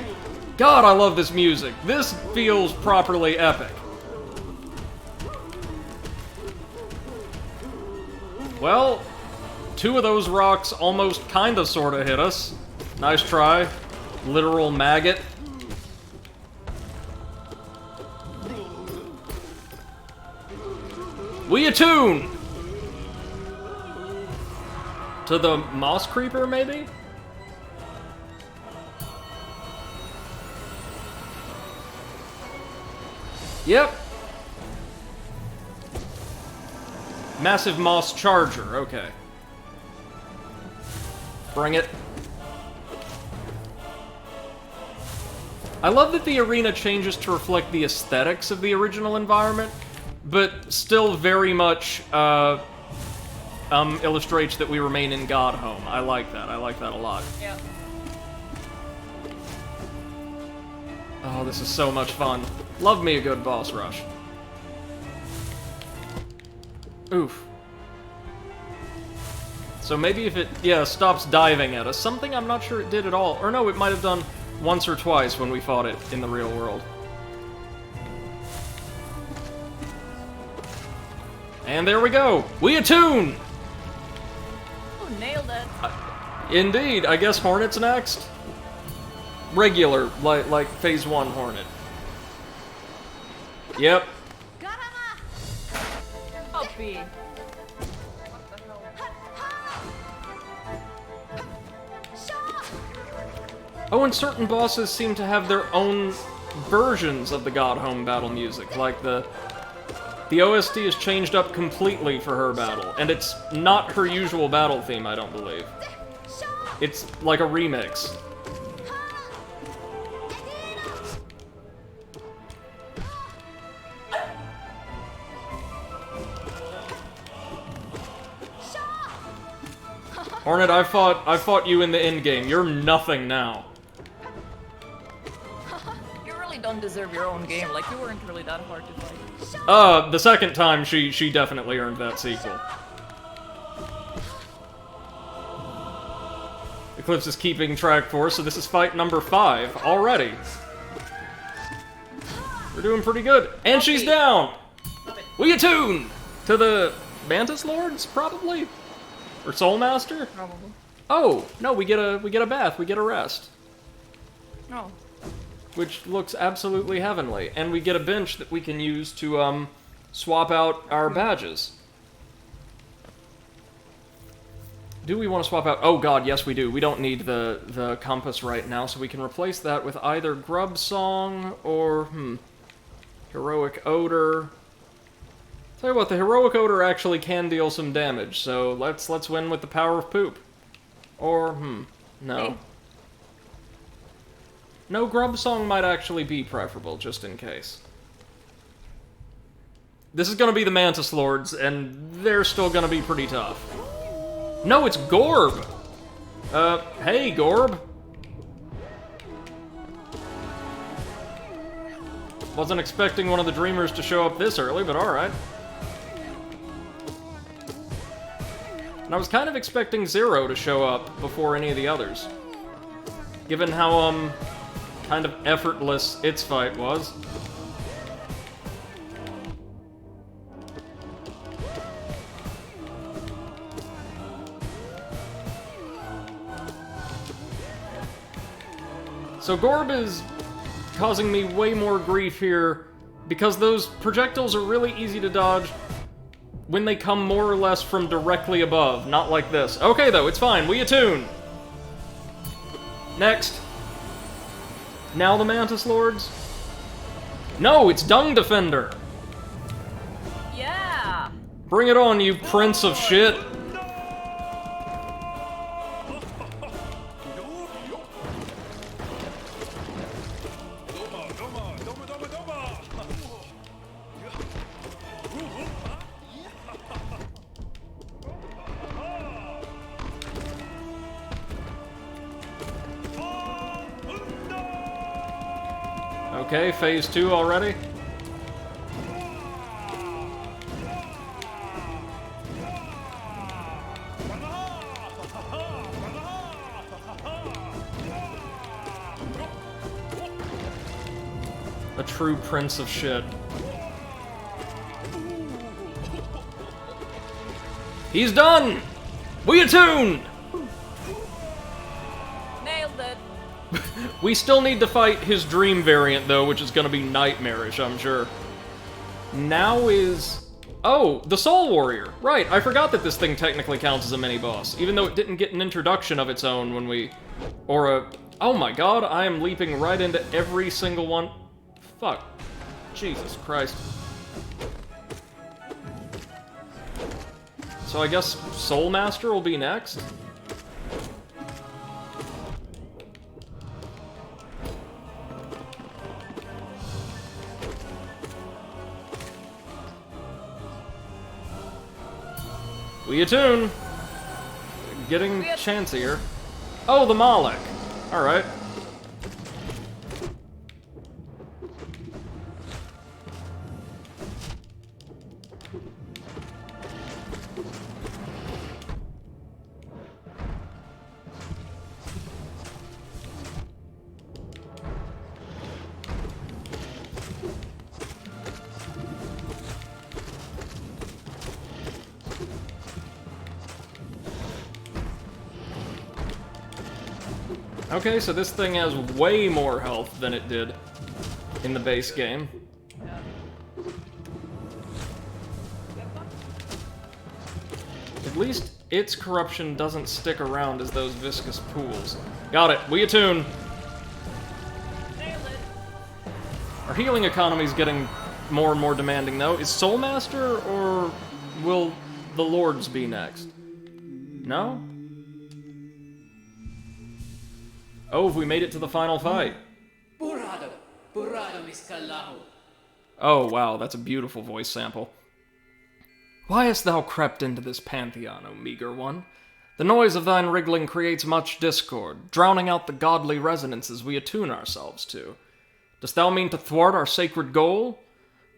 A: God, I love this music. This feels properly epic. Well, 2 of those rocks almost kinda sorta hit us. Nice try. Literal maggot. We attune! To the Moss Creeper, maybe? Yep. Massive Moss Charger, okay. Bring it. I love that the arena changes to reflect the aesthetics of the original environment. but still very much illustrates that we remain in God Home. I like that. I like that a lot.
B: Yeah.
A: Oh, this is so much fun. Love me a good boss rush. Oof. So maybe if it, stops diving at us. Something I'm not sure it did at all. Or no, it might have done once or twice when we fought it in the real world. And there we go! We attune!
B: Oh, nailed it.
A: Indeed, I guess Hornet's next? Regular, like Phase 1 Hornet. Yep.
B: Puppy.
A: Oh, and certain bosses seem to have their own versions of the God Home battle music, like the OST is changed up completely for her battle, and it's not her usual battle theme, I don't believe. It's like a remix. Hornet, I fought you in the end game. You're nothing now.
B: You really don't deserve your own game. Like, you weren't really that hard to fight.
A: The second time, she definitely earned that sequel. Eclipse is keeping track for us, so this is fight number 5 already. We're doing pretty good. And she's down! We attune to the Mantis Lords, probably? Or Soul Master?
B: Probably.
A: Oh, no, we get a bath, we get a rest.
B: Oh.
A: Which looks absolutely heavenly. And we get a bench that we can use to, swap out our badges. Do we want to swap out? Oh god, yes we do. We don't need the compass right now, so we can replace that with either Grub Song or, Heroic Odor. Tell you what, the Heroic Odor actually can deal some damage, so let's win with the power of poop. Or, no.
B: Hey.
A: No, Grub Song might actually be preferable, just in case. This is gonna be the Mantis Lords, and they're still gonna be pretty tough. No, it's Gorb! Hey, Gorb! Wasn't expecting one of the Dreamers to show up this early, but alright. And I was kind of expecting Zero to show up before any of the others. Given how, kind of effortless its fight was. So Gorb is causing me way more grief here because those projectiles are really easy to dodge when they come more or less from directly above, not like this. Okay though, it's fine, we attune! Next. Now the Mantis Lords? No, it's Dung Defender!
B: Yeah!
A: Bring it on, you prince of shit! Okay, phase 2 already? A true prince of shit. He's done! We attuned!
B: Nailed it!
A: We still need to fight his dream variant, though, which is gonna be nightmarish, I'm sure. Now is... Oh, the Soul Warrior! Right, I forgot that this thing technically counts as a mini-boss, even though it didn't get an introduction of its own when we... Or a... Oh my god, I am leaping right into every single one... Fuck. Jesus Christ. So I guess Soul Master will be next? We attune. Getting chancier. Oh, the Moloch. Alright. Okay, so this thing has way more health than it did in the base game. At least its corruption doesn't stick around as those viscous pools. Got it. We attune. Our healing economy's getting more and more demanding, though. Is Soulmaster, or will the Lords be next? No? Oh, have we made it to the final fight? Oh, wow, that's a beautiful voice sample. Why hast thou crept into this pantheon, O meager one? The noise of thine wriggling creates much discord, drowning out the godly resonances we attune ourselves to. Dost thou mean to thwart our sacred goal?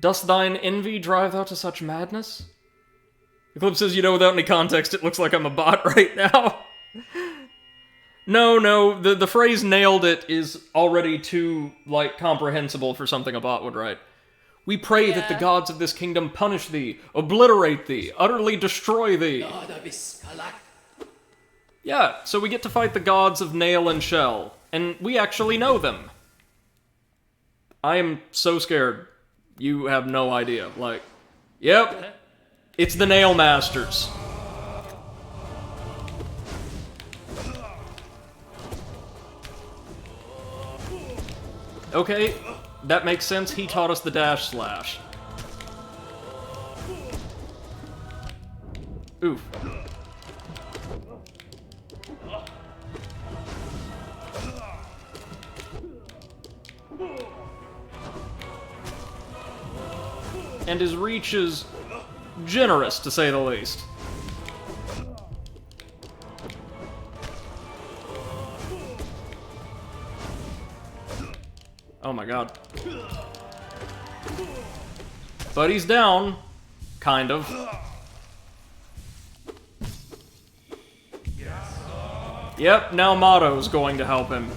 A: Dost thine envy drive thou to such madness? Eclipse says, you know, without any context, it looks like I'm a bot right now. No, the phrase nailed it is already too, like, comprehensible for something a bot would write. We pray that the gods of this kingdom punish thee, obliterate thee, utterly destroy thee. Yeah, so we get to fight the gods of Nail and Shell, and we actually know them. I am so scared. You have no idea. Like, yep, it's the Nail Masters. Okay, that makes sense. He taught us the dash slash. Oof. And his reach is generous, to say the least. Oh my god. But he's down. Kind of. Yep, now Motto's going to help him.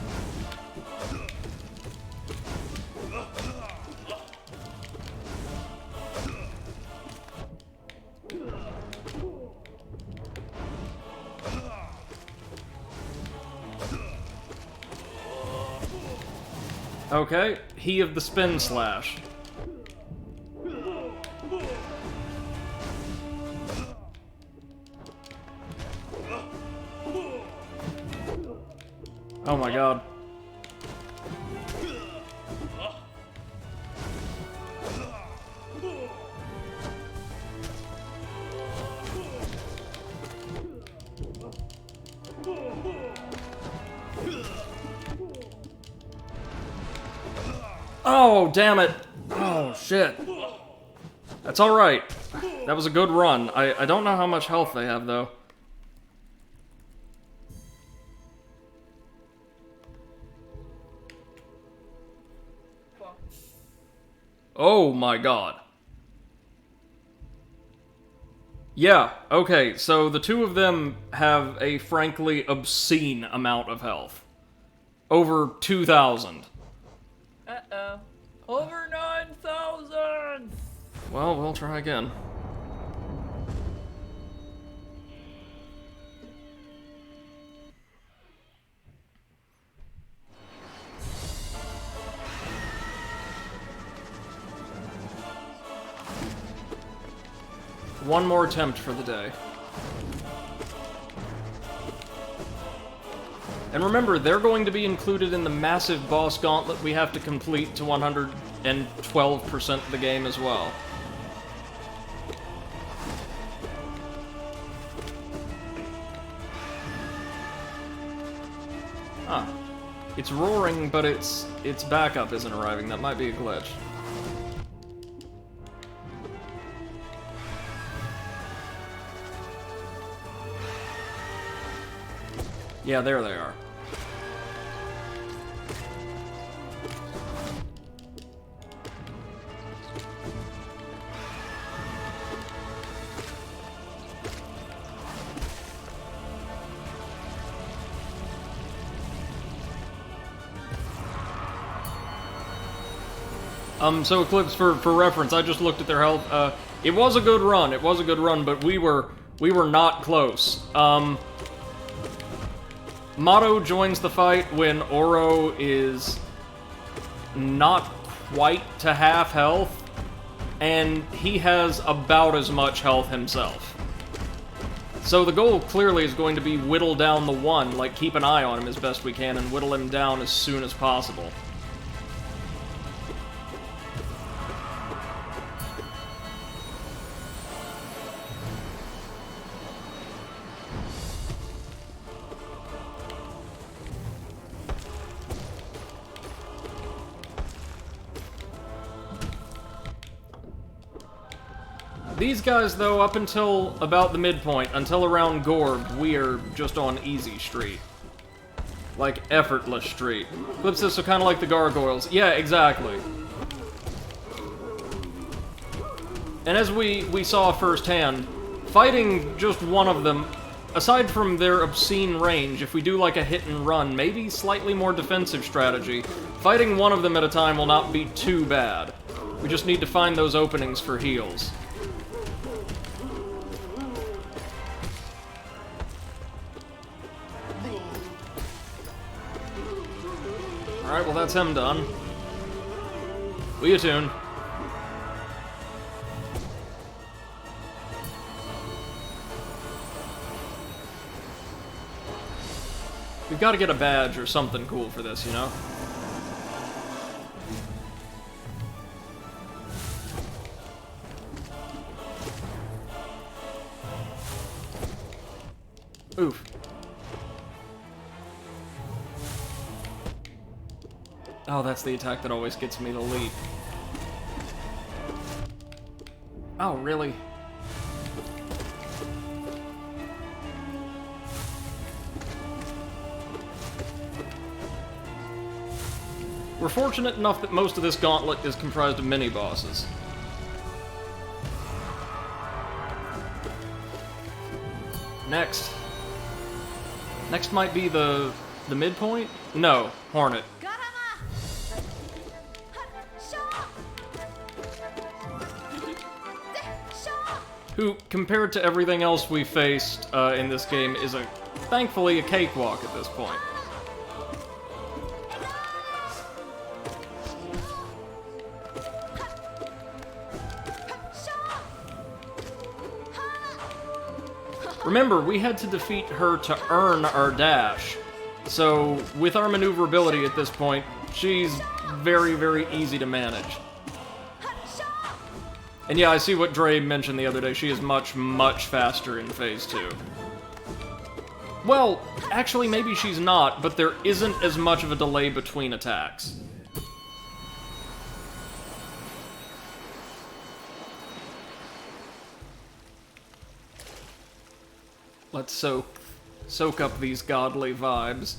A: Okay, he of the spin slash. Oh my god. Oh, damn it. Oh, shit. That's alright. That was a good run. I don't know how much health they have, though. Oh my god. Yeah, okay, so the two of them have a frankly obscene amount of health. Over 2,000.
B: Uh-oh. Over 9,000!
A: Well, we'll try again. One more attempt for the day. And remember, they're going to be included in the massive boss gauntlet we have to complete to 112% of the game as well. Huh. It's roaring, but its backup isn't arriving. That might be a glitch. Yeah, there they are. So Eclipse, for reference, I just looked at their health. It was a good run. It was a good run, but we were not close. Motto joins the fight when Oro is not quite to half health, and he has about as much health himself. So the goal clearly is going to be whittle down the one, like keep an eye on him as best we can and whittle him down as soon as possible. These guys, though, up until about the midpoint, until around Gorb, we are just on easy street. Like, effortless street. Flips this, so kind of like the gargoyles. Yeah, exactly. And as we saw firsthand, fighting just one of them, aside from their obscene range, if we do like a hit and run, maybe slightly more defensive strategy, fighting one of them at a time will not be too bad. We just need to find those openings for heals. Alright, well that's him done. We attune. We've got to get a badge or something cool for this, you know? Oof. Oh, that's the attack that always gets me to leap. Oh, really? We're fortunate enough that most of this gauntlet is comprised of mini-bosses. Next. Next might be the midpoint? No, Hornet. Who, compared to everything else we faced in this game, is thankfully a cakewalk at this point. Remember, we had to defeat her to earn our dash, so with our maneuverability at this point, she's very, very easy to manage. And yeah, I see what Dre mentioned the other day. She is much, much faster in Phase 2. Well, actually, maybe she's not, but there isn't as much of a delay between attacks. Let's soak up these godly vibes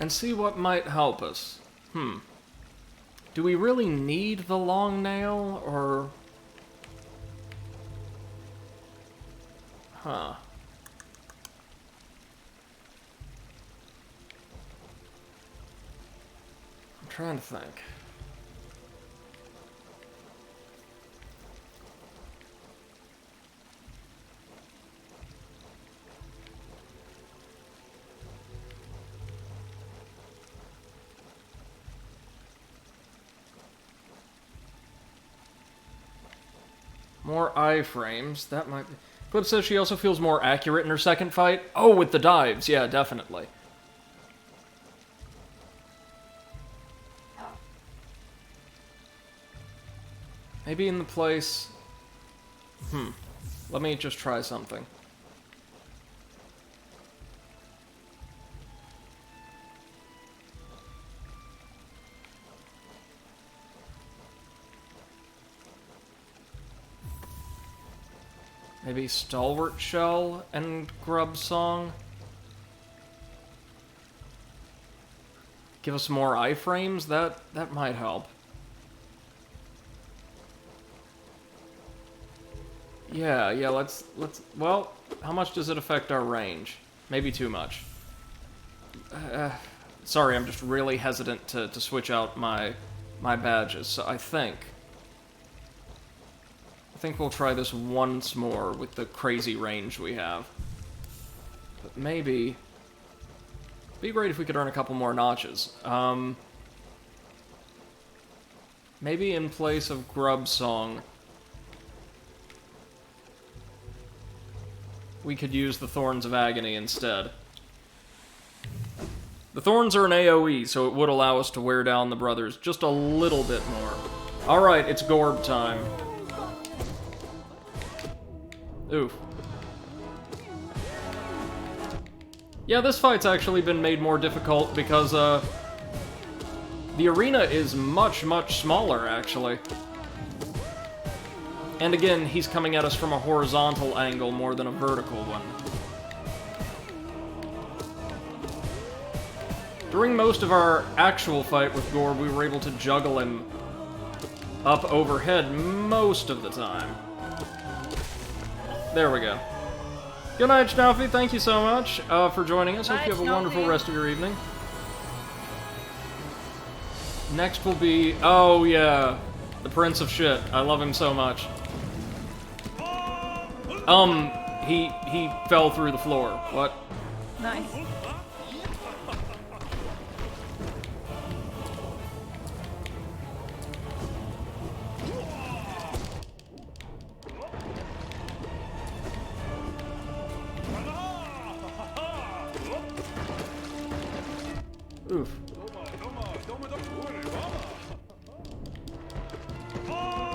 A: and see what might help us. Do we really need the long nail, or... Huh. I'm trying to think. More iframes, that might be... Clip says she also feels more accurate in her second fight. Oh, with the dives, yeah, definitely. Maybe in the place... Let me just try something. Maybe Stalwart Shell and Grub Song? give us more iframes. That might help. Yeah, let's... Well, how much does it affect our range? Maybe too much. Sorry, I'm just really hesitant to switch out my badges, so I think we'll try this once more with the crazy range we have. But maybe... It'd be great if we could earn a couple more notches. Maybe in place of Grub Song, we could use the Thorns of Agony instead. The Thorns are an AoE, so it would allow us to wear down the brothers just a little bit more. Alright, it's Gorb time. Oof. Yeah, this fight's actually been made more difficult because, the arena is much, much smaller, actually. And again, he's coming at us from a horizontal angle more than a vertical one. During most of our actual fight with Gorb, we were able to juggle him up overhead most of the time. There we go. Good night, Schnaufy. Thank you so much for joining us. Hope you have a wonderful rest of your evening. Next will be... Oh, yeah. The Prince of Shit. I love him so much. He fell through the floor. What?
B: Nice.
A: Oof.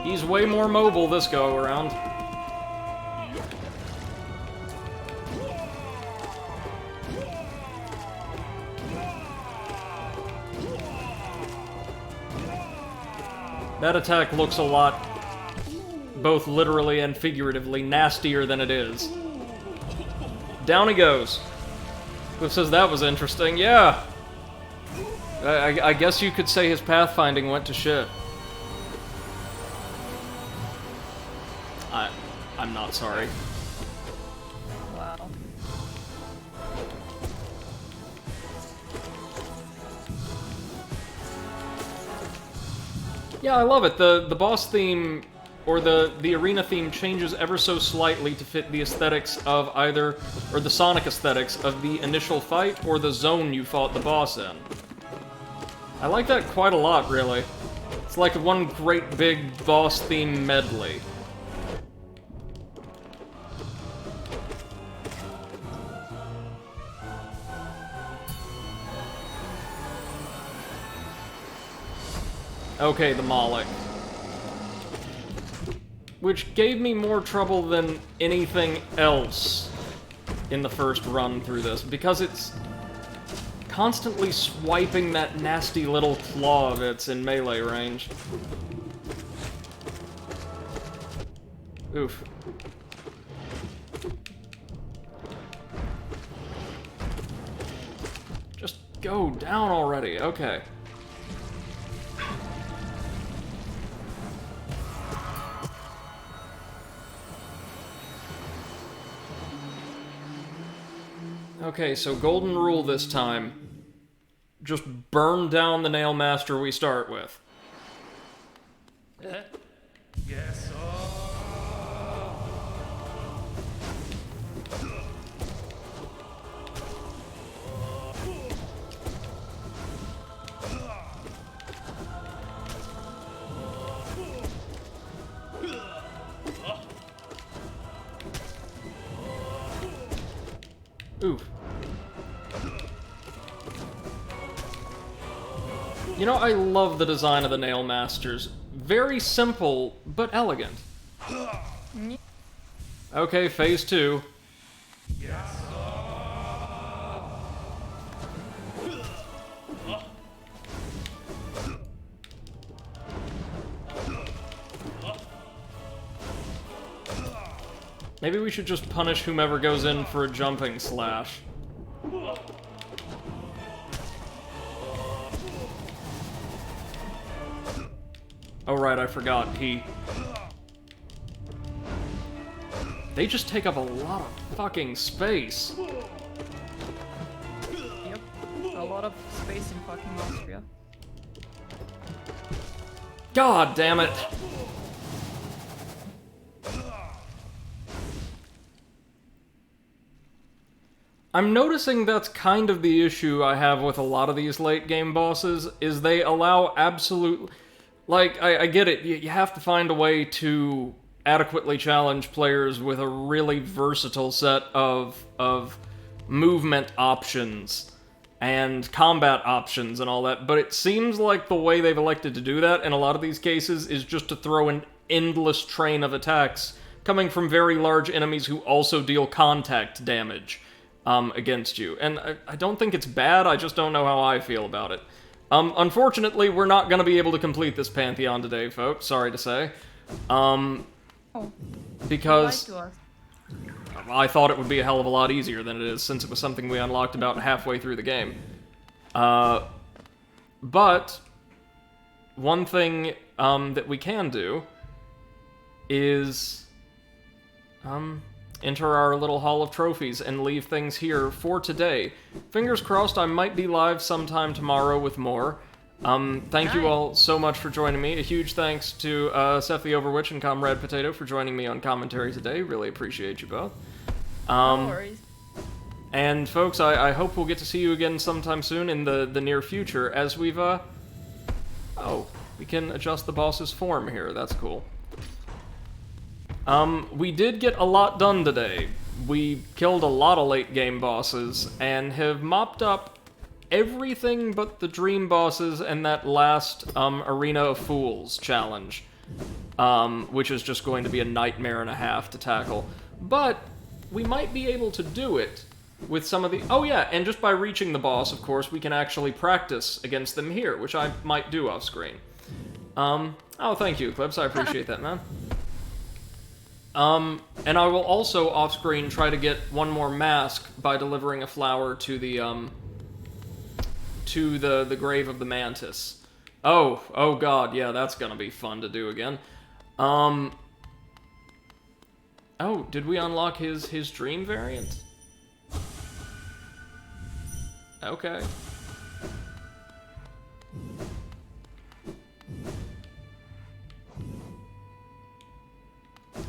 A: He's way more mobile this go around. That attack looks a lot, both literally and figuratively, nastier than it is. Down he goes. Cliff says that was interesting. Yeah! I guess you could say his pathfinding went to shit. I'm not sorry.
B: Wow.
A: Yeah, I love it. The boss theme, or the arena theme, changes ever so slightly to fit the aesthetics of either, or the sonic aesthetics of the initial fight, or the zone you fought the boss in. I like that quite a lot, really. It's like one great big boss theme medley. Okay, the Moloch. Which gave me more trouble than anything else in the first run through this, because it's constantly swiping that nasty little claw of its in melee range. Oof. Just go down already, okay. Okay, so golden rule this time. Just burn down the Nail Master we start with.
D: Yes.
A: Oof. You know, I love the design of the Nail Masters. Very simple, but elegant. Okay, phase 2. Maybe we should just punish whomever goes in for a jumping slash. Oh right, I forgot, They just take up a lot of fucking space.
B: Yep. A lot of space in fucking Austria.
A: God damn it! I'm noticing that's kind of the issue I have with a lot of these late game bosses, is they allow absolute... Like, I get it, you have to find a way to adequately challenge players with a really versatile set of movement options and combat options and all that, but it seems like the way they've elected to do that in a lot of these cases is just to throw an endless train of attacks coming from very large enemies who also deal contact damage against you. And I don't think it's bad, I just don't know how I feel about it. Unfortunately, we're not going to be able to complete this Pantheon today, folks, sorry to say. Because
B: Lie to us.
A: I thought it would be a hell of a lot easier than it is, since it was something we unlocked about halfway through the game. But one thing that we can do is enter our little hall of trophies and leave things here for today. Fingers crossed I might be live sometime tomorrow with more. Thank you all so much for joining me. A huge thanks to Seth the Overwitch and Comrade Potato for joining me on commentary today. Really appreciate you both.
B: No worries.
A: And folks, I hope we'll get to see you again sometime soon in the near future as we've, oh, we can adjust the boss's form here. That's cool. We did get a lot done today. We killed a lot of late game bosses and have mopped up everything but the dream bosses and that last Arena of Fools challenge, which is just going to be a nightmare and a half to tackle. But we might be able to do it with some of the... Oh yeah, and just by reaching the boss, of course, we can actually practice against them here, which I might do off screen. Oh, thank you, Eclipse, I appreciate that, man. And I will also off screen try to get one more mask by delivering a flower to the grave of the mantis. Oh god, yeah, that's gonna be fun to do again. Oh, did we unlock his dream variant? Okay.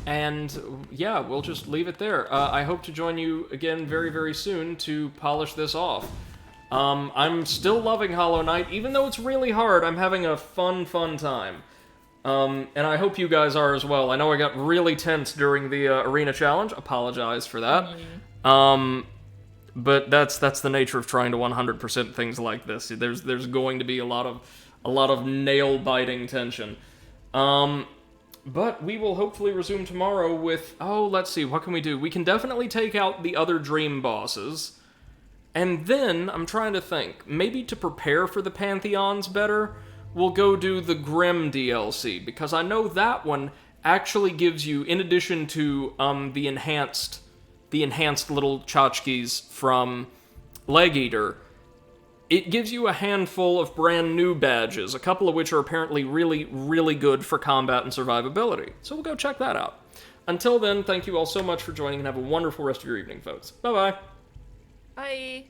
A: And yeah, we'll just leave it there. I hope to join you again very, very soon to polish this off. I'm still loving Hollow Knight, even though it's really hard. I'm having a fun time. And I hope you guys are as well. I know I got really tense during the arena challenge. Apologize for that. But that's the nature of trying to 100% things like this. There's going to be a lot of nail-biting tension. But we will hopefully resume tomorrow with... Oh, let's see, what can we do? We can definitely take out the other dream bosses. And then, I'm trying to think, maybe to prepare for the Pantheons better, we'll go do the Grim DLC, because I know that one actually gives you, in addition to the enhanced little tchotchkes from Leg Eater, it gives you a handful of brand new badges, a couple of which are apparently really, really good for combat and survivability. So we'll go check that out. Until then, thank you all so much for joining and have a wonderful rest of your evening, folks. Bye-bye.
B: Bye.